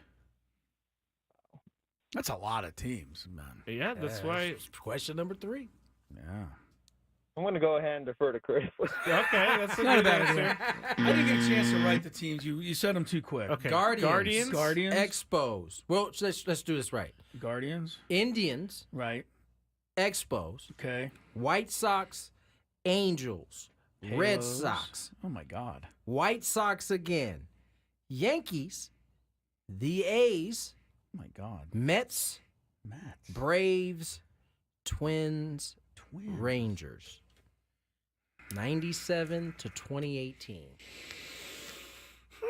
That's a lot of teams, man. Yeah, that's why. Question number 3. Yeah. I'm going to go ahead and defer to Chris. Okay, that's a Not a good bad answer. idea. I didn't get a chance to write the teams. You said them too quick. Okay, Guardians. Guardians. Expos. Well, let's do this right. Guardians. Indians, Right. Expos, Okay. White Sox, Angels, Red Halos. Sox, Oh, my God. White Sox again, Yankees, the A's, Oh, my God. Mets, Mets. Braves, Twins, Twins. Rangers. 97 to 2018.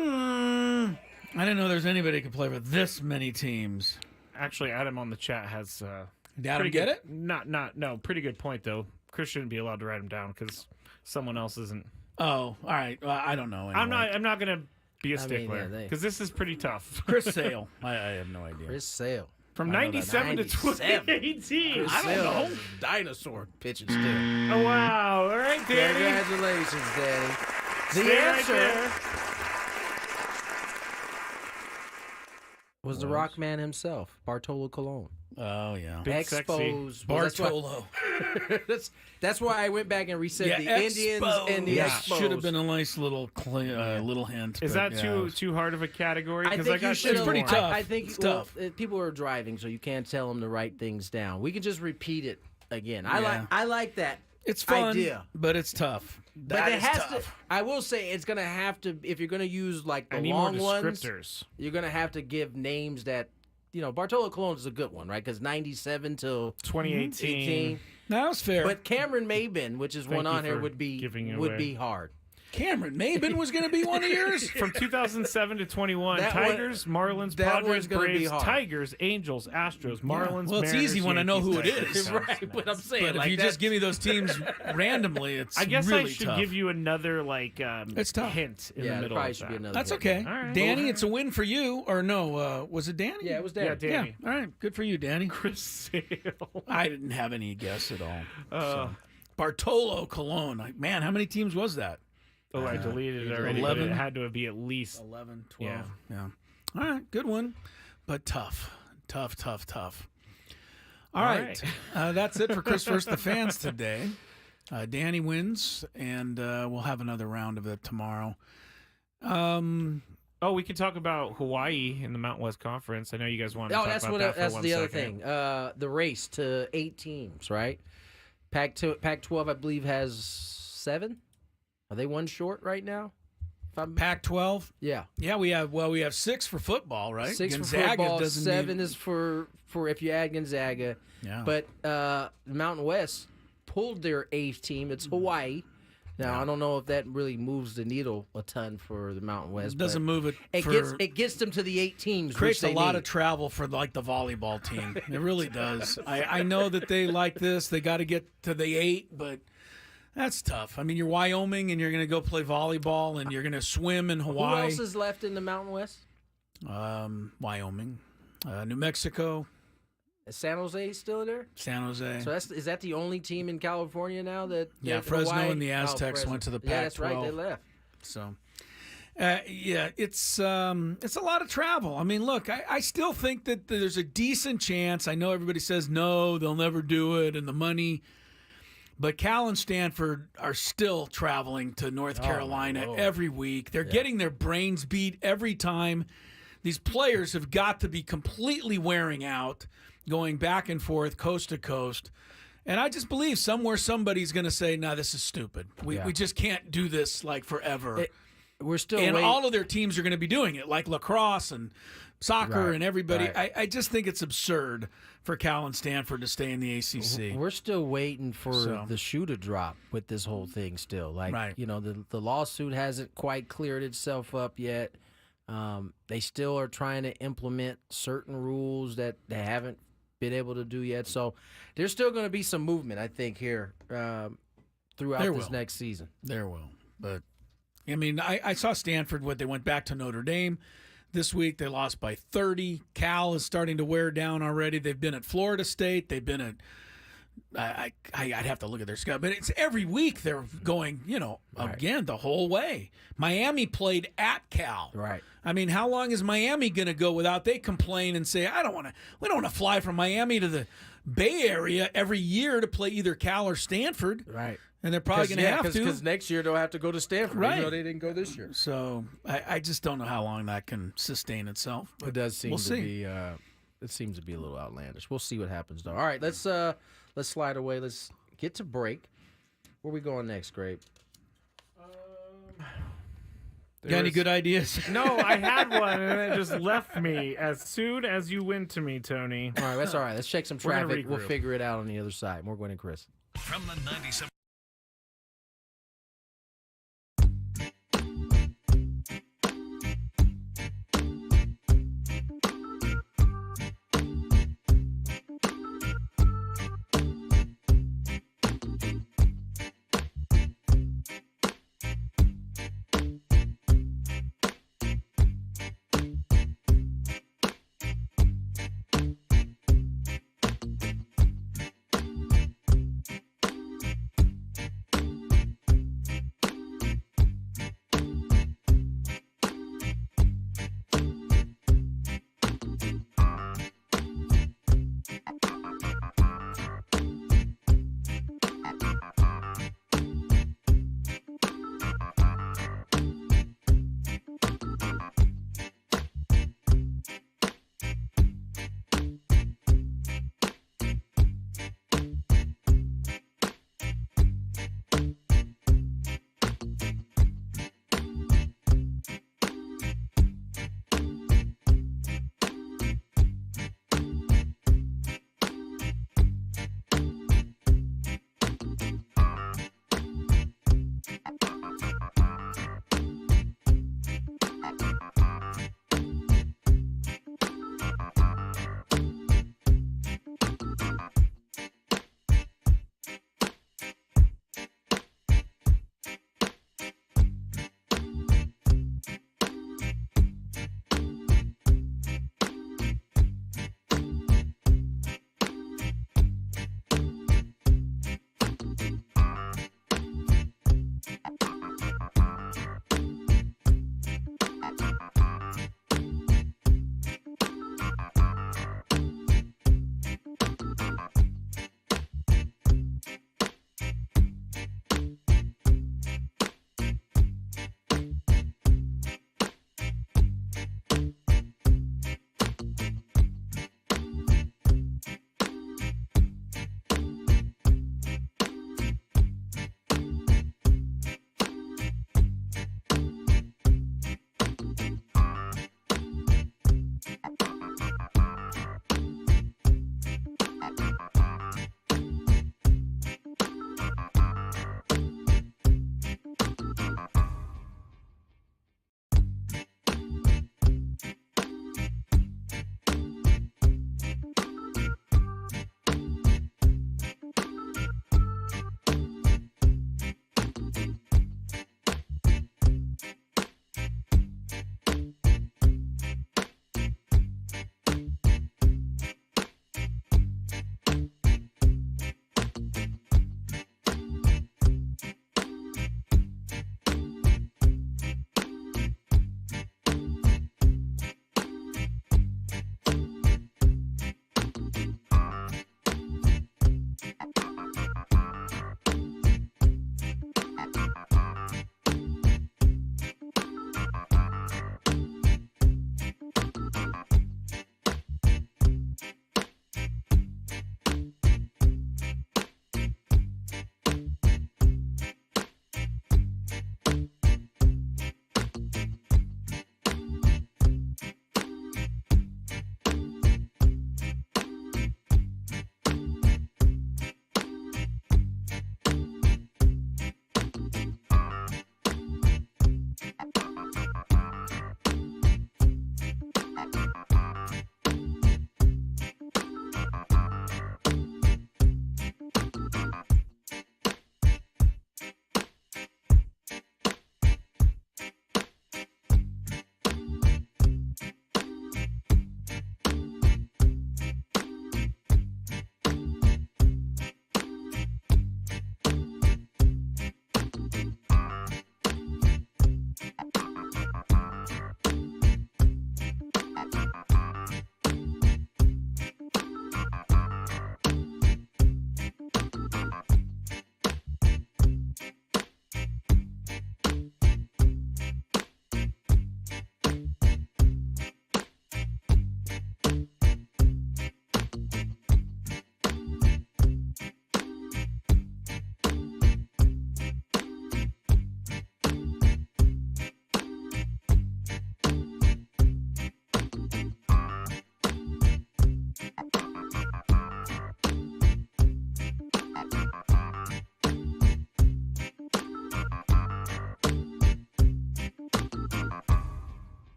I didn't know there's anybody who could play for this many teams. Actually, Adam on the chat has Adam, pretty get good, it? No, pretty good point though. Chris shouldn't be allowed to write him down because someone else isn't. Oh, all right. Well, I don't know. Anyway. I'm not gonna be a I mean, stickler yeah, they- because this is pretty tough. Chris Sale. I have no idea. Chris Sale. From I know that. 97 to 97. 2018. Chris I don't Sale know. is a dinosaur pitching still. Oh, wow. All right, Danny. Congratulations, Danny. The Stay right answer there. was the Rock Man himself, Bartolo Colon. Oh, yeah. Big sexy. Expos. Well, that's why- Bartolo. that's why I went back and reset the Indians and the Yeah, Expos. should have been a nice little little hint. Is but that yeah. too hard of a category? I Because think you got should two pretty more. tough. I think It's well, tough. people are driving, so you can't tell them to write things down. We can just repeat it again. Yeah. I like that. It's fun, idea. but it's tough. But That it is has tough. to. I will say it's gonna have to. If you're gonna use like the I need more long ones, descriptors. you're gonna have to give names that. Bartolo Colon is a good one, right? Because 97 till 2018. That was fair. But Cameron Maben, which is Thank one you on here, for would be giving it would away. be hard. Cameron Maben was going to be one of yours? From 2007 to 21, That one- Tigers, Marlins, that Padres, one's gonna be Braves, hard. Tigers, Angels, Astros, Marlins, Well, it's Mariners, easy when I know who it Yankees, is. Tigers. Right, but I'm saying But like if you that- just give me those teams randomly, it's I guess really I should tough. give you another It's tough. hint in Yeah, the there middle probably of should that. be another. That's hint. okay. All right. Danny, it's a win for you. Or no, was it Danny? Yeah, it was Danny. Yeah, Danny. Yeah. All right. Good for you, Danny. Chris Sale. I didn't have any guess at all. Uh, Bartolo Colon. Man, how many teams was that? Oh, I deleted it already. 11. But it had to be at least 11, 12. Yeah. Yeah. All right. Good one. But tough. All right. That's it for Chris versus the Fans today. Danny wins, and we'll have another round of it tomorrow. We can talk about Hawaii in the Mountain West Conference. I know you guys wanted to talk about that for that's one the other second. thing. The race to 8 teams, right? Pac-12, I believe, has 7. Are they one short right now? Pac-12? Yeah. Yeah, we have 6 for football, right? 6 Gonzaga for football, doesn't 7 need... is for if you add Gonzaga. Yeah. But Mountain West pulled their 8th team. It's Hawaii. Now, I don't know if that really moves the needle a ton for the Mountain West. It doesn't move it. It gets them to the 8 teams. Creates a lot of travel for like the volleyball team. It really does. I know that they like this. They got to get to the 8, but that's tough. I mean, you're Wyoming and you're going to go play volleyball and you're going to swim in Hawaii. Who else is left in the Mountain West? Wyoming, New Mexico. Is San Jose still there? San Jose. So is that the only team in California now that? Fresno Hawaii? and the Aztecs went to the Pac-12. Yeah, that's right. They left. So, it's a lot of travel. I mean, look, I still think that there's a decent chance. I know everybody says no, they'll never do it, and the money. But Cal and Stanford are still traveling to North Carolina every week. They're getting their brains beat every time. These players have got to be completely wearing out, going back and forth, coast to coast. And I just believe somewhere somebody's going to say, no, this is stupid. We just can't do this like forever. We're still and all of their teams are going to be doing it, like lacrosse and soccer and everybody. Right. I just think it's absurd for Cal and Stanford to stay in the ACC. We're still waiting for the shoe to drop with this whole thing still. Like, the lawsuit hasn't quite cleared itself up yet. They still are trying to implement certain rules that they haven't been able to do yet. So there's still going to be some movement, I think, here throughout this next season. There will. But, I mean, I saw Stanford, they went back to Notre Dame this week. They lost by 30. Cal is starting to wear down already. They've been at Florida State. They've been at I'd have to look at their schedule, but it's every week they're going, again, the whole way. Miami played at Cal. Right. I mean, how long is Miami going to go without they complain and say, we don't want to fly from Miami to the Bay Area every year to play either Cal or Stanford. Right. And they're probably going to have to. Because next year they'll have to go to Stanford. Right. Even though they didn't go this year. So I just don't know how long that can sustain itself. It does seem to be. It seems to be a little outlandish. We'll see what happens, though. All right, let's slide away. Let's get to break. Where are we going next, Grape? Got any good ideas? No, I had one, and it just left me as soon as you went to me, Tony. All right, that's all right. Let's check some traffic. We'll figure it out on the other side. More Gwynn and Chris. From the 97.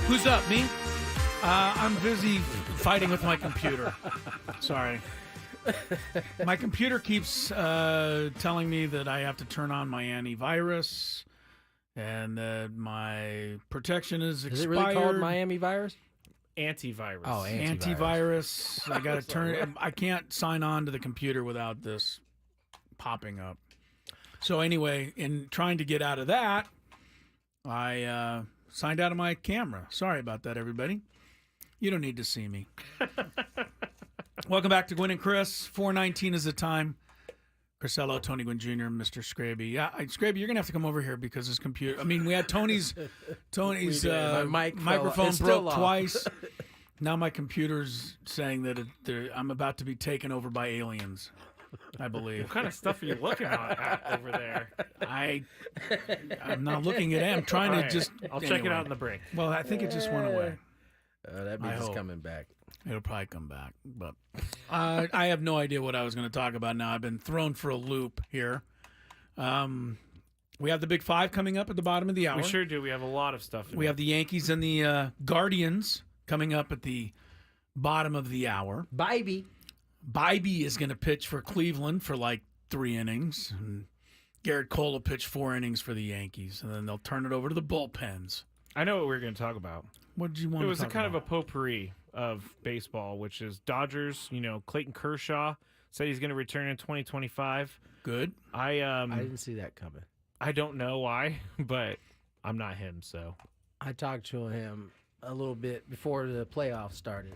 Who's up, me? I'm busy fighting with my computer. Sorry. My computer keeps telling me that I have to turn on my antivirus and that my protection is expired. Is it really called Miami virus? Antivirus. Oh, antivirus. I got to turn it. I can't sign on to the computer without this popping up. So anyway, in trying to get out of that, I signed out of my camera. Sorry about that, everybody. You don't need to see me. Welcome back to Gwynn and Chris. 4:19 is the time. Crisello, Tony Gwynn Jr., Mr. Skraby. Yeah, Skraby, you're gonna have to come over here because his computer. I mean, we had Tony's microphone broke twice. Now my computer's saying that I'm about to be taken over by aliens. I believe. What kind of stuff are you looking at over there? I'm not looking at it. I'm trying to just. I'll check it out in the break. Well, I think it just went away. That means it's coming back. It'll probably come back, but I have no idea what I was going to talk about now. I've been thrown for a loop here. We have the Big Five coming up at the bottom of the hour. We sure do. We have a lot of stuff. We have the Yankees and the Guardians coming up at the bottom of the hour. Bybee is going to pitch for Cleveland for like 3 innings. And Garrett Cole will pitch 4 innings for the Yankees, and then they'll turn it over to the bullpens. I know what we're going to talk about. What did you want to talk about? It was kind of a potpourri of baseball, which is Dodgers. Clayton Kershaw said he's going to return in 2025. Good. I didn't see that coming. I don't know why, but I'm not him, so. I talked to him a little bit before the playoffs started,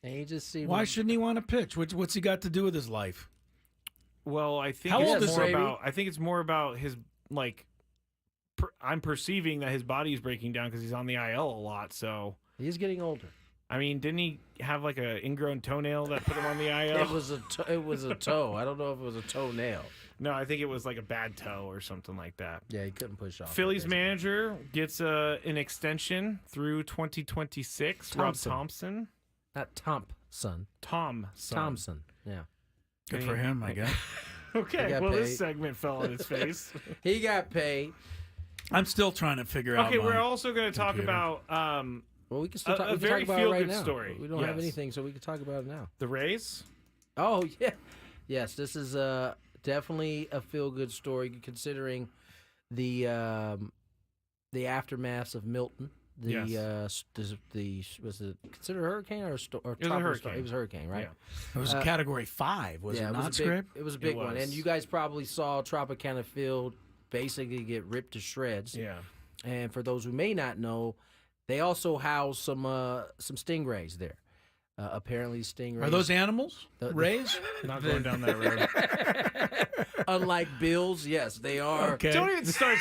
and he just seemed. Why shouldn't he want to pitch? What's he got to do with his life? Well, I think it's more about his I'm perceiving that his body is breaking down because he's on the IL a lot. So he's getting older. I mean, didn't he have like an ingrown toenail that put him on the IL? It was a toe. I don't know if it was a toenail. No, I think it was like a bad toe or something like that. Yeah, he couldn't push off. Phillies manager gets an extension through 2026. Rob Thompson. Not Thompson. Thompson. Yeah. Good for him, I guess. Okay, well, this segment fell on his face. He got paid. I'm still trying to figure out. Okay, we're also going to talk about well, we can still talk, a very feel-good story. We don't have anything, so we can talk about it now. The Rays? Oh, yeah. Yes, this is definitely a feel-good story considering the aftermaths of Milton. Was it considered a hurricane or it was a hurricane? It was a hurricane, right? Yeah. It was a Category 5, was it not, Scrib? It was a big one, and you guys probably saw Tropicana Field basically get ripped to shreds. Yeah. And for those who may not know, they also house some stingrays there. Apparently, stingrays. Are those animals? Rays? Not going down that road. Unlike bills, yes, they are. Okay. Don't even start.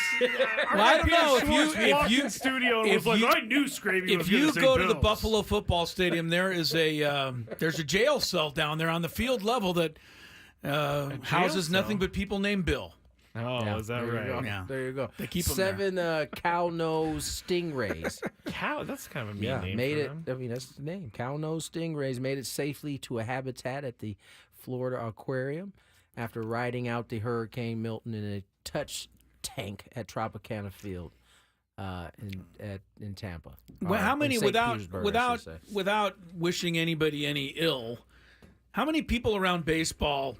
I don't know if you studio and was like, I knew Skraby was going to say If you go to Bills. the Buffalo football stadium, there is there's a jail cell down there on the field level that houses nothing but people named Bill. Oh, yeah, is that right? Yeah. There you go. They keep 7 cow-nose stingrays. That's kind of a mean name for them. I mean, that's the name. Cow-nose stingrays made it safely to a habitat at the Florida Aquarium after riding out the Hurricane Milton in a touch tank at Tropicana Field in Tampa. Well, how many without wishing anybody any ill? How many people around baseball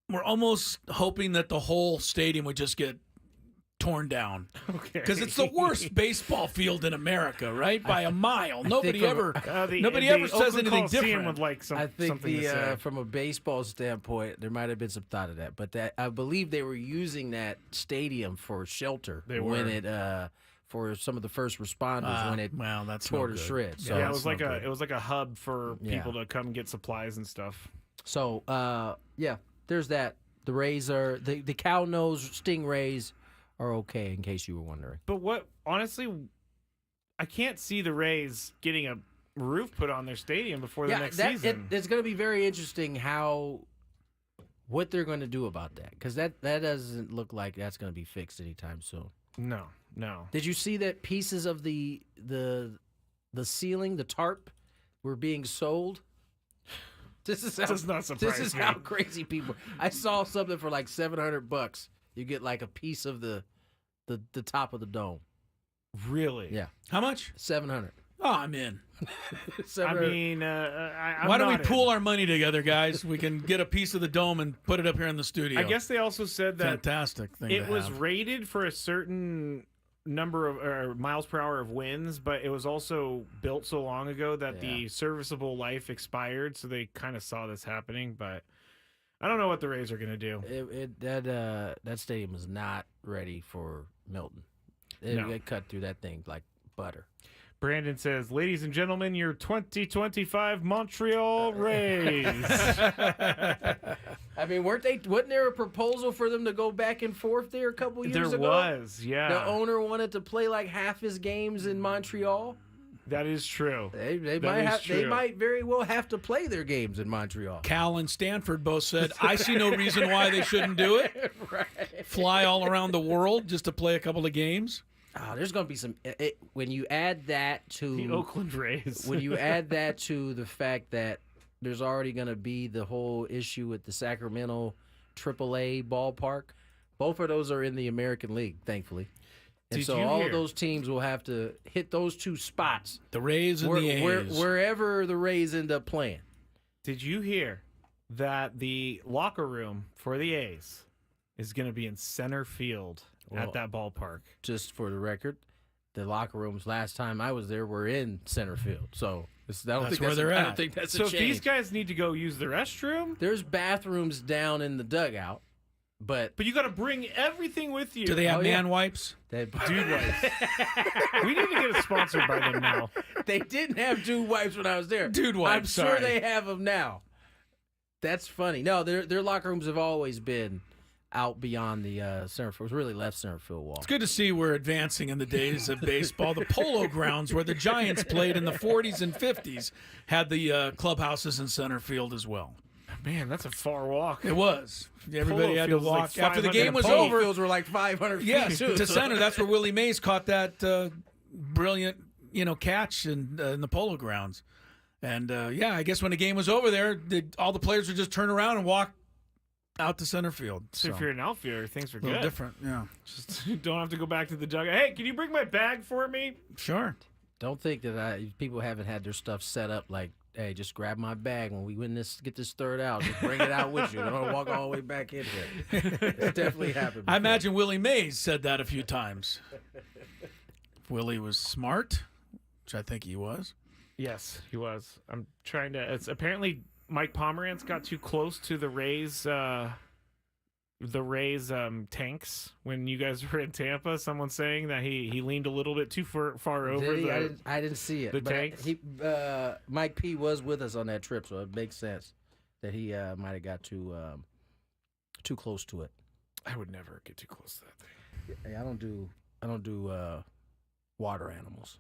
were almost hoping that the whole stadium would just get torn down? Okay. Because it's the worst baseball field in America, right? By a mile. Nobody ever says anything different. Would like I think from a baseball standpoint, there might have been some thought of that. But I believe they were using that stadium for shelter for some of the first responders when it tore to shreds. So it was like a hub for people to come get supplies and stuff. So there's that. The Rays are the cow-nose stingrays are okay, in case you were wondering. But honestly, I can't see the Rays getting a roof put on their stadium before the next season. It's going to be very interesting what they're going to do about that, because that doesn't look like that's going to be fixed anytime soon. No. Did you see that pieces of the ceiling, the tarp, were being sold? This does not surprise me. This is how crazy people. I saw something for like $700. You get like a piece of the top of the dome. Really? Yeah. How much? 700. Oh, I'm in. I mean, I'm why don't we not pool in. our money together, guys? We can get a piece of the dome and put it up here in the studio. I guess they also said that fantastic thing. it to was have. rated for a certain number of miles per hour of winds, but it was also built so long ago that the serviceable life expired, so they kind of saw this happening. But I don't know what the Rays are going to do. That stadium is not ready for Milton. They cut through that thing like butter. Brandon says, "Ladies and gentlemen, your 2025 Montreal Rays." I mean, wasn't there a proposal for them to go back and forth there a couple years ago? There was, yeah. The owner wanted to play like half his games in Montreal. That is true. They might very well have to play their games in Montreal. Cal and Stanford both said, I see no reason why they shouldn't do it. Right. Fly all around the world just to play a couple of games. Oh, there's going to be some when you add that to the Oakland Rays. When you add that to the fact that there's already going to be the whole issue with the Sacramento AAA ballpark. Both of those are in the American League, thankfully. And Did so you all hear? of those teams will have to hit those two spots. The Rays and the A's. Wherever the Rays end up playing. Did you hear that the locker room for the A's is going to be in center field at that ballpark? Just for the record, the locker rooms last time I was there were in center field. So I don't think that's a So if change. these guys need to go use the restroom, There's bathrooms down in the dugout, but you got to bring everything with you. Do they have man wipes? They have dude wipes. We need to get it sponsored by them now. They didn't have dude wipes when I was there. Dude wipes, I'm sure sorry. they have them now. That's funny. No, their locker rooms have always been out beyond the center field. It was really left center field wall. It's good to see we're advancing in the days of baseball. The Polo Grounds, where the Giants played in the 40s and 50s, had the clubhouses in center field as well. Man, that's a far walk. It was. Everybody Polo had to field's like walk. After the 500 game was Polo over, fields were like 500 feet. yes, too, to so- center. That's where Willie Mays caught that brilliant, catch in the Polo Grounds. And I guess when the game was over there, all the players would just turn around and walk out to center field. So if you're an outfielder, things are a little good. different, yeah. Just don't have to go back to the dugout. Hey, can you bring my bag for me? Sure. Don't think that people haven't had their stuff set up like, hey, just grab my bag when we get this third out. Just bring it out with you. Don't walk all the way back in here. It's definitely happened before. I imagine Willie Mays said that a few times. If Willie was smart, which I think he was. Yes, he was. I'm trying to. It's apparently Mike Pomerantz got too close to the Rays. Tanks when you guys were in Tampa. Someone saying that he leaned a little bit too far over. Did he? I didn't see it. The but tanks. Mike P was with us on that trip, so it makes sense that he might have got too close to it. I would never get too close to that thing. Hey, I don't do water animals.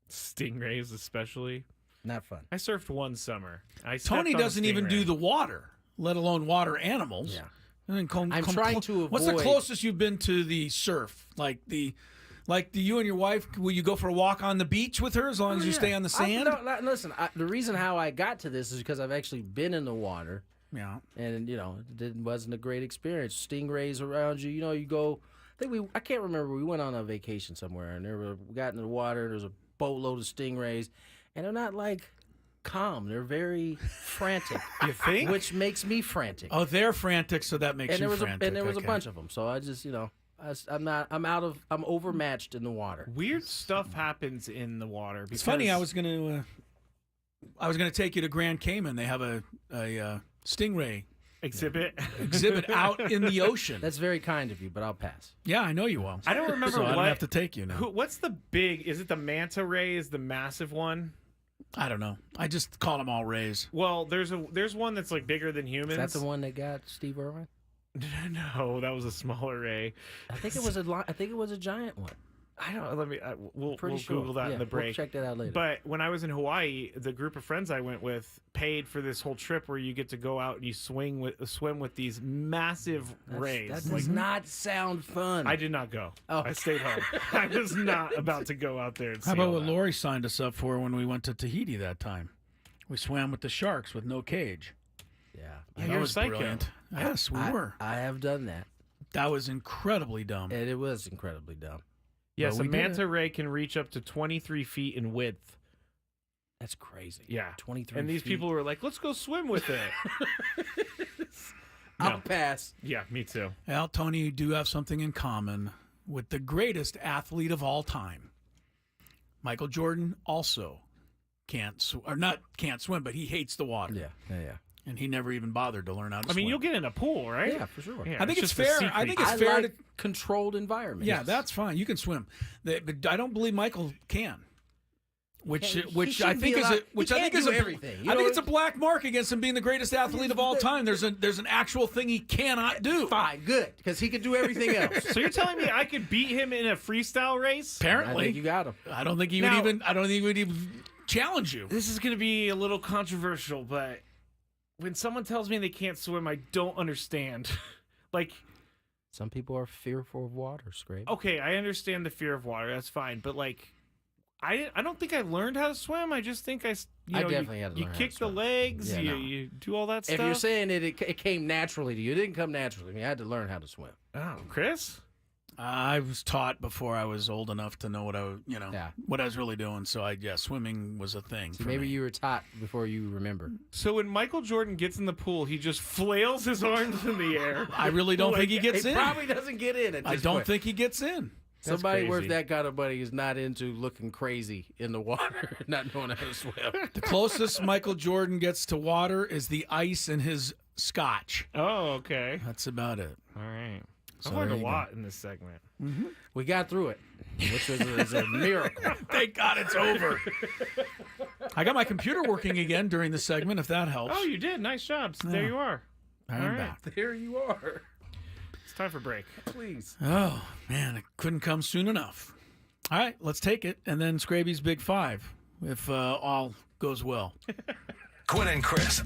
Stingrays, especially. Not fun. I surfed one summer. Tony doesn't even do the water, let alone water animals. Yeah. I'm trying to avoid. What's the closest you've been to the surf? Like you and your wife, will you go for a walk on the beach with her as long as you stay on the sand? Listen, the reason how I got to this is because I've actually been in the water. Yeah. And it wasn't a great experience. Stingrays around you. You go. I can't remember. We went on a vacation somewhere, and we got in the water. There's a boatload of stingrays, and they're not like calm. They're very frantic. You think? Which makes me frantic. Oh, they're frantic, so that makes you frantic. And there was a bunch of them. So I just, I'm overmatched in the water. Weird stuff happens in the water. It's funny. I was gonna take you to Grand Cayman. They have a stingray exhibit out in the ocean. That's very kind of you, but I'll pass. Yeah, I know you will. I don't remember so I don't have to take you now. What's the big? Is it the manta ray? Is the massive one? I don't know. I just call them all rays. Well, there's one that's like bigger than humans. Is that the one that got Steve Irwin? No, that was a smaller ray. I think it was a giant one. I don't. Let me. We'll sure. Google that in the break. We'll check that out later. But when I was in Hawaii, the group of friends I went with paid for this whole trip where you get to go out and you swim with these massive rays. That does not sound fun. I did not go. Oh. I stayed home. I was not about to go out there and see How about all what that. Lori signed us up for when we went to Tahiti that time? We swam with the sharks with no cage. Yeah, Yeah, that you're was psycho. brilliant. Yes, we were. I have done that. That was incredibly dumb. And it was incredibly dumb. Yes, a manta ray can reach up to 23 feet in width. That's crazy. Yeah. 23 And these feet. people were like, let's go swim with it. I'll pass. Yeah, me too. Well, Tony, you do have something in common with the greatest athlete of all time. Michael Jordan also can't swim, but he hates the water. Yeah. And he never even bothered to learn how to swim. I mean, you'll get in a pool, right? Yeah, for sure. Yeah, I think it's just a fair. secret. I think it's fair like to controlled environment. Yeah, that's fine. You can swim, but I don't believe Michael can. Which I think is everything. I think it's a black mark against him being the greatest athlete of all time. There's an actual thing he cannot do. Fine, good, because he could do everything else. So you're telling me I could beat him in a freestyle race? Apparently, I think you got him. I don't think he would even. I don't think he would even challenge you. This is going to be a little controversial, but when someone tells me they can't swim, I don't understand. Like, some people are fearful of water, Skraby. Okay, I understand the fear of water. That's fine, but like, I don't think I learned how to swim. I just think I definitely had to you learn how kick to the swim. legs, Yeah, you do all that stuff. If you're saying it came naturally to you, it didn't come naturally to me. I had to learn how to swim. Oh, Chris? I was taught before I was old enough to know what what I was really doing. So swimming was a thing. So maybe you were taught before you remember. So when Michael Jordan gets in the pool, he just flails his arms in the air. I really don't think he gets in. He probably doesn't get in. I don't think he gets in. Somebody worth that kind of money is not into looking crazy in the water, not knowing how to swim. The closest Michael Jordan gets to water is the ice in his scotch. Oh, okay. That's about it. All right. So I learned a there you lot in this segment. Mm-hmm. We got through it, which was a miracle. Thank God it's over. I got my computer working again during the segment, if that helps. Oh, you did. Nice job. So there you are. I'm back. There you are. It's time for break. Please. Oh, man, it couldn't come soon enough. All right, let's take it, and then Skraby's Big Five, if all goes well. Gwynn and Chris.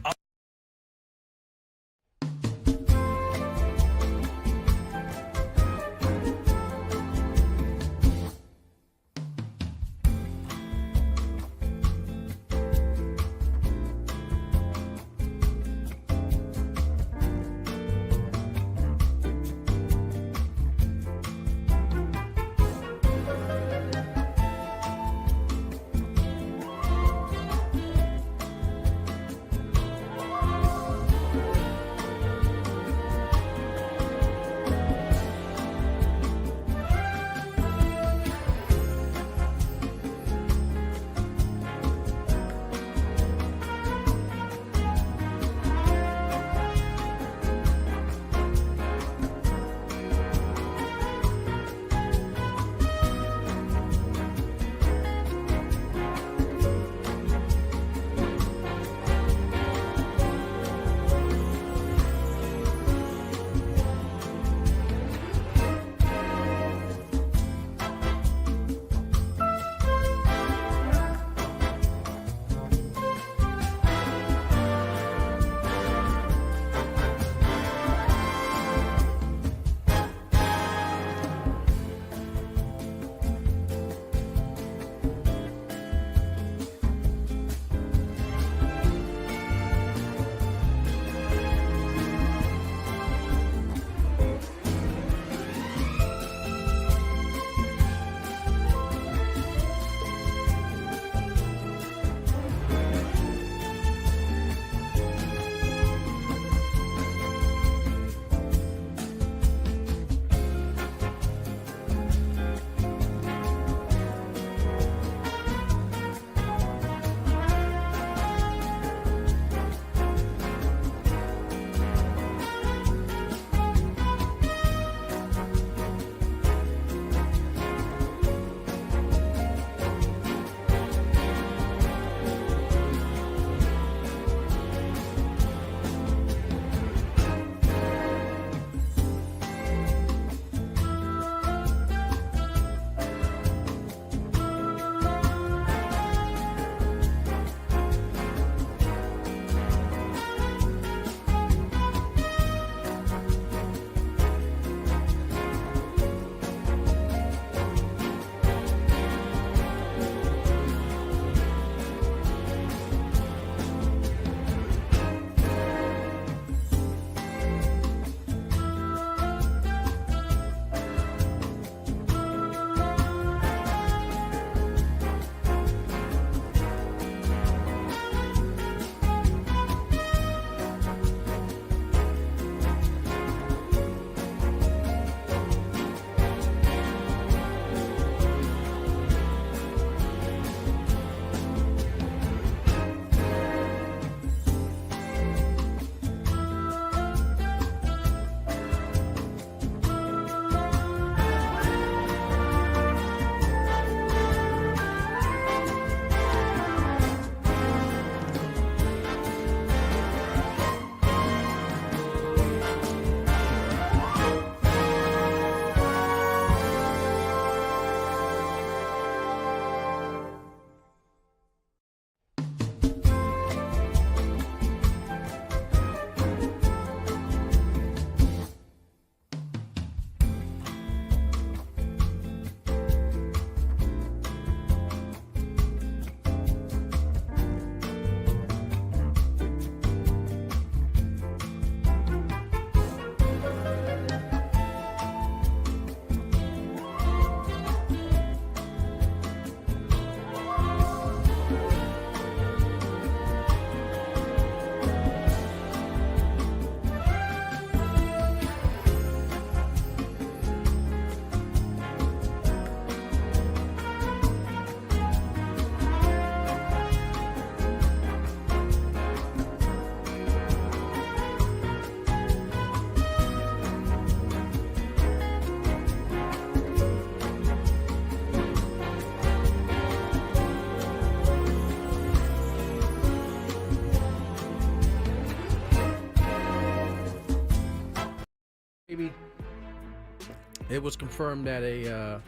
it was confirmed that a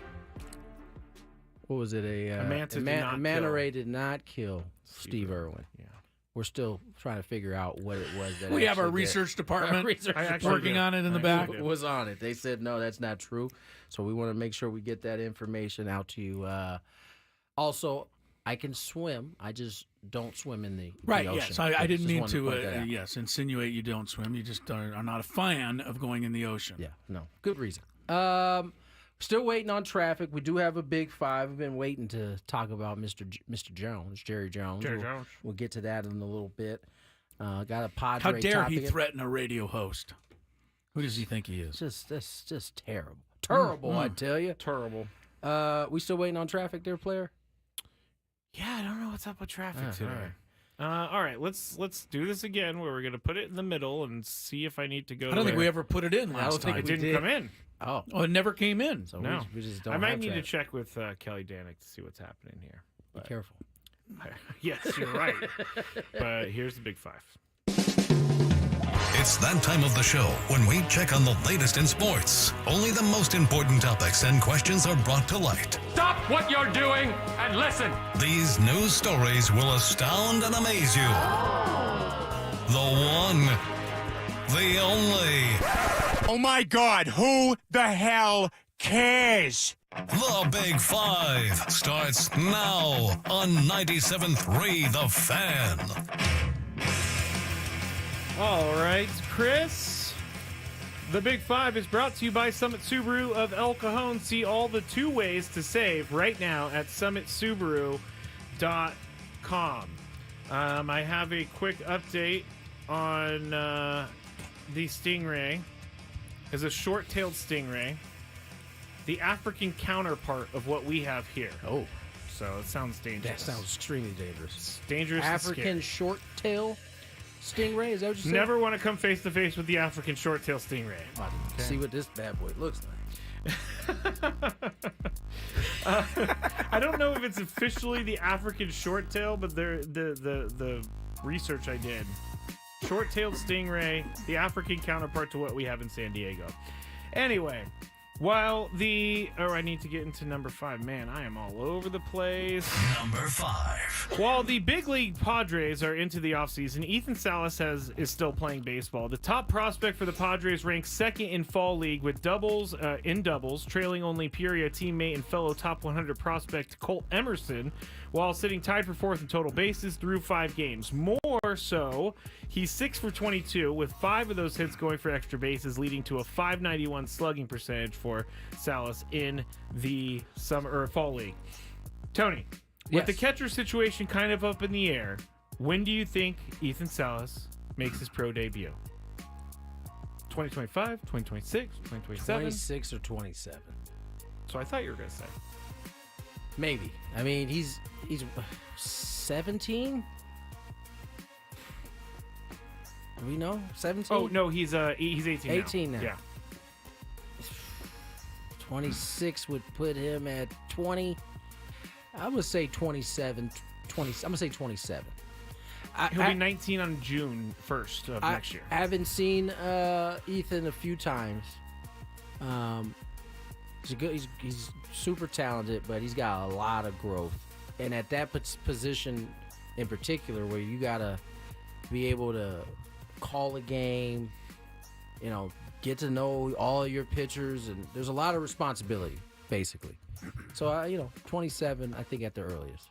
manta ray did not kill Steve Irwin. Yeah. We're still trying to figure out what it was. That we have our research department working on it in the back. Was on it. They said, no, that's not true. So we want to make sure we get that information out to you. Also, I can swim. I just don't swim in the ocean. Yes. I didn't mean to insinuate you don't swim. You just are not a fan of going in the ocean. Yeah, no. Good reason. Still waiting on traffic. We do have a big five. We've been waiting to talk about Mr. Jones, Jerry Jones. We'll get to that in a little bit. Got a Padre. How dare he threaten a radio host? Who does he think he is? Just terrible. Terrible, I tell you. Terrible. We still waiting on traffic there, player? Yeah, I don't know what's up with traffic today. All right, let's do this again where we're going to put it in the middle and see if I need to go. I don't think we ever put it in last time. It didn't come in. Oh, it never came in. So no. we just don't I might have need traffic. to check with Kelly Danick to see what's happening here. Be careful. Yes, you're right. But here's the big five. It's that time of the show when we check on the latest in sports. Only the most important topics and questions are brought to light. Stop what you're doing and listen. These news stories will astound and amaze you. The one, the only. Oh my God, who the hell cares? The Big Five starts now on 97.3 The Fan. All right, Chris. The Big Five is brought to you by Summit Subaru of El Cajon. See all the 2 ways to save right now at summitsubaru.com. I have a quick update on the Stingray. It's a short-tailed Stingray. The African counterpart of what we have here. Oh. So it sounds dangerous. That sounds extremely dangerous. It's dangerous. African short-tail Stingray? Is that what you said? Never want to come face-to-face with the African short-tail Stingray. Okay. See what this bad boy looks like. I don't know if it's officially the African short-tail, but the research I did. Short-tailed Stingray, the African counterpart to what we have in San Diego. Anyway, while I need to get into number 5. Man, I am all over the place. Number 5. While the big league Padres are into the offseason, Ethan Salas is still playing baseball. The top prospect for the Padres ranks 2nd in fall league with doubles, trailing only Peoria teammate and fellow top 100 prospect Colt Emerson, while sitting tied for 4th in total bases through 5 games. More so, he's 6 for 22, with 5 of those hits going for extra bases, leading to a .591 slugging percentage for Salas in the fall league. Tony, with the catcher situation kind of up in the air, when do you think Ethan Salas makes his pro debut? 2025, 2026, 2027? 26 or 27. So I thought you were going to say. Maybe. I mean, he's 17? Do we know? 17? Oh, no, he's 18 now. 18 now. Yeah. 26 would put him at 20. I'm going to say 27. I'm going to say 27. He'll be 19 on June 1st of next year. I haven't seen Ethan a few times. He's super talented, but he's got a lot of growth. And at that position in particular, where you got to be able to call a game, get to know all your pitchers, and there's a lot of responsibility, basically. So, 27, I think, at the earliest.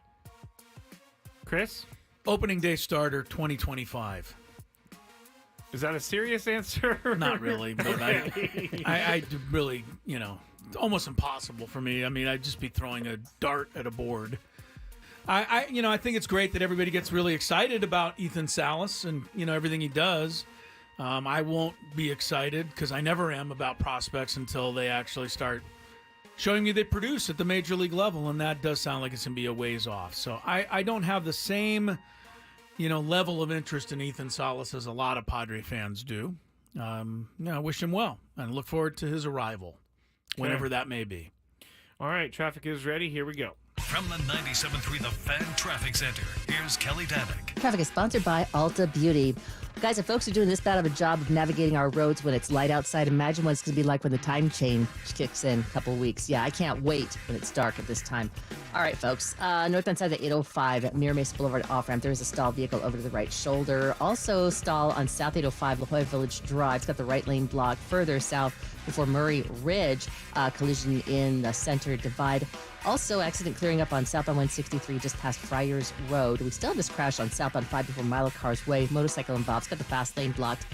Chris? Opening day starter, 2025. Is that a serious answer? Not really, but I really, almost impossible for me. I mean, I'd just be throwing a dart at a board. I think it's great that everybody gets really excited about Ethan Salas and, everything he does. I won't be excited because I never am about prospects until they actually start showing me they produce at the major league level, and that does sound like it's going to be a ways off. So I don't have the same, level of interest in Ethan Salas as a lot of Padre fans do. I wish him well and look forward to his arrival, whenever that may be. All right, traffic is ready. Here we go. From the 97.3 The Fan Traffic Center, here's Kelly Danick. Traffic is sponsored by Ulta Beauty. Guys, if folks are doing this bad of a job of navigating our roads when it's light outside, imagine what it's going to be like when the time change kicks in a couple of weeks. Yeah, I can't wait when it's dark at this time. All right, folks. Northbound side of the 805 at Mira Mesa Boulevard off-ramp. There is a stalled vehicle over to the right shoulder. Also stall on South 805 La Jolla Village Drive. It's got the right lane blocked. Further south before Murray Ridge, collision in the center divide. Also, accident clearing up on southbound 163 just past Friars Road. We still have this crash on southbound 5 before Milo Cars Way. Motorcycle involved. Got the fast lane blocked.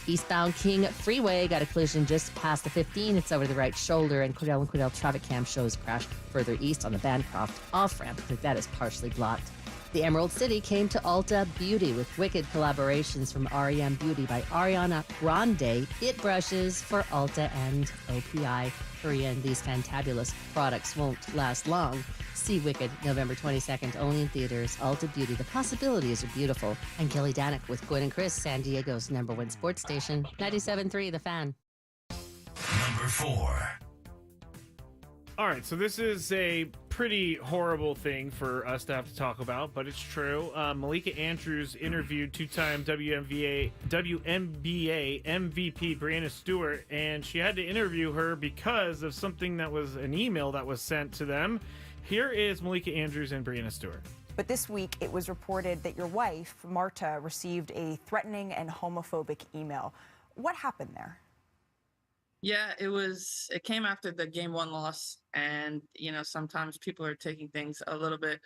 Eastbound King Freeway got a collision just past the 15. It's over the right shoulder. And Cordell traffic cam shows crash further east on the Bancroft off-ramp. I think that is partially blocked. The Emerald City came to Ulta Beauty with wicked collaborations from REM Beauty by Ariana Grande. It brushes for Ulta and OPI. Hurry in, these fantabulous products won't last long. See Wicked November 22nd, only in theaters. Ulta Beauty, the possibilities are beautiful. And Kelly Danick with Gwynn and Chris, San Diego's #1 sports station, 97.3 The Fan. Number 4. All right, so this is a pretty horrible thing for us to have to talk about, but it's true. Malika Andrews interviewed two-time WNBA MVP Breanna Stewart, and she had to interview her because of something that was an email that was sent to them. Here is Malika Andrews and Breanna Stewart. But this week, it was reported that your wife, Marta, received a threatening and homophobic email. What happened there? Yeah, it came after the game 1 loss. And, sometimes people are taking things a little bit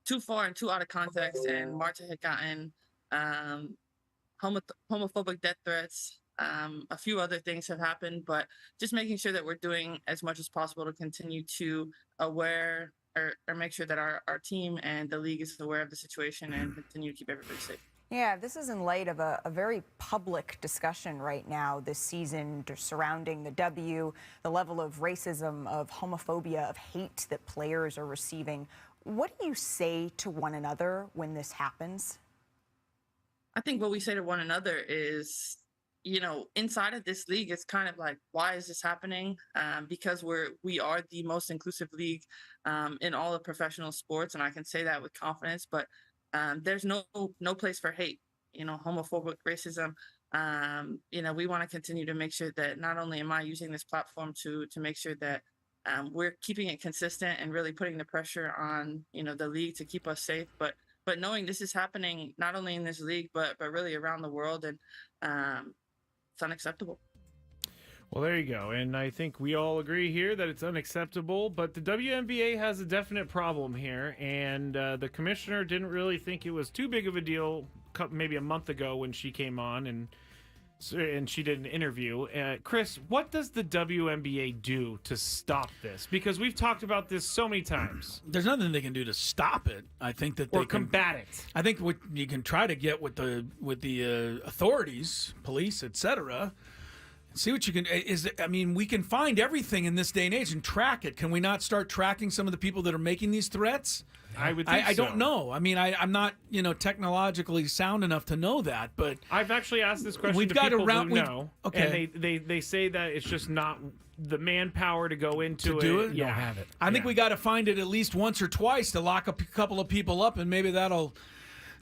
too far and too out of context. And Marta had gotten homophobic death threats. A few other things have happened, but just making sure that we're doing as much as possible to continue to aware or make sure that our team and the league is aware of the situation and continue to keep everybody safe. Yeah, this is in light of a very public discussion right now this season surrounding the W, the level of racism, of homophobia, of hate that players are receiving. What do you say to one another when this happens? I think what we say to one another is, inside of this league, it's kind of like, why is this happening? Because we are the most inclusive league in all of professional sports, and I can say that with confidence, but there's no place for hate, homophobic racism. We want to continue to make sure that not only am I using this platform to make sure that we're keeping it consistent and really putting the pressure on, the league to keep us safe, but knowing this is happening not only in this league, but really around the world, and it's unacceptable. Well, there you go. And I think we all agree here that it's unacceptable, but the WNBA has a definite problem here, and the commissioner didn't really think it was too big of a deal maybe a month ago when she came on and she did an interview. Chris, what does the WNBA do to stop this? Because we've talked about this so many times. There's nothing they can do to stop it. I think that they combat it. I think what you can try to get with the authorities, police, etc. See what you can we can find everything in this day and age and track it. Can we not start tracking some of the people that are making these threats? I would think I don't know. I'm not, technologically sound enough to know that, but I've actually asked this question to people who know. Okay. And they say that it's just not the manpower to go into to do it. Yeah. Don't have it. I think we got to find it at least once or twice to lock up a couple of people up, and maybe that'll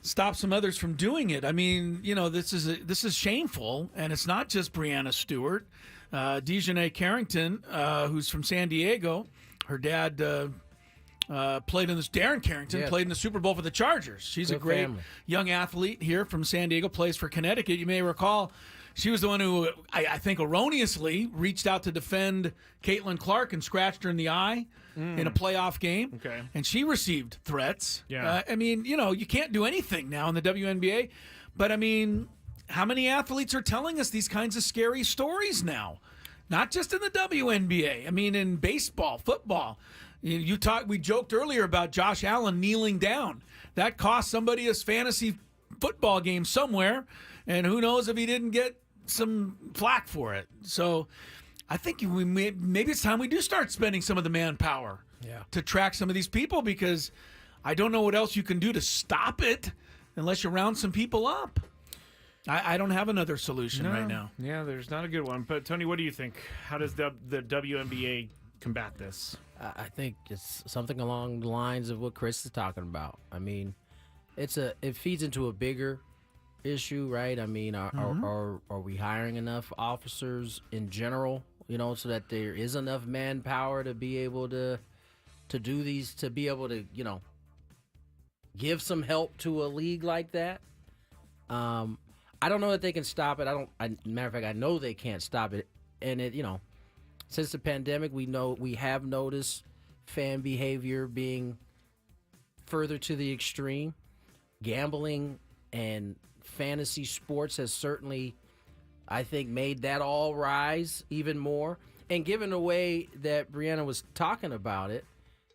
stop some others from doing it. This is shameful, and it's not just Breanna Stewart. Dejanay Carrington, who's from San Diego, her dad played in this. Darren Carrington played in the Super Bowl for the Chargers. She's a great young athlete here from San Diego, plays for Connecticut. You may recall she was the one who, I think erroneously, reached out to defend Caitlin Clark and scratched her in the eye in a playoff game. Okay. And she received threats. Yeah. You can't do anything now in the WNBA. But, how many athletes are telling us these kinds of scary stories now? Not just in the WNBA. In baseball, football. We joked earlier about Josh Allen kneeling down. That cost somebody a fantasy football game somewhere, and who knows if he didn't get some flack for it. So I think maybe it's time we do start spending some of the manpower to track some of these people, because I don't know what else you can do to stop it unless you round some people up. I don't have another solution right now. Yeah, there's not a good one. But, Tony, what do you think? How does the WNBA combat this? I think it's something along the lines of what Chris is talking about. it feeds into a bigger issue, right? I mean, are we hiring enough officers in general, so that there is enough manpower to be able to do these, to be able to, give some help to a league like that? I don't know that they can stop it. Matter of fact, I know they can't stop it. And since the pandemic, we have noticed fan behavior being further to the extreme. Gambling and fantasy sports has certainly, I think, made that all rise even more. And given the way that Brianna was talking about it,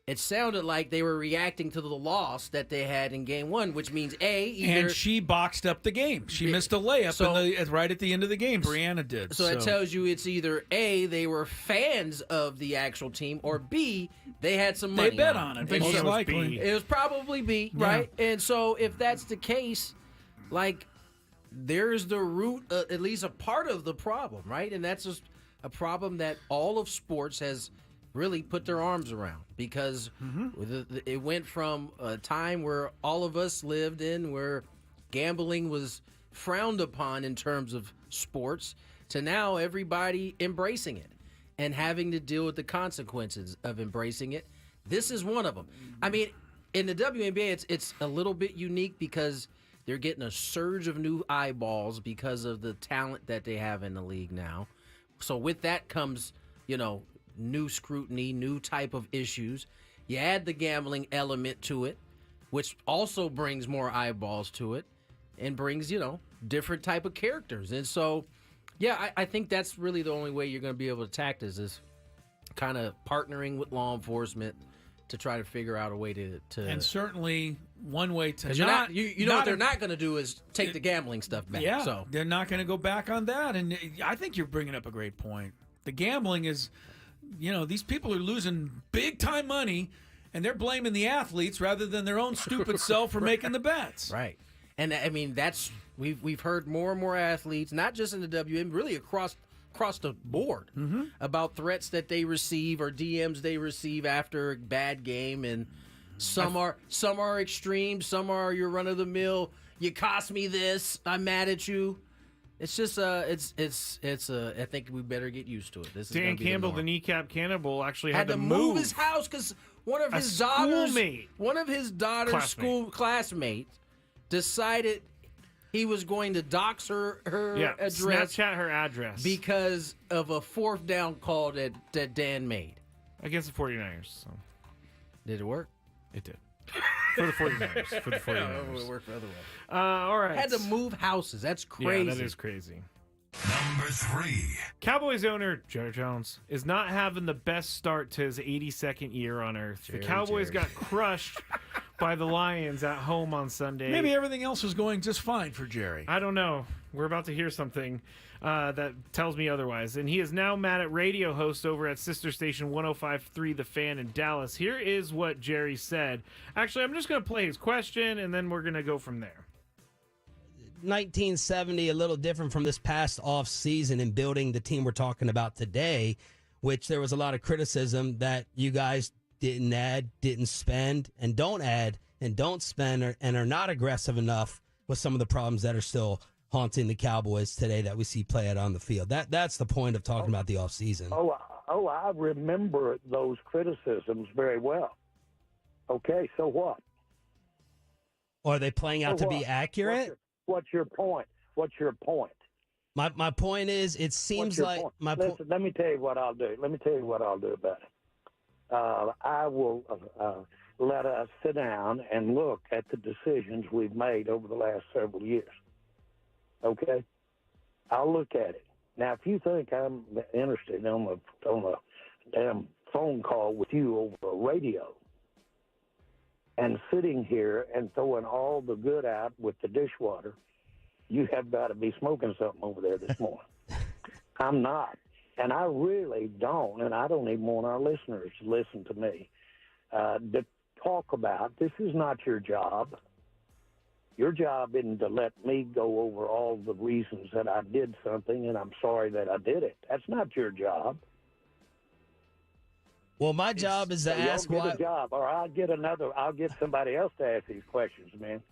it sounded like they were reacting to the loss that they had in Game 1, which means and she boxed up the game. She missed a layup right at the end of the game. Brianna did. So that tells you it's either A, they were fans of the actual team, or B, they had some money. They bet on it. Most likely, it was probably B, right? And so if that's the case, there's the root, at least a part of the problem, right? And that's just a problem that all of sports has really put their arms around, because it went from a time where all of us lived in, where gambling was frowned upon in terms of sports, to now everybody embracing it and having to deal with the consequences of embracing it. This is one of them. I mean, in the WNBA, it's a little bit unique because they're getting a surge of new eyeballs because of the talent that they have in the league now. So with that comes, new scrutiny, new type of issues. You add the gambling element to it, which also brings more eyeballs to it and brings, different type of characters. And so, I think that's really the only way you're going to be able to attack this, is kind of partnering with law enforcement to try to figure out a way to and certainly one way to not what they're not going to do is take the gambling stuff back. Yeah, so they're not going to go back on that. And I think you're bringing up a great point. The gambling is, these people are losing big time money, and they're blaming the athletes rather than their own stupid self for making the bets. Right. And I mean, that's we've heard more and more athletes, not just in the WNBA, really across the board, about threats that they receive or DMs they receive after a bad game, and some are extreme, some are your run of the mill. You cost me this, I'm mad at you. It's just I think we better get used to it. This is Dan Campbell, the kneecap cannibal, actually had to move his house because one of his daughter's school classmate decided he was going to dox her address. Snapchat her address. Because of a fourth down call that Dan made. Against the 49ers. So. Did it work? It did. For the 49ers. It worked the other way. All right. Had to move houses. That's crazy. Yeah, that is crazy. Number 3. Cowboys owner Jerry Jones is not having the best start to his 82nd year on Earth. The Cowboys got crushed by the Lions at home on Sunday. Maybe everything else was going just fine for Jerry. I don't know. We're about to hear something that tells me otherwise. And he is now mad at radio host over at sister station 105.3 The Fan in Dallas. Here is what Jerry said. Actually, I'm just going to play his question, and then we're going to go from there. 1970, a little different from this past off season in building the team we're talking about today, which there was a lot of criticism that you guys didn't add, didn't spend, and don't add and don't spend, and are not aggressive enough with some of the problems that are still haunting the Cowboys today that we see play out on the field. That's the point of talking about the off season. I remember those criticisms very well. Okay, so what? Are they playing out to be accurate? What's your point? My point is, it seems like Listen, let me tell you what I'll do. About it. I will let us sit down and look at the decisions we've made over the last several years. Okay, I'll look at it. Now, if you think I'm interested on a damn phone call with you over a radio, and sitting here and throwing all the good out with the dishwater, you have got to be smoking something over there this morning. I'm not. And I really don't, and I don't even want our listeners to listen to me, to talk about, this is not your job. Your job isn't to let me go over all the reasons that I did something and I'm sorry that I did it. That's not your job. Well, my job is to ask You'll why. get a job, or I'll get somebody else to ask these questions, man.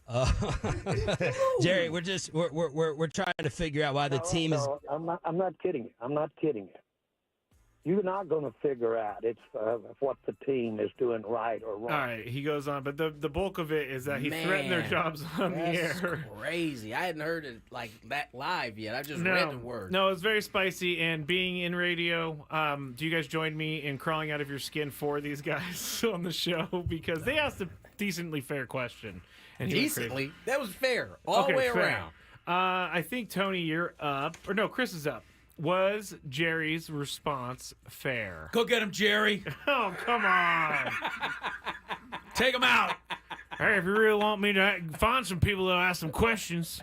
Jerry, we're trying to figure out why the team is. I'm not kidding you. I'm not kidding you. You're not going to figure out what the team is doing right or wrong. All right, he goes on, but the bulk of it is that he threatened their jobs on the air. That's crazy. I hadn't heard it like that live yet. I just read the word. No, it's very spicy. And being in radio, do you guys join me in crawling out of your skin for these guys on the show? Because they asked a decently fair question. And Decently? That was fair all the way around. I think, Tony, you're up. Or no, Chris is up. Was Jerry's response fair? Go get him, Jerry. Oh, come on. Take him out. Hey, if you really want me to find some people that'll ask some questions,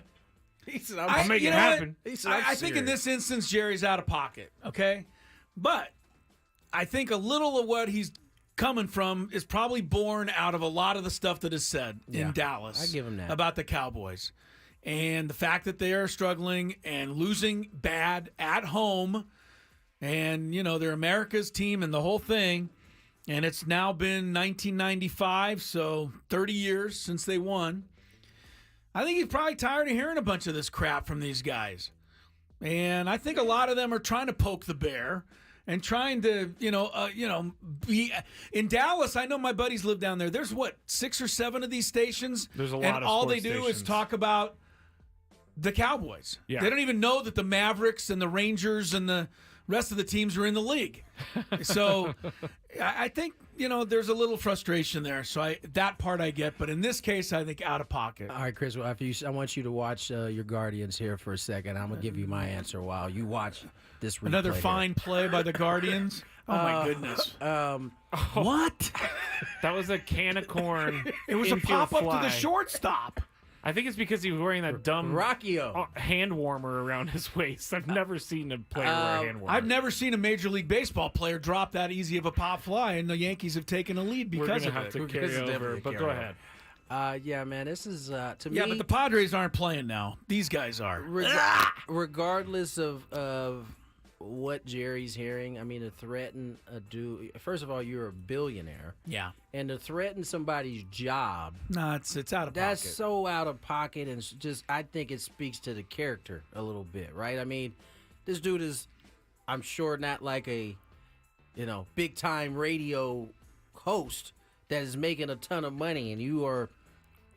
he said, I'll make it happen. I think in this instance, Jerry's out of pocket, okay? But I think a little of what he's coming from is probably born out of a lot of the stuff that is said in Dallas. I give him that. About the Cowboys. And the fact that they are struggling and losing bad at home, and, you know, they're America's team and the whole thing, and it's now been 1995, so 30 years since they won. I think he's probably tired of hearing a bunch of this crap from these guys. And I think a lot of them are trying to poke the bear and trying to, be in Dallas. I know my buddies live down there. There's 6 or 7 of these stations. There's a lot and of all they sports do stations. is talk about the Cowboys. Yeah. They don't even know that the Mavericks and the Rangers and the rest of the teams are in the league. So I think, there's a little frustration there. So that part I get. But in this case, I think out of pocket. All right, Chris, well, I want you to watch your Guardians here for a second. I'm going to give you my answer while you watch this replay. Another here. fine play by the Guardians. Oh, my goodness. What? That was a can of corn. It was a infield pop-up fly. to the shortstop. I think it's because he was wearing that dumb hand warmer around his waist. I've never seen a player wear a hand warmer. I've never seen a Major League Baseball player drop that easy of a pop fly, and the Yankees have taken a lead because of it. We're going to have to carry over, but go ahead. Yeah, man, this is, to me... Yeah, but the Padres aren't playing now. These guys are. Regardless of what Jerry's hearing, I mean, to threaten a dude... First of all, you're a billionaire. Yeah. And to threaten somebody's job... No, it's out of that's pocket. So out of pocket, and just I think it speaks to the character a little bit, right? I mean, this dude is, I'm sure, not like a, big-time radio host that is making a ton of money, and you are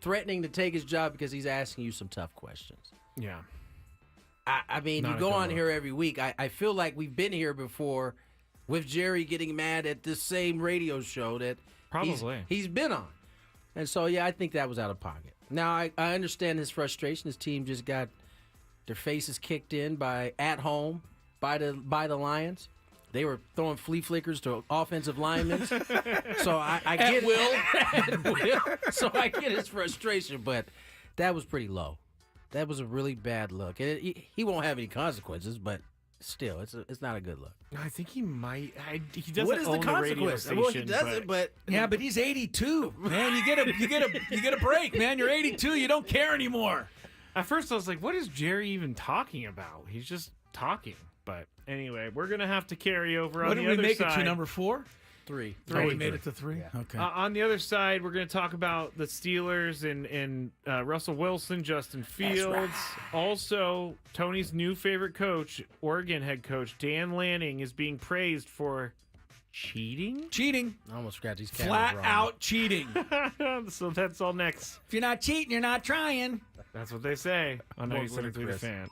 threatening to take his job because he's asking you some tough questions. Yeah. I mean, you go on here every week. I feel like we've been here before with Jerry getting mad at this same radio show that he's been on. And so, yeah, I think that was out of pocket. Now, I understand his frustration. His team just got their faces kicked in at home by the Lions. They were throwing flea flickers to offensive linemen. So I get at will. So I get his frustration, but that was pretty low. That was a really bad look. He won't have any consequences, but still, it's not a good look. I think he might. He doesn't what is own the the radio consequence? station. Well, he doesn't, but yeah, but he's 82. Man, you get a break, man. You're 82. You don't care anymore. At first, I was like, "What is Jerry even talking about? He's just talking." But anyway, we're gonna have to carry over on the other side. What did we make it to, number 4? 3. Oh, we made it to 3? Yeah. Okay. On the other side, we're going to talk about the Steelers and Russell Wilson, Justin Fields. Right. Also, Tony's new favorite coach, Oregon head coach, Dan Lanning, is being praised for cheating. I almost forgot these flat out cheating. So that's all next. If you're not cheating, you're not trying. That's what they say on More 97.3 The Chris. Fan.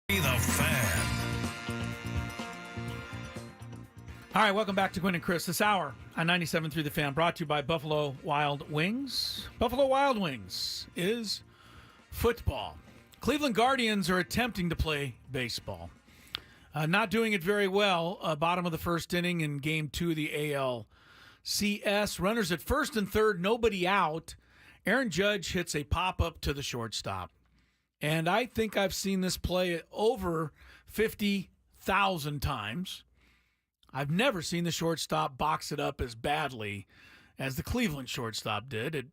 The Fan. All right, welcome back to Gwynn and Chris. This hour on 97.3 The Fan, brought to you by Buffalo Wild Wings. Buffalo Wild Wings is football. Cleveland Guardians are attempting to play baseball. Not doing it very well. Bottom of the first inning in Game 2 of the ALCS. Runners at first and third, nobody out. Aaron Judge hits a pop-up to the shortstop. And I think I've seen this play over 50,000 times. I've never seen the shortstop box it up as badly as the Cleveland shortstop did. It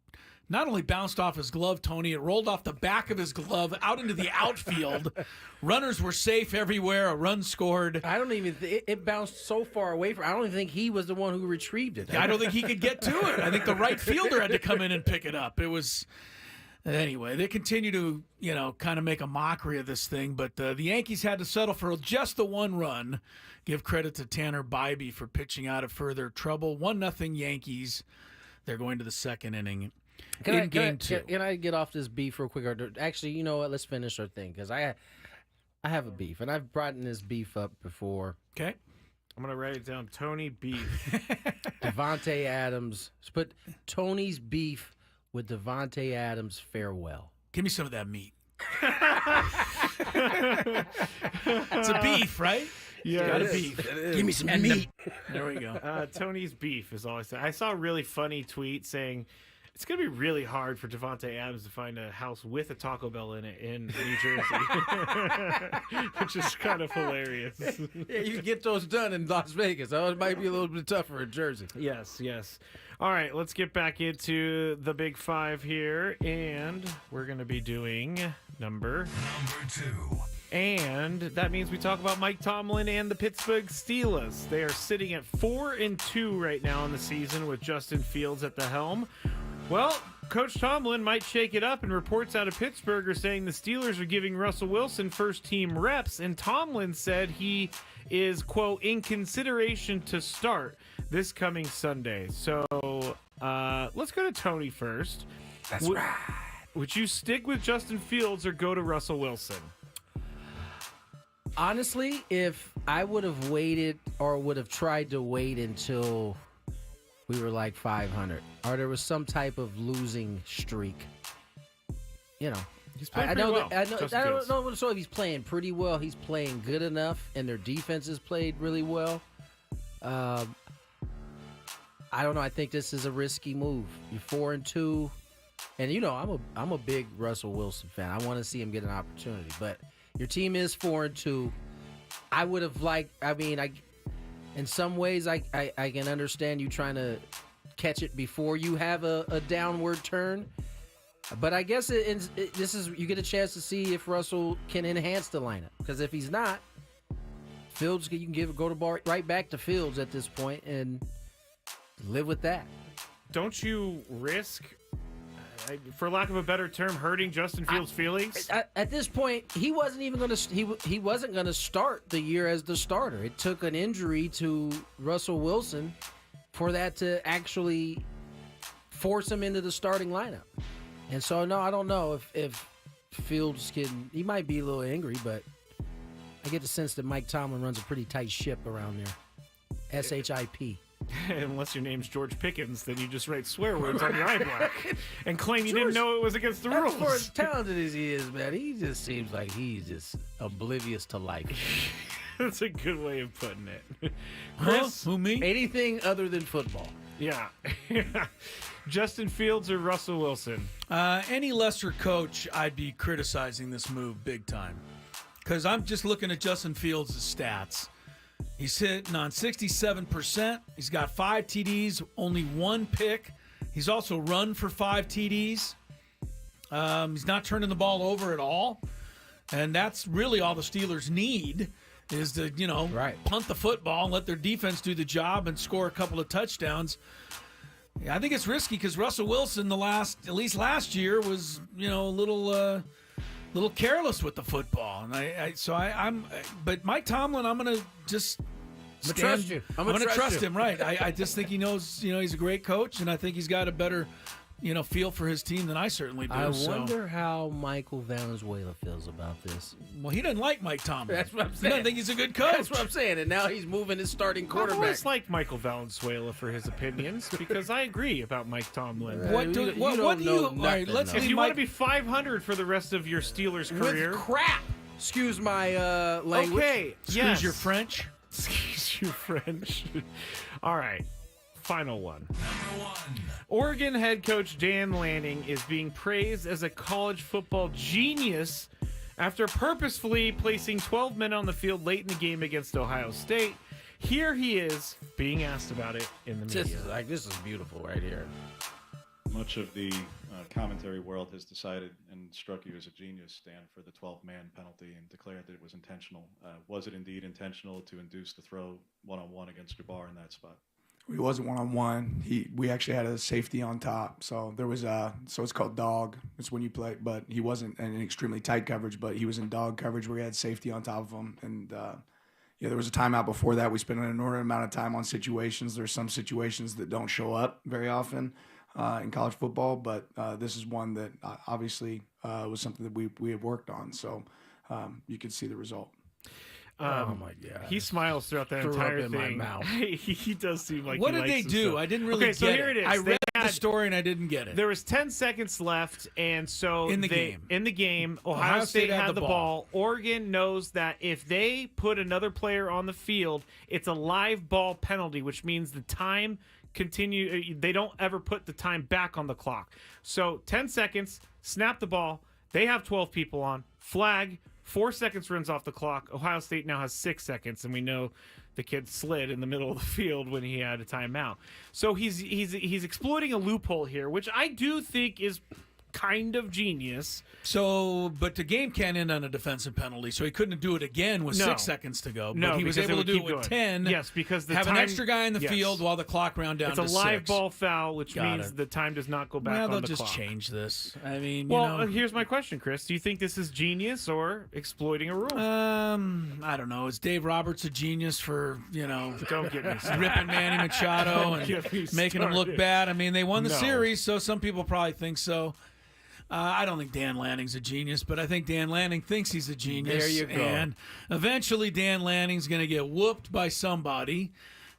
not only bounced off his glove, Tony, it rolled off the back of his glove out into the outfield. Runners were safe everywhere. A run scored. I don't even it bounced so far away from. I don't even think he was the one who retrieved it. I don't think he could get to it. I think the right fielder had to come in and pick it up. It was. Anyway, they continue to, kind of make a mockery of this thing, but the Yankees had to settle for just the one run. Give credit to Tanner Bybee for pitching out of further trouble. 1-0 Yankees. They're going to the second inning Game 2. Can I get off this beef real quick? Actually, you know what? Let's finish our thing, because I have a beef, and I've brought this beef up before. Okay. I'm going to write it down. Tony Beef. Devontae Adams. Let's put Tony's beef with Devontae Adams farewell. Give me some of that meat. It's a beef, right? Yeah, got a beef. Give me some meat. There we go. Tony's beef is all I say. I saw a really funny tweet saying it's going to be really hard for Devontae Adams to find a house with a Taco Bell in it in New Jersey, which is kind of hilarious. Yeah, you can get those done in Las Vegas. So it might be a little bit tougher in Jersey. Yes. All right, let's get back into the Big Five here, and we're going to be doing number 2. And that means we talk about Mike Tomlin and the Pittsburgh Steelers. They are sitting at 4-2 right now in the season with Justin Fields at the helm. Well, Coach Tomlin might shake it up, and reports out of Pittsburgh are saying the Steelers are giving Russell Wilson first-team reps, and Tomlin said he is, quote, in consideration to start this coming Sunday. So let's go to Tony first. That's right. Would you stick with Justin Fields or go to Russell Wilson? Honestly, if I would have waited or would have tried to wait until we were like 500 or there was some type of losing streak, he's playing pretty well. I don't know so if he's playing pretty well. He's playing good enough, and their defense has played really well. I don't know. I think this is a risky move. You're 4-2, and I'm a big Russell Wilson fan. I want to see him get an opportunity, but your team is 4-2. I would have liked. In some ways, I can understand you trying to catch it before you have a downward turn. But I guess you get a chance to see if Russell can enhance the lineup. Because if he's not, Fields, you can go the ball right back to Fields at this point and live with that. Don't you risk, for lack of a better term, hurting Justin Fields' feelings? At this point, he wasn't even going to. He wasn't going to start the year as the starter. It took an injury to Russell Wilson for that to actually force him into the starting lineup. And so, no, I don't know if Fields can. He might be a little angry, but I get the sense that Mike Tomlin runs a pretty tight ship around there. SHIP. Unless your name's George Pickens, then you just write swear words on your eye black and claim you didn't know it was against the rules. For as talented as he is, man, he just seems like he's just oblivious to life. That's a good way of putting it. Chris, who, me? Anything other than football. Yeah. Justin Fields or Russell Wilson? Any lesser coach, I'd be criticizing this move big time. Because I'm just looking at Justin Fields' stats. He's hitting on 67%. He's got 5 TDs, only 1 pick. He's also run for 5 TDs. He's not turning the ball over at all. And that's really all the Steelers need is to, punt the football and let their defense do the job and score a couple of touchdowns. I think it's risky because Russell Wilson, at least last year, was, a little careless with the football. And but Mike Tomlin, I'm going to just trust you. I'm going to trust him, right? I just think he knows, he's a great coach, and I think he's got a better feel for his team than I certainly do. I wonder how Michael Valenzuela feels about this. Well, he doesn't like Mike Tomlin. That's what I'm He saying. doesn't think he's a good coach. That's what I'm saying. And now he's moving his starting I've quarterback. always liked Michael Valenzuela for his opinions because I agree about Mike Tomlin. What do you? All right, let's If leave you want Mike. to be 500 for the rest of your Steelers career, With crap. Excuse my language. okay, Excuse your French. Excuse your French. All right. Final one. Oregon head coach Dan Lanning is being praised as a college football genius after purposefully placing 12 men on the field late in the game against Ohio State. Here he is being asked about it in the media. This is beautiful right here. Much of the commentary world has decided and struck you as a genius, Stan, for the 12-man penalty and declared that it was intentional. Was it indeed intentional to induce the throw one-on-one against Jabbar in that spot? It wasn't one-on-one. We actually had a safety on top. So there was so it's called dog. It's when you play, but he wasn't in extremely tight coverage, but he was in dog coverage where he had safety on top of him. And there was a timeout before that. We spent an inordinate amount of time on situations. There's some situations that don't show up very often in college football, but this is one that obviously was something that we had worked on. So you could see the result. Oh my God! He smiles throughout that Threw entire up in my thing. mouth. He does seem like. What he did likes they do? himself. I didn't really Okay, so get here it is. I They read the had- story and I didn't get it. There was 10 seconds left, and so In the game. Ohio State had the ball. Oregon knows that if they put another player on the field, it's a live ball penalty, which means the time continue. They don't ever put the time back on the clock. So 10 seconds, snap the ball. They have 12 people on. Flag. 4 seconds runs off the clock. Ohio State now has 6 seconds, and we know the kid slid in the middle of the field when he had a timeout. So he's exploiting a loophole here, which I do think is kind of genius. So, but the game can't end on a defensive penalty, so he couldn't do it again with 6 seconds to go. But he was because able to would do it keep with going. 10. Yes, because the have time, an extra guy in the yes. field while the clock round down it's to a live 6. ball foul, which Got means it. the time does not go back Well, on they'll the just clock. change this. I mean, Here's my question, Chris. Do you think this is genius or exploiting a rule? I don't know. Is Dave Roberts a genius for, Don't get me started. ripping Manny Machado Don't get me and making him look started. bad? I mean, they won the No. series, so some people probably think so. I don't think Dan Lanning's a genius, but I think Dan Lanning thinks he's a genius. There you go. And eventually Dan Lanning's going to get whooped by somebody.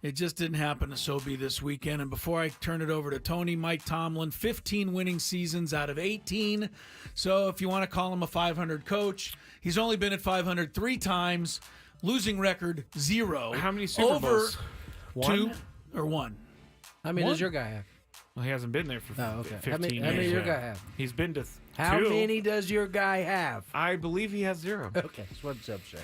It just didn't happen to so be this weekend. And before I turn it over to Tony, Mike Tomlin, 15 winning seasons out of 18. So if you want to call him a 500 coach, he's only been at 500 3 times. Losing record 0. How many Super Bowls? Over 2 or 1. How many One? does your guy have? Well, he hasn't been there for 15 How many years. does your guy have? He's been to How 2. many does your guy have? I believe he has 0. Okay, so what's up, Shay?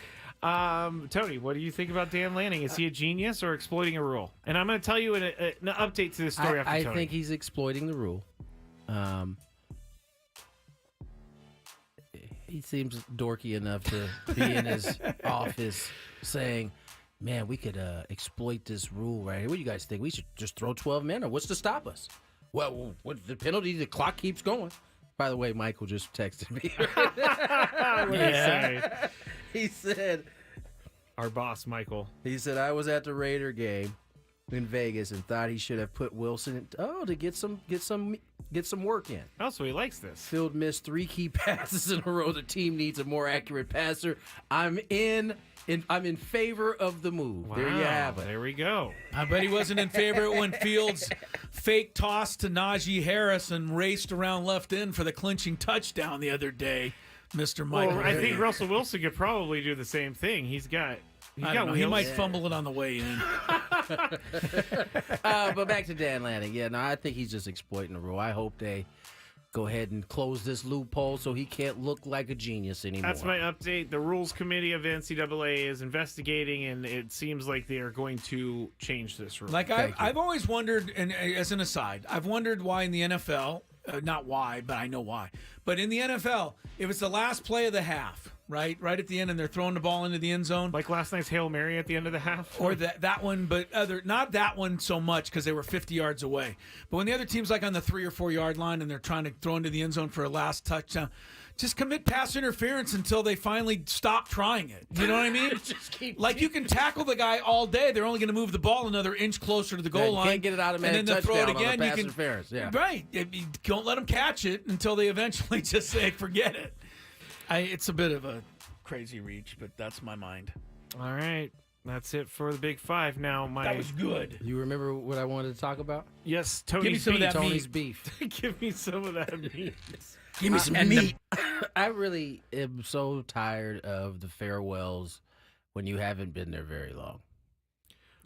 Tony, what do you think about Dan Lanning? Is he a genius or exploiting a rule? And I'm going to tell you an update to this story after I Tony. think he's exploiting the rule. He seems dorky enough to be in his office saying, man, we could exploit this rule right here. What do you guys think? We should just throw 12 men, or what's to stop us? Well, what's the penalty? The clock keeps going. By the way, Michael just texted me. What did he say? He said, our boss, Michael. He said, I was at the Raider game in Vegas and thought he should have put Wilson to get some work in. Oh, so he likes this. Field missed 3 key passes in a row. The team needs a more accurate passer. I'm in favor of the move. Wow, there you have it. There we go. I bet he wasn't in favor when Fields fake tossed to Najee Harris and raced around left end for the clinching touchdown the other day, Mr. Michael. Well, I think Russell Wilson could probably do the same thing. He might fumble it on the way in. But back to Dan Lanning. Yeah, no, I think he's just exploiting the rule. I hope they go ahead and close this loophole so he can't look like a genius anymore. That's my update. The Rules Committee of the NCAA is investigating, and it seems like they are going to change this rule. Like I've always wondered, and as an aside, I've wondered why in the NFL, not why, but I know why. But in the NFL, if it's the last play of the half, right at the end, and they're throwing the ball into the end zone, like last night's Hail Mary at the end of the half, or that one, but not that one so much because they were 50 yards away. But when the other team's like on the 3 or 4 yard line and they're trying to throw into the end zone for a last touchdown, just commit pass interference until they finally stop trying it. You know what I mean? Like you can tackle the guy all day. They're only going to move the ball another inch closer to the goal line. Can't get it out of man. And then they throw it again. You can interference. Yeah. Right. Don't let them catch it until they eventually just say, forget it. It's a bit of a crazy reach, but that's my mind. All right. That's it for the Big Five. Now, that was good. You remember what I wanted to talk about? Yes, Give me some of that Tony's meat. beef. Give me some of that meat. Give me some meat. I really am so tired of the farewells when you haven't been there very long.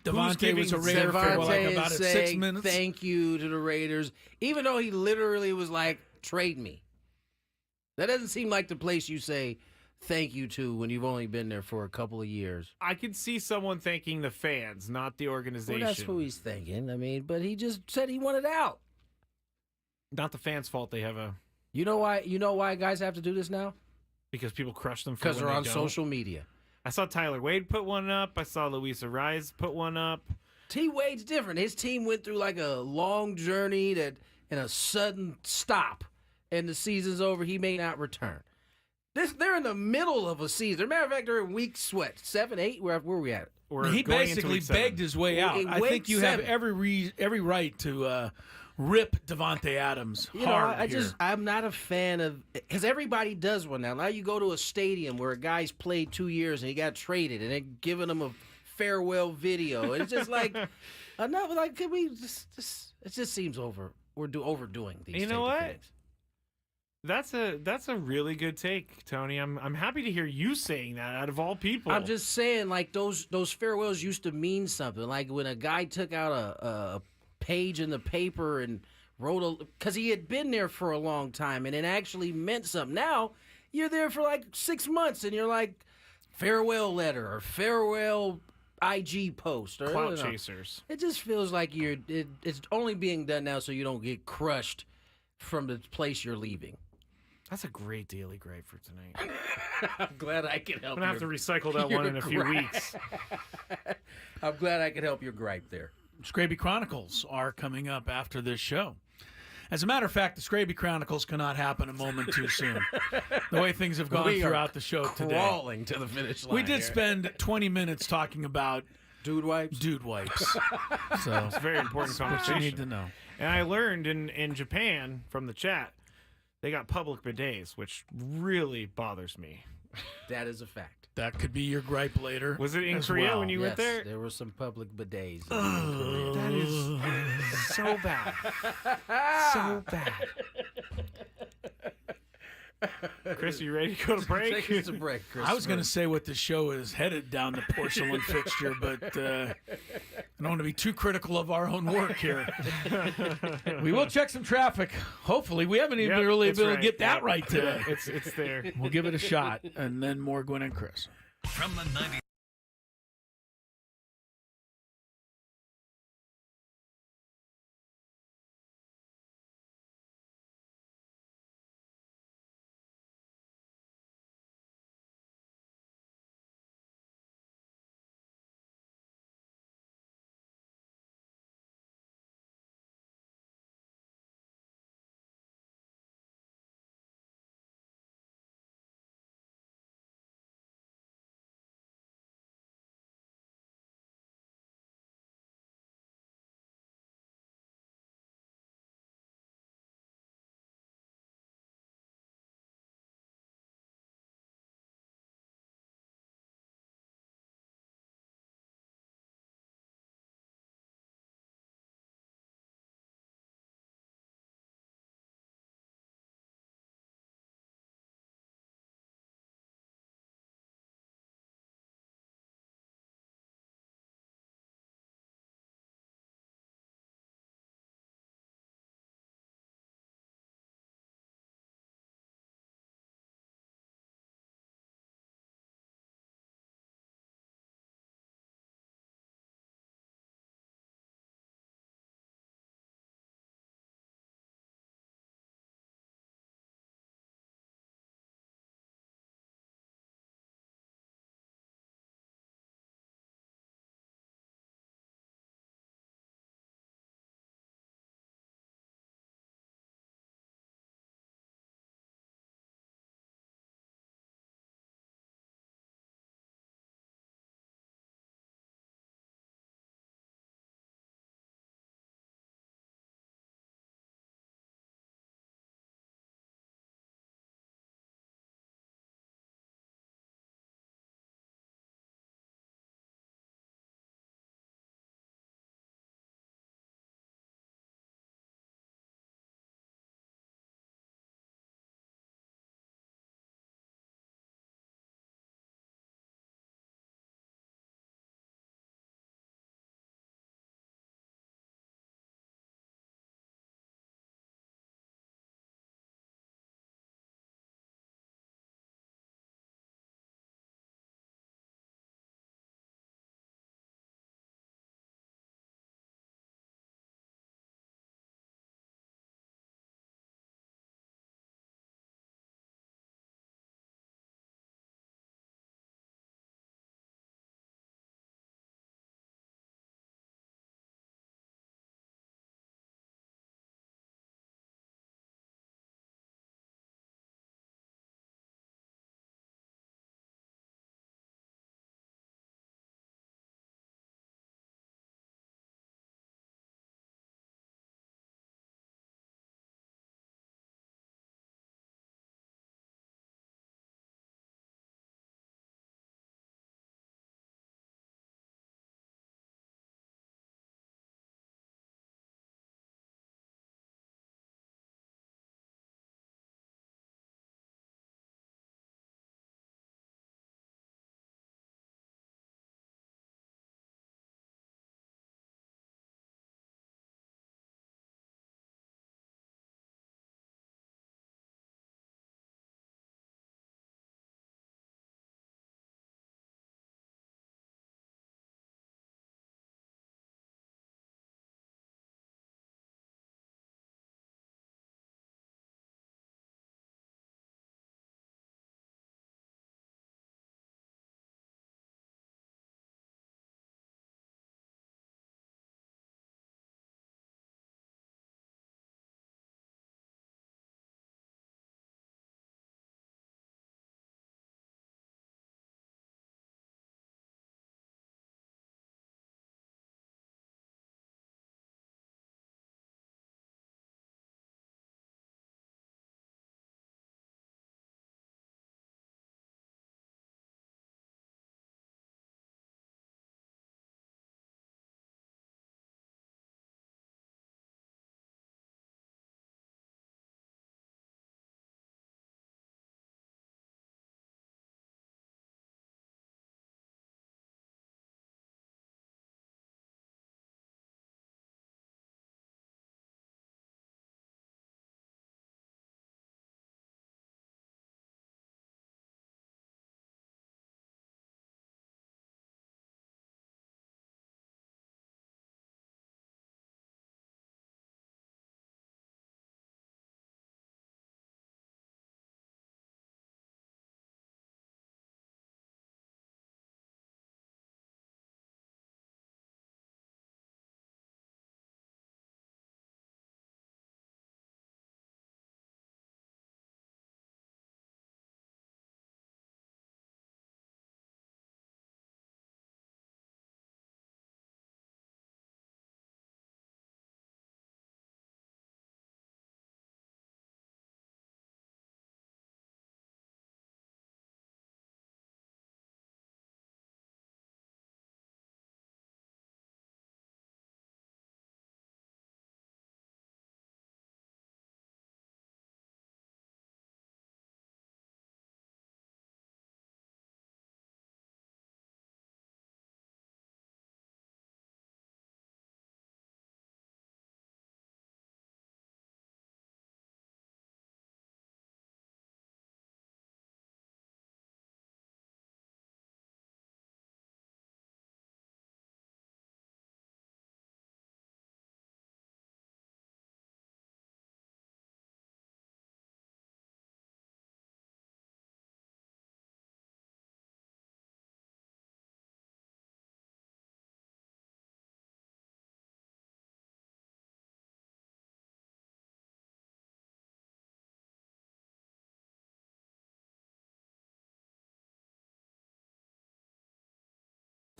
Devontae was a Raider for like about 6 minutes. Thank you to the Raiders, even though he literally was like, trade me. That doesn't seem like the place you say thank you to when you've only been there for a couple of years. I could see someone thanking the fans, not the organization. Well, that's who he's thinking. I mean, but he just said he wanted out. Not the fans' fault. They have a. You know why? You know why guys have to do this now? Because people crush them. Because they're on don't. social media. I saw Tyler Wade put one up. I saw Luisa Rise put one up. T. Wade's different. His team went through like a long journey and a sudden stop, and the season's over. He may not return. They're in the middle of a season. Matter of fact, they're in week 7, 8. Where are we at? He basically begged his way out. I think you have every right to rip Devontae Adams hard. I'm not a fan of, because everybody does one now. Now you go to a stadium where a guy's played 2 years and he got traded, and they're giving him a farewell video. And it's just like, enough. Like, could we just? It just seems over. We're overdoing these. You know what? That's a really good take, Tony. I'm happy to hear you saying that out of all people. I'm just saying, like, those farewells used to mean something. Like when a guy took out a page in the paper and wrote because he had been there for a long time and it actually meant something. Now you're there for like 6 months and you're like, farewell letter or farewell IG post or clout chasers. It just feels like it's only being done now so you don't get crushed from the place you're leaving. That's a great daily gripe for tonight. I'm glad I can help. I'm gonna have to recycle that one in a few weeks. I'm glad I could help your gripe there. Skraby Chronicles are coming up after this show. As a matter of fact, the Skraby Chronicles cannot happen a moment too soon. The way things have gone throughout the show today. Crawling to the finish line. We did spend 20 minutes talking about dude wipes. So it's a very important conversation. What you need to know. And I learned in Japan from the chat, they got public bidets, which really bothers me. That is a fact. That could be your gripe later. Was it in Korea when you went there? There were some public bidets. That is so bad. So bad. Chris, you ready to go to break? Take us a break, Chris. I was going to say what the show is headed down the porcelain fixture, but I don't want to be too critical of our own work here. We will check some traffic. Hopefully. We haven't even really been able to get that right today. It's there. We'll give it a shot, and then more Gwynn and Chris. From the 90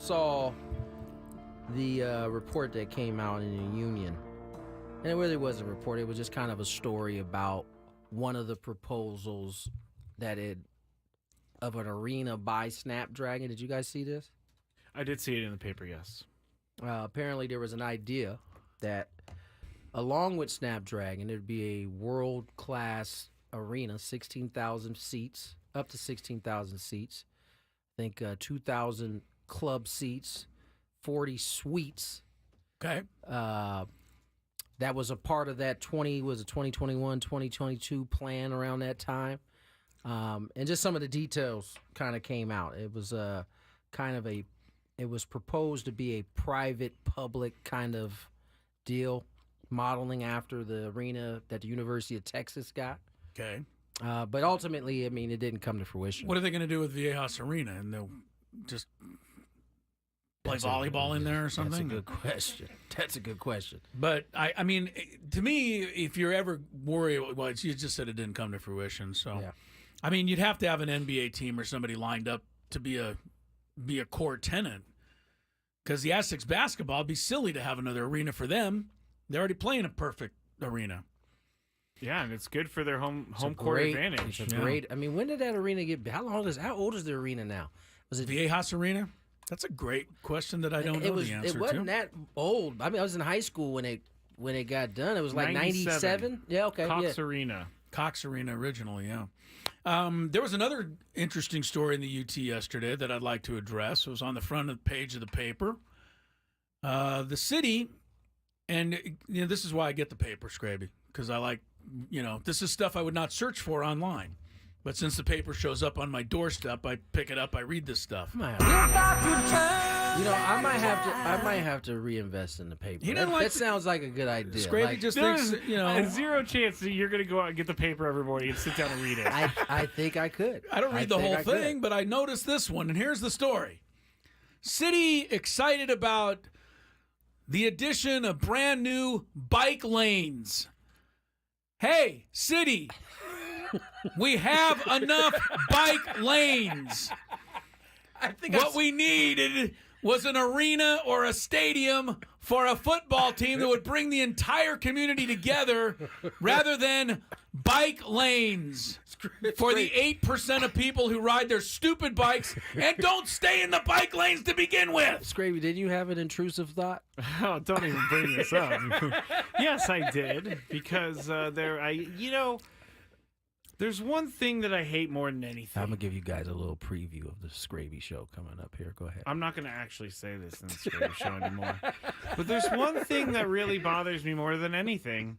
saw the report that came out in the Union. And it really wasn't a report. It was just kind of a story about one of the proposals of an arena by Snapdragon. Did you guys see this? I did see it in the paper, yes. Apparently there was an idea that along with Snapdragon, there'd be a world-class arena, 16,000 seats, up to 16,000 seats. I think 2,000 club seats, 40 suites. Okay. That was a part of that 2021, 2022 plan around that time. And just some of the details kind of came out. It was it was proposed to be a private-public kind of deal, modeling after the arena that the University of Texas got. Okay. But ultimately, I mean, it didn't come to fruition. What are they going to do with Viejas Arena? And they'll just play volleyball in there or something? That's a good question. That's a good question. But, I mean, to me, if you're ever worried, well, you just said it didn't come to fruition. So, Yeah. I mean, you'd have to have an NBA team or somebody lined up to be a core tenant. Because the Aztecs basketball would be silly to have another arena for them. They're already playing a perfect arena. Yeah, and it's good for their home court advantage. It's a great. I mean, when did that arena get? How old is the arena now? Was it Viejas Arena? That's a great question that I don't know the answer to. It wasn't that old. I mean, I was in high school when it got done. It was like 97. Yeah, okay. Cox Arena. Cox Arena originally, yeah. There was another interesting story in the UT yesterday that I'd like to address. It was on the front of the page of the paper. The city, and this is why I get the paper, Skraby, because I like, this is stuff I would not search for online. But since the paper shows up on my doorstep, I pick it up, I read this stuff. I might have to reinvest in the paper. That sounds like a good idea. Skraby just thinks, a zero chance that you're going to go out and get the paper every morning and sit down and read it. I think I could. I don't read the whole thing, but I noticed this one, and here's the story. City excited about the addition of brand new bike lanes. Hey, city, we have enough bike lanes. What we needed was an arena or a stadium for a football team that would bring the entire community together rather than bike lanes for the 8% of people who ride their stupid bikes and don't stay in the bike lanes to begin with. Skraby, did you have an intrusive thought? Oh, don't even bring this up. Yes, I did, because there's one thing that I hate more than anything. I'm going to give you guys a little preview of the Skraby show coming up here. Go ahead. I'm not going to actually say this in the Skraby show anymore. But there's one thing that really bothers me more than anything,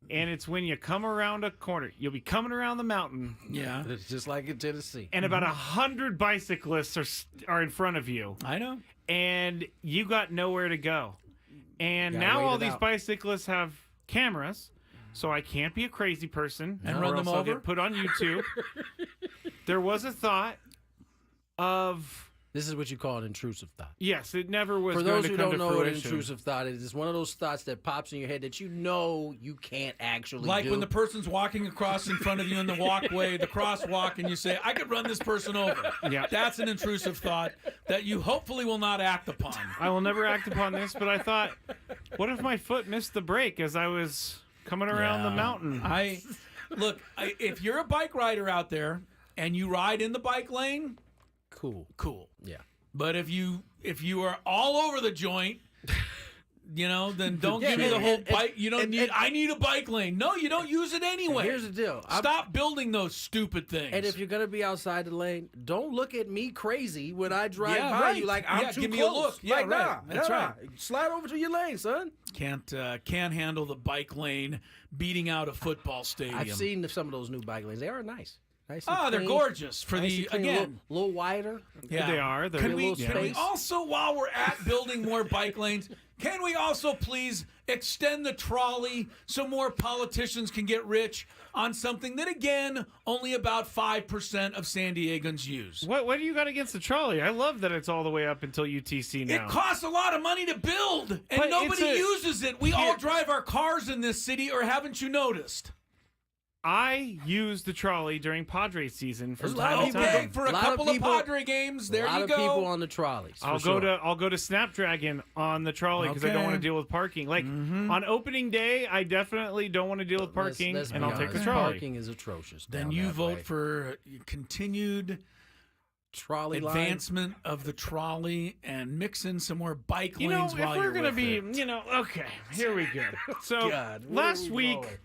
and it's when you come around a corner. You'll be coming around the mountain. Yeah. It's just like in Tennessee. And about 100 bicyclists are in front of you. I know. And you got nowhere to go. And now all these bicyclists have cameras. So I can't be a crazy person and run them I'll over. Get put on YouTube. There was a thought of. This is what you call an intrusive thought. Yes, it never was. For those going to who come don't to know what an fruition. intrusive thought is, it's one of those thoughts that pops in your head that you can't actually like do. when the person's walking across in front of you in the walkway, the crosswalk, and you say, I could run this person over. Yeah. That's an intrusive thought that you hopefully will not act upon. I will never act upon this, but I thought, what if my foot missed the brake as I was coming around the mountain? If you're a bike rider out there and you ride in the bike lane, cool. Yeah. But if you are all over the joint, then don't give me the whole bike. You don't need. I need a bike lane. No, you don't use it anyway. Here's the deal. Stop building those stupid things. And if you're gonna be outside the lane, don't look at me crazy when I drive by right. you like I'm too give close. me a look. Yeah, like, right. nah, That's right. Slide over to your lane, son. Can't handle the bike lane beating out a football stadium. I've seen some of those new bike lanes. They are nice. They're gorgeous for nice the again a little wider. Yeah, they are. Can we also, while we're at building more bike lanes, can we also please extend the trolley so more politicians can get rich on something that, again, only about 5% of San Diegans use? What do you got against the trolley? I love that it's all the way up until UTC now. It costs a lot of money to build, and But nobody uses it. We all drive our cars in this city, or haven't you noticed? I use the trolley during Padres season from There's time to time. for a couple of Padre games. There a lot you of go. people on the trolleys. I'll go to Snapdragon on the trolley because I don't want to deal with parking. Like on opening day, I definitely don't want to deal with parking, and I'll take the trolley. Parking is atrocious. Then you vote for continued trolley advancement of the trolley and mix in some more bike You know, lanes if while we're you're gonna with be, it. okay, here we go. So God, where last are we week. going?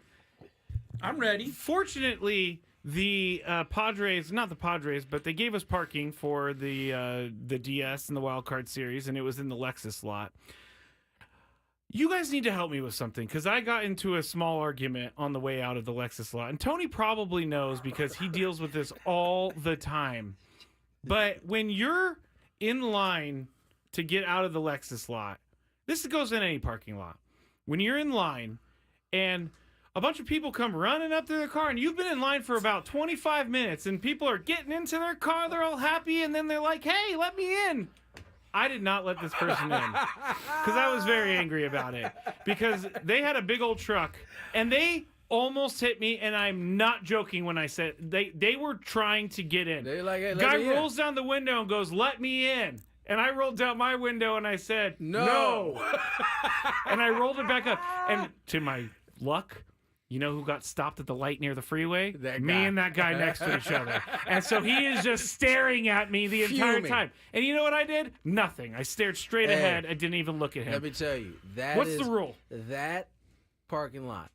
I'm ready. Fortunately, the Padres, not the Padres, but they gave us parking for the DS and the Wild Card Series, and it was in the Lexus lot. You guys need to help me with something because I got into a small argument on the way out of the Lexus lot, and Tony probably knows because he deals with this all the time. But when you're in line to get out of the Lexus lot, this goes in any parking lot. When you're in line and a bunch of people come running up to their car, and you've been in line for about 25 minutes, and people are getting into their car, they're all happy, and then they're like, hey, let me in. I did not let this person in because I was very angry about it because they had a big old truck, and they almost hit me, and I'm not joking when I said they were trying to get in. They're like, hey, Guy rolls down the window and goes, let me in. And I rolled down my window, and I said, no. And I rolled it back up. And to my luck, you know who got stopped at the light near the freeway? Me and that guy next to each other. And so he is just staring at me the entire time. And you know what I did? Nothing. I stared straight ahead. I didn't even look at him. Let me tell you. What's the rule? That parking lot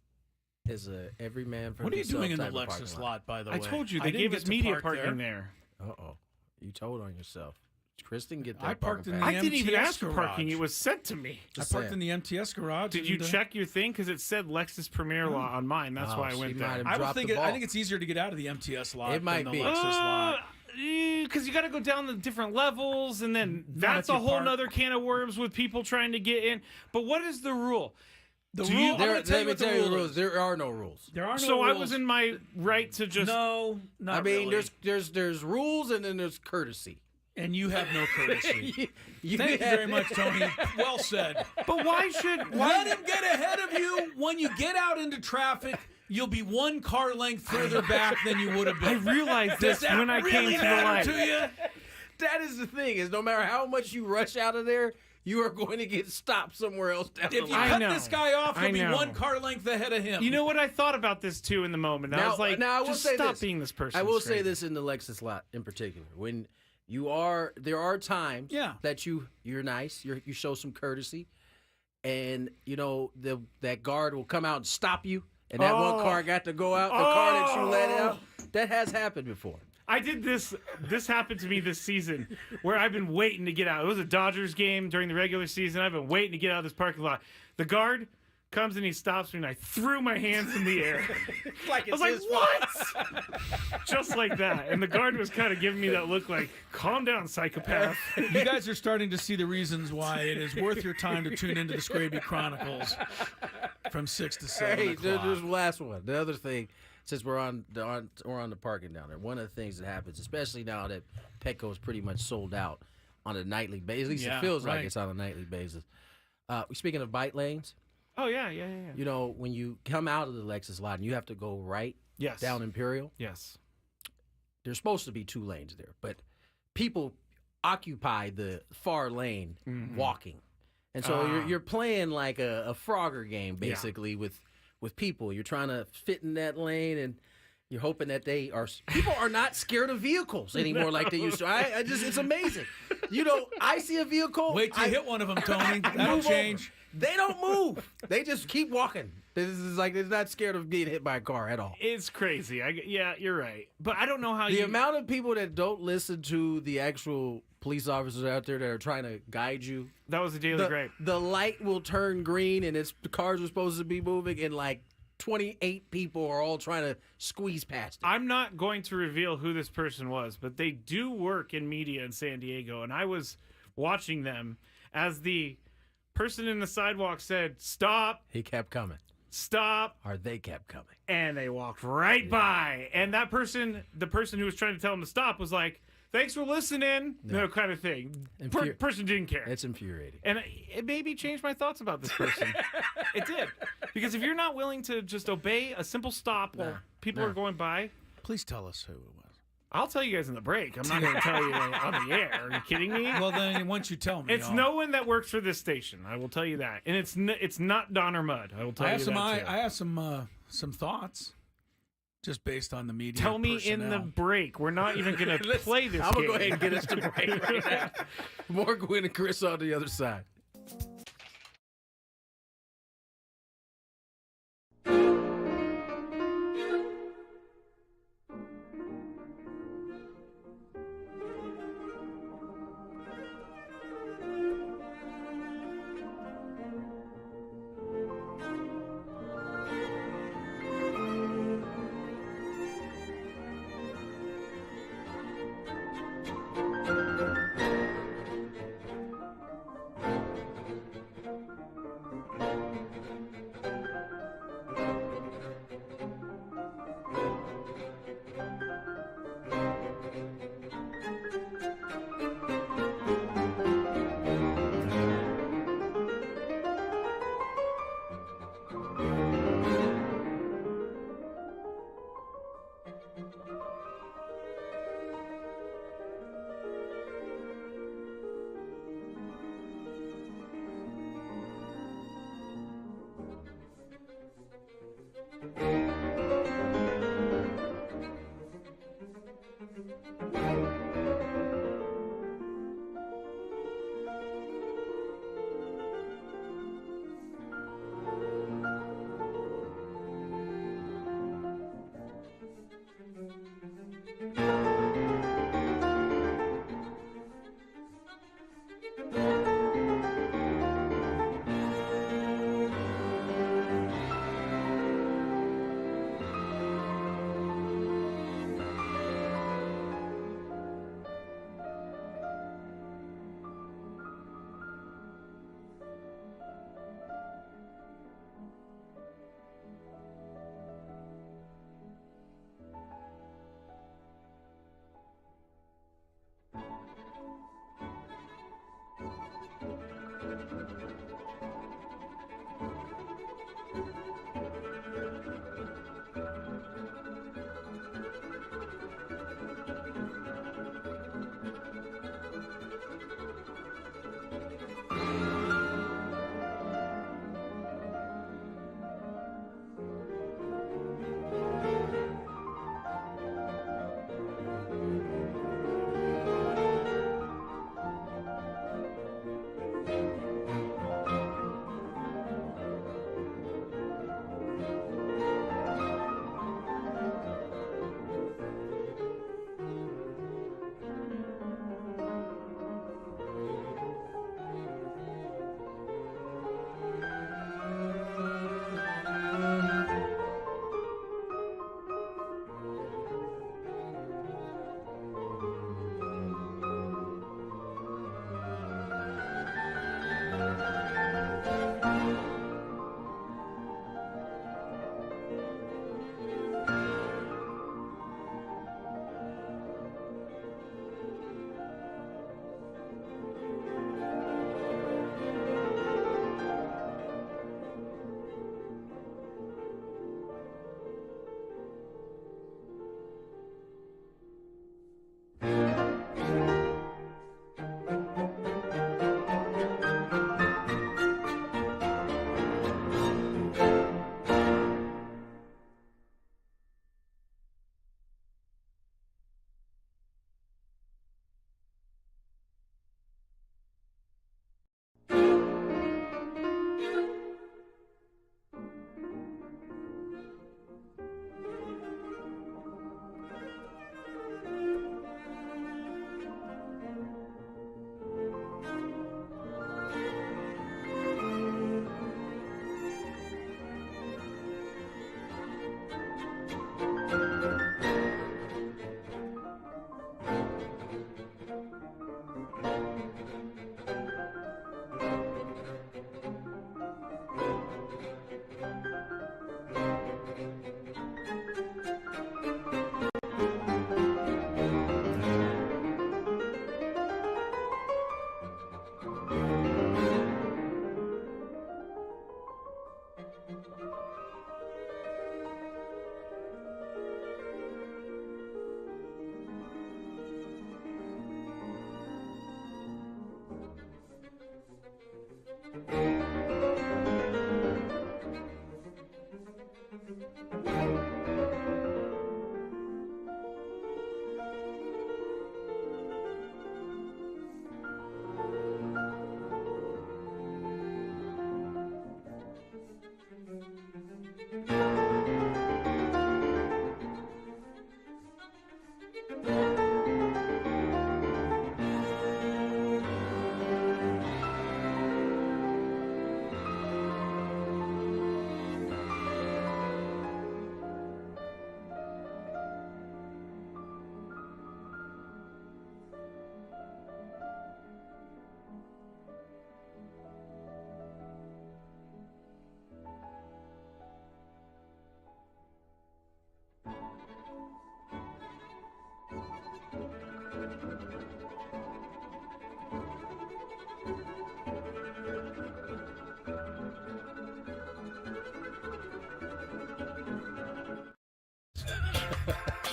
is a every man for What are you himself doing in the type of Lexus parking lot, by the way? I told you, they I didn't gave get us to media park parking there. Uh-oh. You told on yourself. Chris didn't get that. I parked in the I didn't even MTS ask for parking. garage. It was sent to me. I parked in the MTS garage. Did you and, check your thing? Because it said Lexus Premier Lot on mine. That's why I went there. I think it's easier to get out of the MTS lot It might than be. the Lexus lot. Because you got to go down the different levels, and then that's if a you whole park- nother can of worms with people trying to get in. But what is the rule? The Do rule. you- I'm going to tell you what the rule is. There are no rules. There are no So rules. I was in my right to just No, not I mean, really. there's rules and then there's courtesy. And you have no courtesy. You Thank you have- very much, Tony. Well said. But why should Let him get ahead of you. When you get out into traffic, you'll be one car length further back than you would have been. I realized Does this that when I really came to the matter light. to you? That is the thing, is no matter how much you rush out of there, you are going to get stopped somewhere else down the If you line. cut this guy off, I you'll be know. one car length ahead of him. You know what? I thought about this too in the moment. I was like, I will just say stop this. being this person. I will say this in the Lexus lot in particular. When there are times that you're nice, you show some courtesy, and that guard will come out and stop you, and that one car got to go out. The car that you let out, that has happened before. I did this. This happened to me this season, where I've been waiting to get out. It was a Dodgers game during the regular season. I've been waiting to get out of this parking lot. The guard comes and he stops me, and I threw my hands in the air. Like I was like, "What?" Just like that. And the guard was kind of giving me that look, like, "Calm down, psychopath." You guys are starting to see the reasons why it is worth your time to tune into the Skraby Chronicles from 6 to 7 Hey, o'clock. there's the last one. The other thing, since we're on the parking down there, one of the things that happens, especially now that Petco is pretty much sold out on a nightly basis, at least it feels like it's on a nightly basis. Speaking of bike lanes, Oh, yeah. you know, when you come out of the Lexus lot and you have to go right down Imperial, Yes. there's supposed to be 2 lanes there, but people occupy the far lane walking. And so you're playing like a Frogger game, basically, with people. You're trying to fit in that lane, and you're hoping that people are not scared of vehicles anymore like they used to. It's amazing. I see a vehicle. Wait till you hit one of them, Tony. That'll move change. over. They don't move. They just keep walking. This is like they're not scared of being hit by a car at all. It's crazy. Yeah, you're right. But I don't know how The amount of people that don't listen to the actual police officers out there that are trying to guide you. That was a daily gripe. The light will turn green, and the cars are supposed to be moving, and like 28 people are all trying to squeeze past it. I'm not going to reveal who this person was, but they do work in media in San Diego, and I was watching them as the person in the sidewalk said, "Stop." He kept coming. Stop. Or they kept coming. And they walked right by. And that person, the person who was trying to tell him to stop, was like, "Thanks for listening," kind of thing. Person didn't care. It's infuriating. And it maybe changed my thoughts about this person. It did. Because if you're not willing to just obey a simple stop while people are going by, please tell us who it was. I'll tell you guys in the break. I'm not going to tell you on the air. Are you kidding me? Well, then once you tell me, it's no one that works for this station. I will tell you that, and it's not Don or Mud. I will tell you that. I have some thoughts, just based on the media. Tell me in the break. We're not even going to play this. I'm going to go ahead and get us to break right now. More Gwynn and Chris on the other side.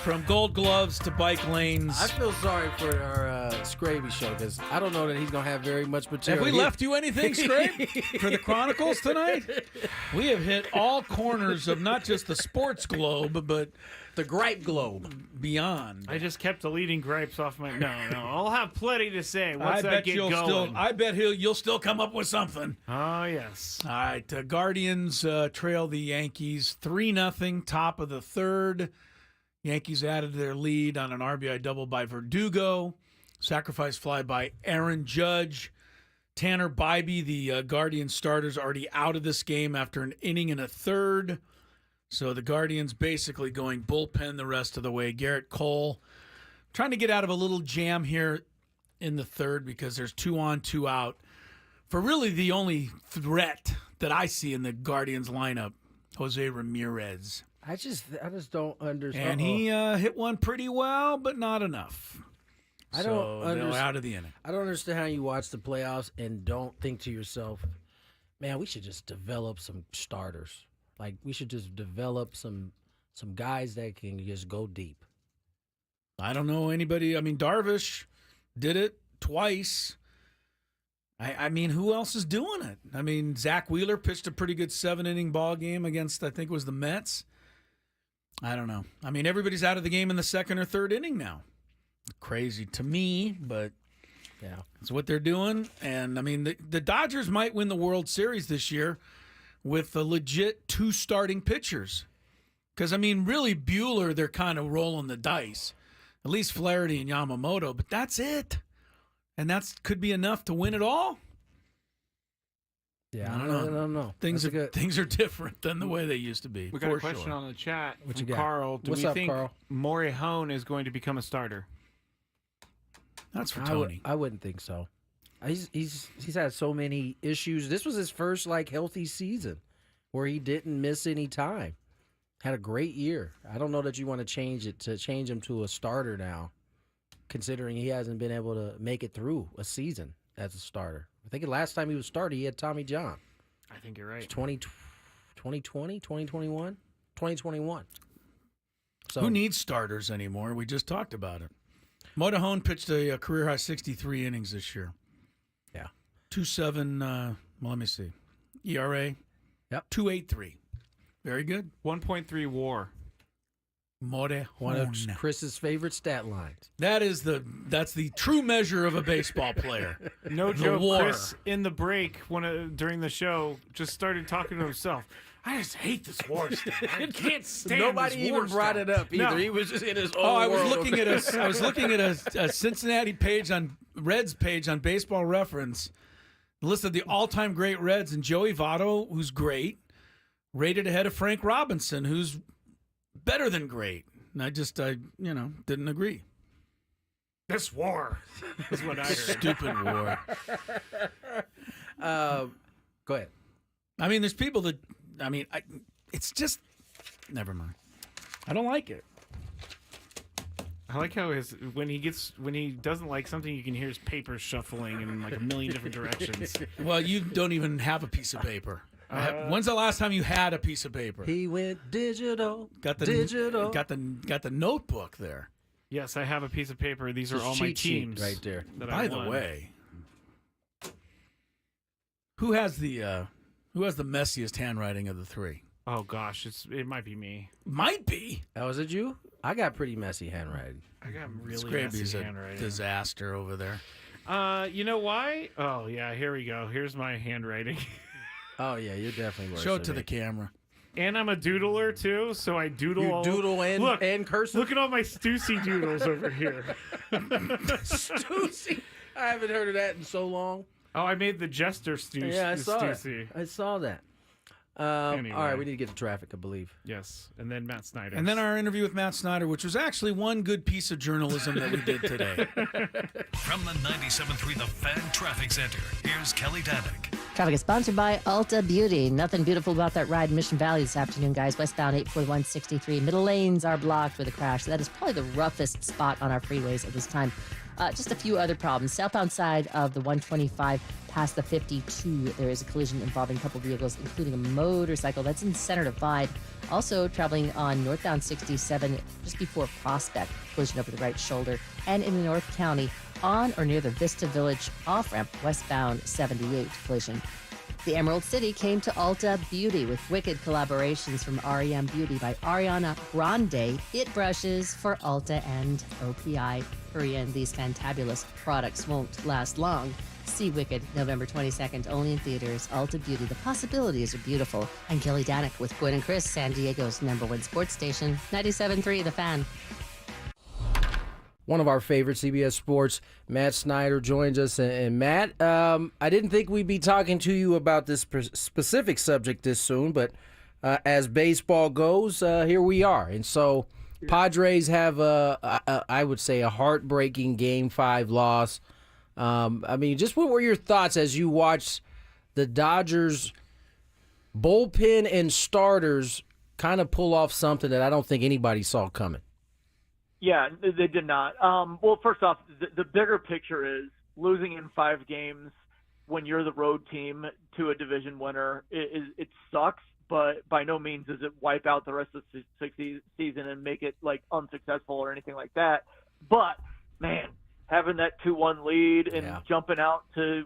From Gold Gloves to bike lanes. I feel sorry for our Skraby show because I don't know that he's going to have very much material. Have we left you anything, Scrape, for the Chronicles tonight? We have hit all corners of not just the sports globe, but the gripe globe beyond. I just kept deleting gripes off my. No, I'll have plenty to say. Once I I bet get you'll going. I bet you'll still come up with something. Oh yes. All right, Guardians trail the Yankees 3-0, top of the third. Yankees added to their lead on an RBI double by Verdugo. Sacrifice fly by Aaron Judge. Tanner Bybee, the Guardians starters, already out of this game after an inning and a third. So the Guardians basically going bullpen the rest of the way. Garrett Cole trying to get out of a little jam here in the third because there's 2 on, 2 out. For really the only threat that I see in the Guardians lineup, Jose Ramirez. I just don't understand. And he hit one pretty well, but not enough. I don't understand. Out of the inning. I don't understand how you watch the playoffs and don't think to yourself, man, we should just develop some starters. Like, we should just develop some guys that can just go deep. I don't know anybody. I mean, Darvish did it twice. I mean, who else is doing it? I mean, Zach Wheeler pitched a pretty good 7-inning ball game against, I think it was the Mets. I don't know. I mean, everybody's out of the game in the second or third inning now. Crazy to me, but yeah, it's what they're doing. And, I mean, the Dodgers might win the World Series this year with a legit 2 starting pitchers. Because, I mean, really, Buehler, they're kind of rolling the dice. At least Flaherty and Yamamoto, but that's it. And that could be enough to win it all. Yeah, I don't know. Things are different than the way they used to be. We got a question on the chat what from you got? Carl. Do What's we up, think Carl? Morihone is going to become a starter? That's for Tony. I wouldn't think so. He's had so many issues. This was his first healthy season where he didn't miss any time. Had a great year. I don't know that you want to change him to a starter now, considering he hasn't been able to make it through a season as a starter. I think the last time he was started, he had Tommy John. I think you're right. 2020, 2021? 2021. So, who needs starters anymore? We just talked about it. Morihone pitched a career-high 63 innings this year. Yeah. 2.7, well, let me see. ERA? Yep. 2.83. Very good. 1.3 WAR. Morihone. One of Chris's favorite stat lines. That's the true measure of a baseball player. No The joke. WAR. Chris in the break during the show just started talking to himself. I just hate this WAR stuff. I can't stand Nobody this even WAR brought stuff. it up either. No. He was just in his own I was world. looking at a Cincinnati page on Reds page on Baseball Reference, listed the all-time great Reds, and Joey Votto, who's great, rated ahead of Frank Robinson, who's better than great. And I didn't agree. This WAR is what I heard. Stupid WAR. Go ahead. I mean, there's people that, it's just, never mind. I don't like it. I like how when he doesn't like something, you can hear his papers shuffling in like a million different directions. Well, you don't even have a piece of paper. When's the last time you had a piece of paper? He went digital. Got the notebook there. Yes, I have a piece of paper. These are all my cheat sheet teams right there. By the way, who has the messiest handwriting of the three? Oh gosh, it might be me. Might be. Oh, is it you? I got pretty messy handwriting. I got really Skraby's messy a handwriting. disaster over there. You know why? Oh yeah, here we go. Here's my handwriting. Oh yeah, you're definitely worse. Show it to the camera. And I'm a doodler too, so I doodle. You doodle and cursive? Look at all my Stussy doodles over here. Stussy. I haven't heard of that in so long. Oh, I made the Jester Stussy. Yeah, I saw Stussy. it. I saw that. Anyway. All right, we need to get to traffic, I believe. Yes, and then Matt Snyder. And then our interview with Matt Snyder, which was actually one good piece of journalism that we did today. From the 97.3 The Fan Traffic Center, here's Kelly Danick. Traffic is sponsored by Ulta Beauty. Nothing beautiful about that ride in Mission Valley this afternoon, guys. Westbound 84163. Middle lanes are blocked with a crash. That is probably the roughest spot on our freeways at this time. Just a few other problems. Southbound side of the 125 past the 52, there is a collision involving a couple vehicles, including a motorcycle that's in Center Divide. Also traveling on northbound 67 just before Prospect, collision over the right shoulder. And in North County, on or near the Vista Village off-ramp, westbound 78 collision. The Emerald City came to Ulta Beauty with wicked collaborations from REM Beauty by Ariana Grande, It Brushes for Ulta and OPI. Hurry in, these fantabulous products won't last long. See Wicked November 22nd, only in theaters. Ulta Beauty, the possibilities are beautiful. I'm Kelly Danick with Gwynn and Chris, San Diego's #1 sports station, 97.3 The Fan. One of our favorite CBS Sports, Matt Snyder, joins us. And Matt, I didn't think we'd be talking to you about this specific subject this soon, but as baseball goes, here we are. And so Padres have, I would say, a heartbreaking Game 5 loss. I mean, just what were your thoughts as you watched the Dodgers bullpen and starters kind of pull off something that I don't think anybody saw coming? Yeah, they did not. Well, first off, the bigger picture is losing in 5 games when you're the road team to a division winner. It sucks, but by no means does it wipe out the rest of the season and make it like unsuccessful or anything like that. But man, having that 2-1 lead and jumping out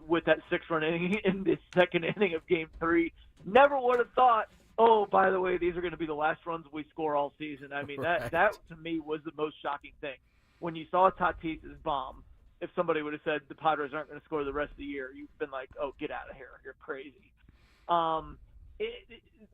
with that 6-run inning in the second inning of Game 3, never would have thought, oh, by the way, these are going to be the last runs we score all season. I mean, that to me was the most shocking thing. When you saw Tatis's bomb, if somebody would have said the Padres aren't going to score the rest of the year, you've been like, oh, get out of here. You're crazy.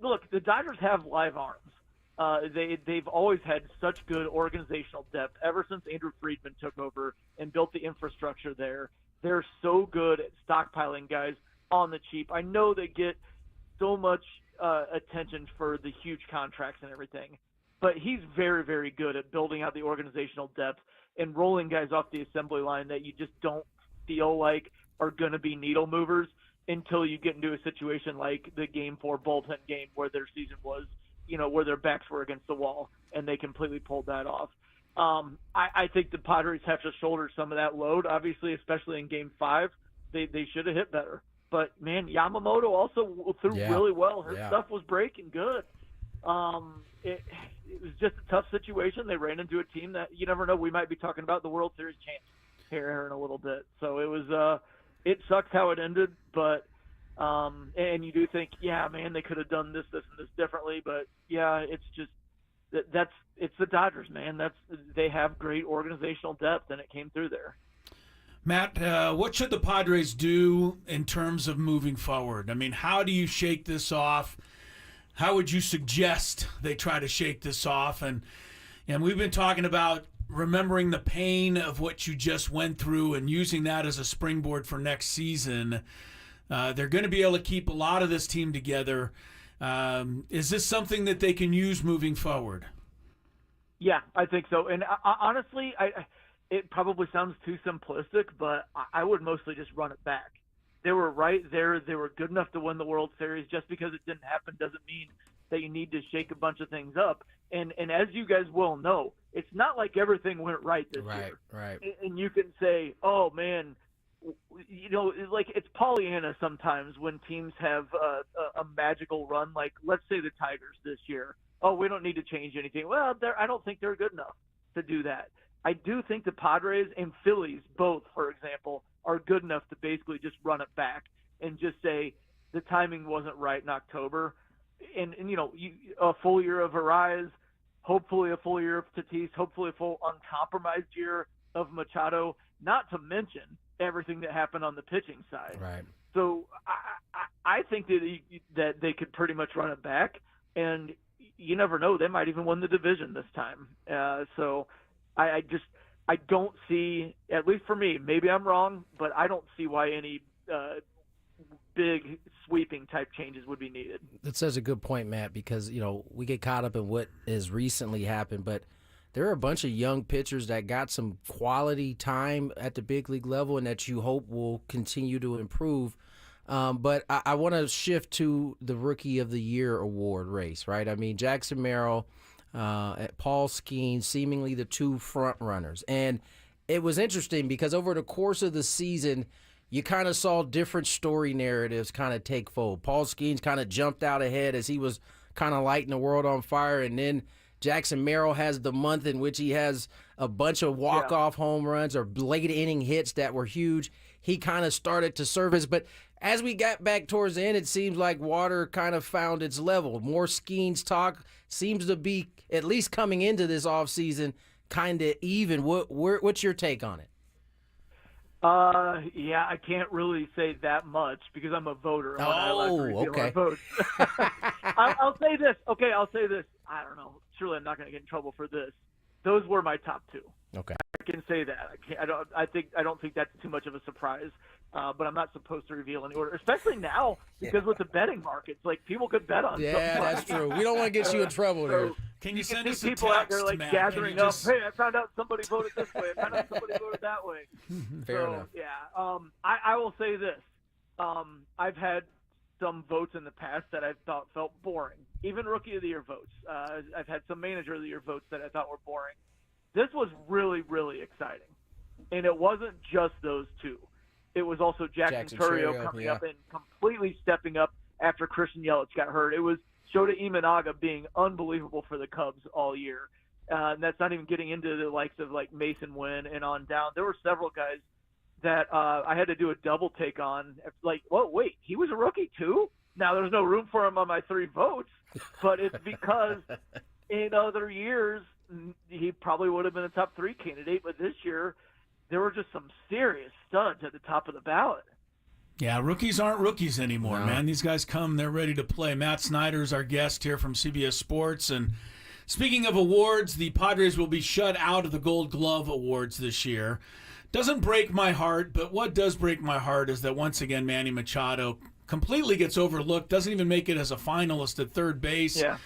Look, the Dodgers have live arms. They've always had such good organizational depth ever since Andrew Friedman took over and built the infrastructure there. They're so good at stockpiling guys on the cheap. I know they get so much attention for the huge contracts and everything, but he's very, very good at building out the organizational depth and rolling guys off the assembly line that you just don't feel like are going to be needle movers until you get into a situation like the Game 4 bullpen game where their season was, where their backs were against the wall and they completely pulled that off. I think the Padres have to shoulder some of that load, obviously, especially in Game 5. They should have hit better. But, man, Yamamoto also threw really well. Her stuff was breaking good. It was just a tough situation. They ran into a team that you never know. We might be talking about the World Series champs here in a little bit. So it was it sucks how it ended. But and you do think, man, they could have done this, and this differently. But, it's just it's the Dodgers, man. They have great organizational depth, and it came through there. Matt, what should the Padres do in terms of moving forward? I mean, how do you shake this off? How would you suggest they try to shake this off? And we've been talking about remembering the pain of what you just went through and using that as a springboard for next season. They're going to be able to keep a lot of this team together. Is this something that they can use moving forward? Yeah, I think so. And honestly, it probably sounds too simplistic, but I would mostly just run it back. They were right there. They were good enough to win the World Series. Just because it didn't happen doesn't mean that you need to shake a bunch of things up. And as you guys well know, it's not like everything went right this year. Right. And you can say, oh, man, like it's Pollyanna sometimes when teams have a magical run. Like, let's say the Tigers this year. Oh, we don't need to change anything. Well, I don't think they're good enough to do that. I do think the Padres and Phillies both, for example, are good enough to basically just run it back and just say the timing wasn't right in October. And a full year of Arise, hopefully a full year of Tatis, hopefully a full uncompromised year of Machado, not to mention everything that happened on the pitching side. Right. So I think that they could pretty much run it back, and you never know, they might even win the division this time. So I don't see, at least for me, maybe I'm wrong, but I don't see why any big sweeping type changes would be needed. That says a good point, Matt, because, we get caught up in what has recently happened, but there are a bunch of young pitchers that got some quality time at the big league level and that you hope will continue to improve. But I want to shift to the Rookie of the Year award race, right? I mean, Jackson Merrill, Paul Skeens, seemingly the two front runners. And it was interesting because over the course of the season, you kind of saw different story narratives kind of take fold. Paul Skeens kind of jumped out ahead as he was kind of lighting the world on fire. And then Jackson Merrill has the month in which he has a bunch of walk-off home runs or late inning hits that were huge. He kind of started to surface. But as we got back towards the end, it seems like water kind of found its level. More Skeens talk seems to be, at least coming into this offseason, kind of even. What's your take on it? Yeah, I can't really say that much because I'm a voter. And Okay. Votes. I'll say this. Okay, I'll say this. I don't know. Surely I'm not going to get in trouble for this. Those were my top two. Okay. I can say that. I don't think that's too much of a surprise. But I'm not supposed to reveal any order, especially now because with the betting markets, like people could bet on. Yeah, that's true. We don't want to get you in trouble here. Can you send us see a people text, out there like Matt? gathering up? Hey, I found out somebody voted this way. I found out somebody voted that way. Fair enough. Yeah. I will say this. I've had some votes in the past that I thought felt boring. Even Rookie of the Year votes. I've had some Manager of the Year votes that I thought were boring. This was really, really exciting, and it wasn't just those two. It was also Jackson Churio coming up and completely stepping up after Christian Yelich got hurt. It was Shota Imanaga being unbelievable for the Cubs all year. And that's not even getting into the likes of like Mason Wynn and on down. There were several guys that I had to do a double take on. Like, whoa, wait, he was a rookie too? Now there's no room for him on my 3 votes, but it's because in other years he probably would have been a top 3 candidate, but this year there were just some serious studs at the top of the ballot. Yeah, rookies aren't rookies anymore, man. These guys come, they're ready to play. Matt Snyder is our guest here from CBS Sports. And speaking of awards, the Padres will be shut out of the Gold Glove Awards this year. Doesn't break my heart, but what does break my heart is that once again Manny Machado completely gets overlooked, doesn't even make it as a finalist at third base. Yeah.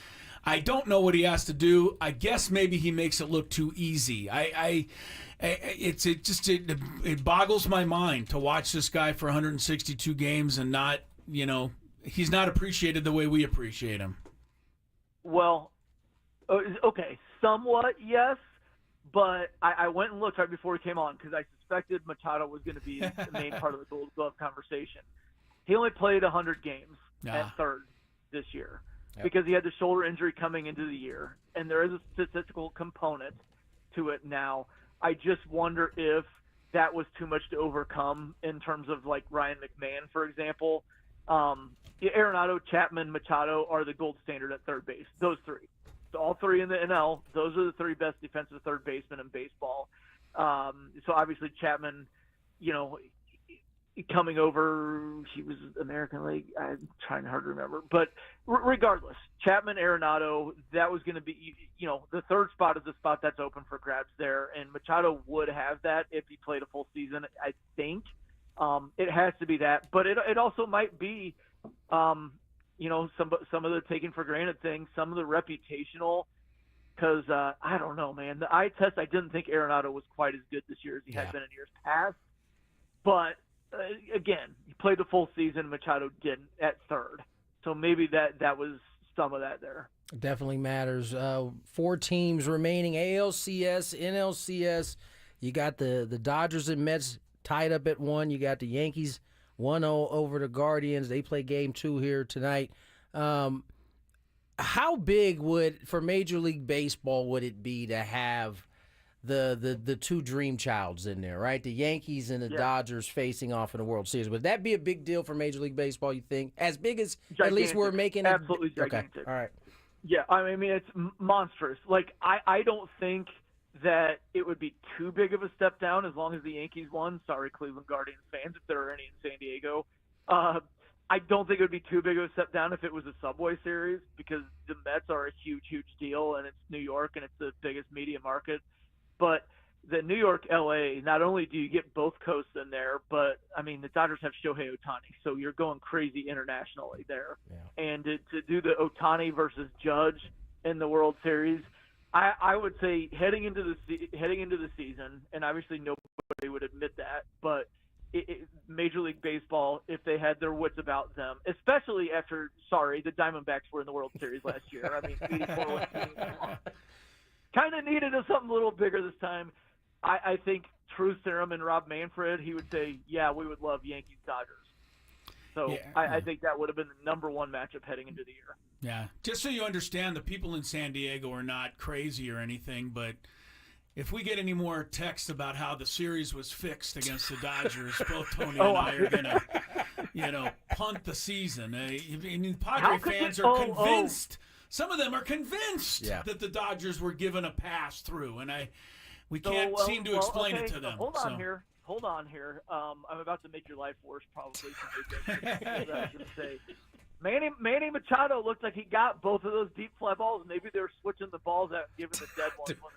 I don't know what he has to do. I guess maybe he makes it look too easy. It boggles my mind to watch this guy for 162 games and not, he's not appreciated the way we appreciate him. Well, okay, somewhat, yes, but I went and looked right before he came on because I suspected Machado was going to be the main part of the Gold Glove conversation. He only played 100 games at third this year because he had the shoulder injury coming into the year, and there is a statistical component to it now. I just wonder if that was too much to overcome in terms of like Ryan McMahon, for example. Arenado, Chapman, Machado are the gold standard at third base. Those 3. So all 3 in the NL. Those are the 3 best defensive third basemen in baseball. So obviously Chapman, coming over, he was American League. I'm trying hard to remember. But regardless, Chapman, Arenado, that was going to be, the third spot is the spot that's open for grabs there. And Machado would have that if he played a full season, I think. It has to be that. But it also might be, some of the taken for granted things, some of the reputational, because I don't know, man. The eye test, I didn't think Arenado was quite as good this year as he had been in years past. But again, he played the full season. Machado didn't at third, so maybe that was some of that there. Definitely matters. 4 teams remaining: ALCS, NLCS. You got the Dodgers and Mets tied up at 1. You got the Yankees 1-0 over the Guardians. They play Game 2 here tonight. How big for Major League Baseball would it be to have the 2 dream childs in there, right? The Yankees and the Dodgers facing off in the World Series. Would that be a big deal for Major League Baseball, you think? As big as gigantic. At least we're making it? Absolutely gigantic. Okay. All right. Yeah, I mean, it's monstrous. Like, I don't think that it would be too big of a step down as long as the Yankees won. Sorry, Cleveland Guardians fans, if there are any in San Diego. I don't think it would be too big of a step down if it was a Subway Series because the Mets are a huge, huge deal, and it's New York, and it's the biggest media market. But the New York, LA, not only do you get both coasts in there, but, I mean, the Dodgers have Shohei Ohtani, so you're going crazy internationally there. Yeah. And to do the Ohtani versus Judge in the World Series, I would say heading into the season, and obviously nobody would admit that, but Major League Baseball if they had their wits about them, especially after, the Diamondbacks were in the World Series last year. I mean, 84 was kind of needed something a little bigger this time. I think Truth Serum and Rob Manfred, he would say, yeah, we would love Yankees-Dodgers. So I think that would have been the number one matchup heading into the year. Yeah. Just so you understand, the people in San Diego are not crazy or anything, but if we get any more texts about how the series was fixed against the Dodgers, both Tony and I are going to, punt the season. Padre fans are convinced. Some of them are convinced that the Dodgers were given a pass through, and we can't seem to explain it to them. Hold on here. I'm about to make your life worse, probably. Manny Machado looked like he got both of those deep fly balls. Maybe they were switching the balls out and giving the dead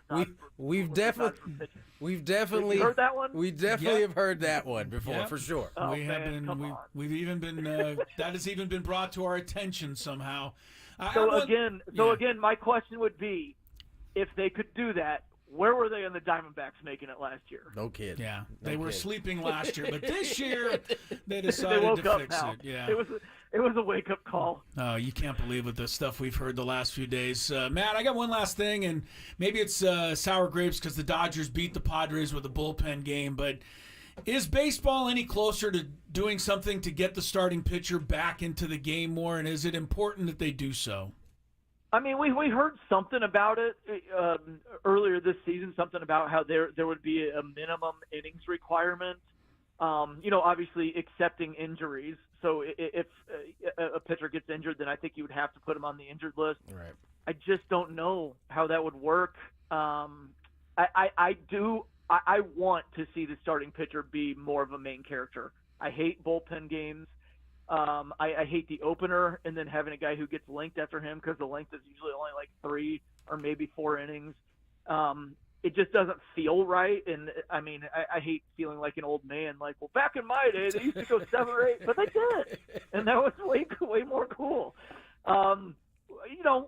ones. We've definitely heard that one. We definitely have heard that one before, for sure. Oh, We've even been that has even been brought to our attention somehow. Again, my question would be, if they could do that, where were they in the Diamondbacks making it last year? No kid. Yeah, they were sleeping last year, but this year they decided to fix it. Yeah, it was a wake-up call. Oh, you can't believe it, the stuff we've heard the last few days. Matt, I got one last thing, and maybe it's sour grapes because the Dodgers beat the Padres with a bullpen game, but is baseball any closer to doing something to get the starting pitcher back into the game more, and is it important that they do so? I mean, we heard something about it earlier this season, something about how there would be a minimum innings requirement, obviously accepting injuries. So if a pitcher gets injured, then I think you would have to put him on the injured list. Right. I just don't know how that would work. I want to see the starting pitcher be more of a main character. I hate bullpen games. I hate the opener and then having a guy who gets linked after him because the length is usually only like 3 or maybe 4 innings. It just doesn't feel right. And I mean, I hate feeling like an old man, like, well, back in my day, they used to go 7 or 8, but they did. And that was way more cool.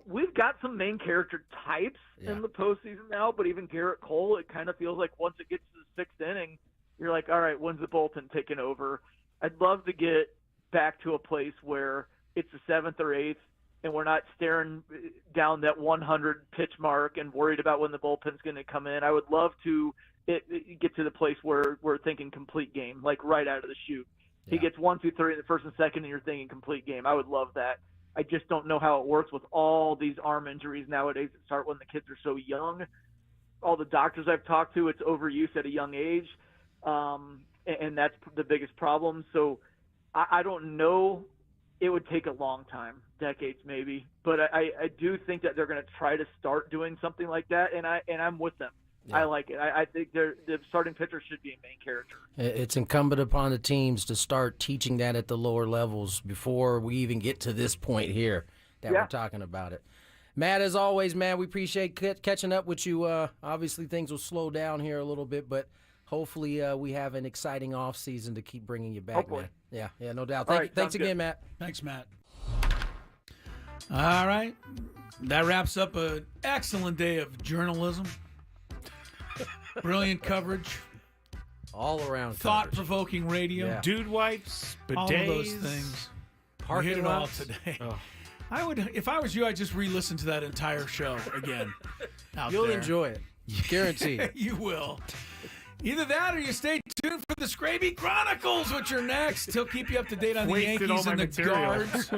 We've got some main character types in the postseason now, but even Garrett Cole, it kind of feels like once it gets to the 6th inning, you're like, all right, when's the bullpen taking over? I'd love to get back to a place where it's the 7th or 8th and we're not staring down that 100 pitch mark and worried about when the bullpen's going to come in. I would love to get to the place where we're thinking complete game, like right out of the chute. Yeah. He gets 1, 2, 3 in the first and second and you're thinking complete game. I would love that. I just don't know how it works with all these arm injuries nowadays that start when the kids are so young. All the doctors I've talked to, it's overuse at a young age. And that's the biggest problem. So I don't know. It would take a long time, decades maybe, but I do think that they're going to try to start doing something like that, and I'm with them. Yeah. I like it. I think the starting pitcher should be a main character. It's incumbent upon the teams to start teaching that at the lower levels before we even get to this point here that we're talking about it. Matt, as always, man, we appreciate catching up with you. Obviously, things will slow down here a little bit, but hopefully we have an exciting off season to keep bringing you back, hopefully. Man. Yeah, no doubt. Thanks again, good. Matt. Thanks, Matt. All right. That wraps up an excellent day of journalism. Brilliant coverage. All around thought-provoking radio. Dude wipes, bidets. All of those things. We hit it all today. Oh. I would, if I was you, I'd just re-listen to that entire show again. You'll enjoy it. Guarantee. You will. Either that or you stay tuned for the Skraby Chronicles, which are next. He'll keep you up to date on the Yankees and the Guards.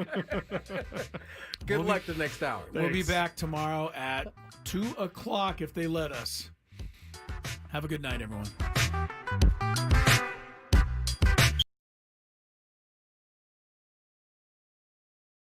Good luck the next hour. We'll be back tomorrow at 2 o'clock if they let us. Have a good night, everyone.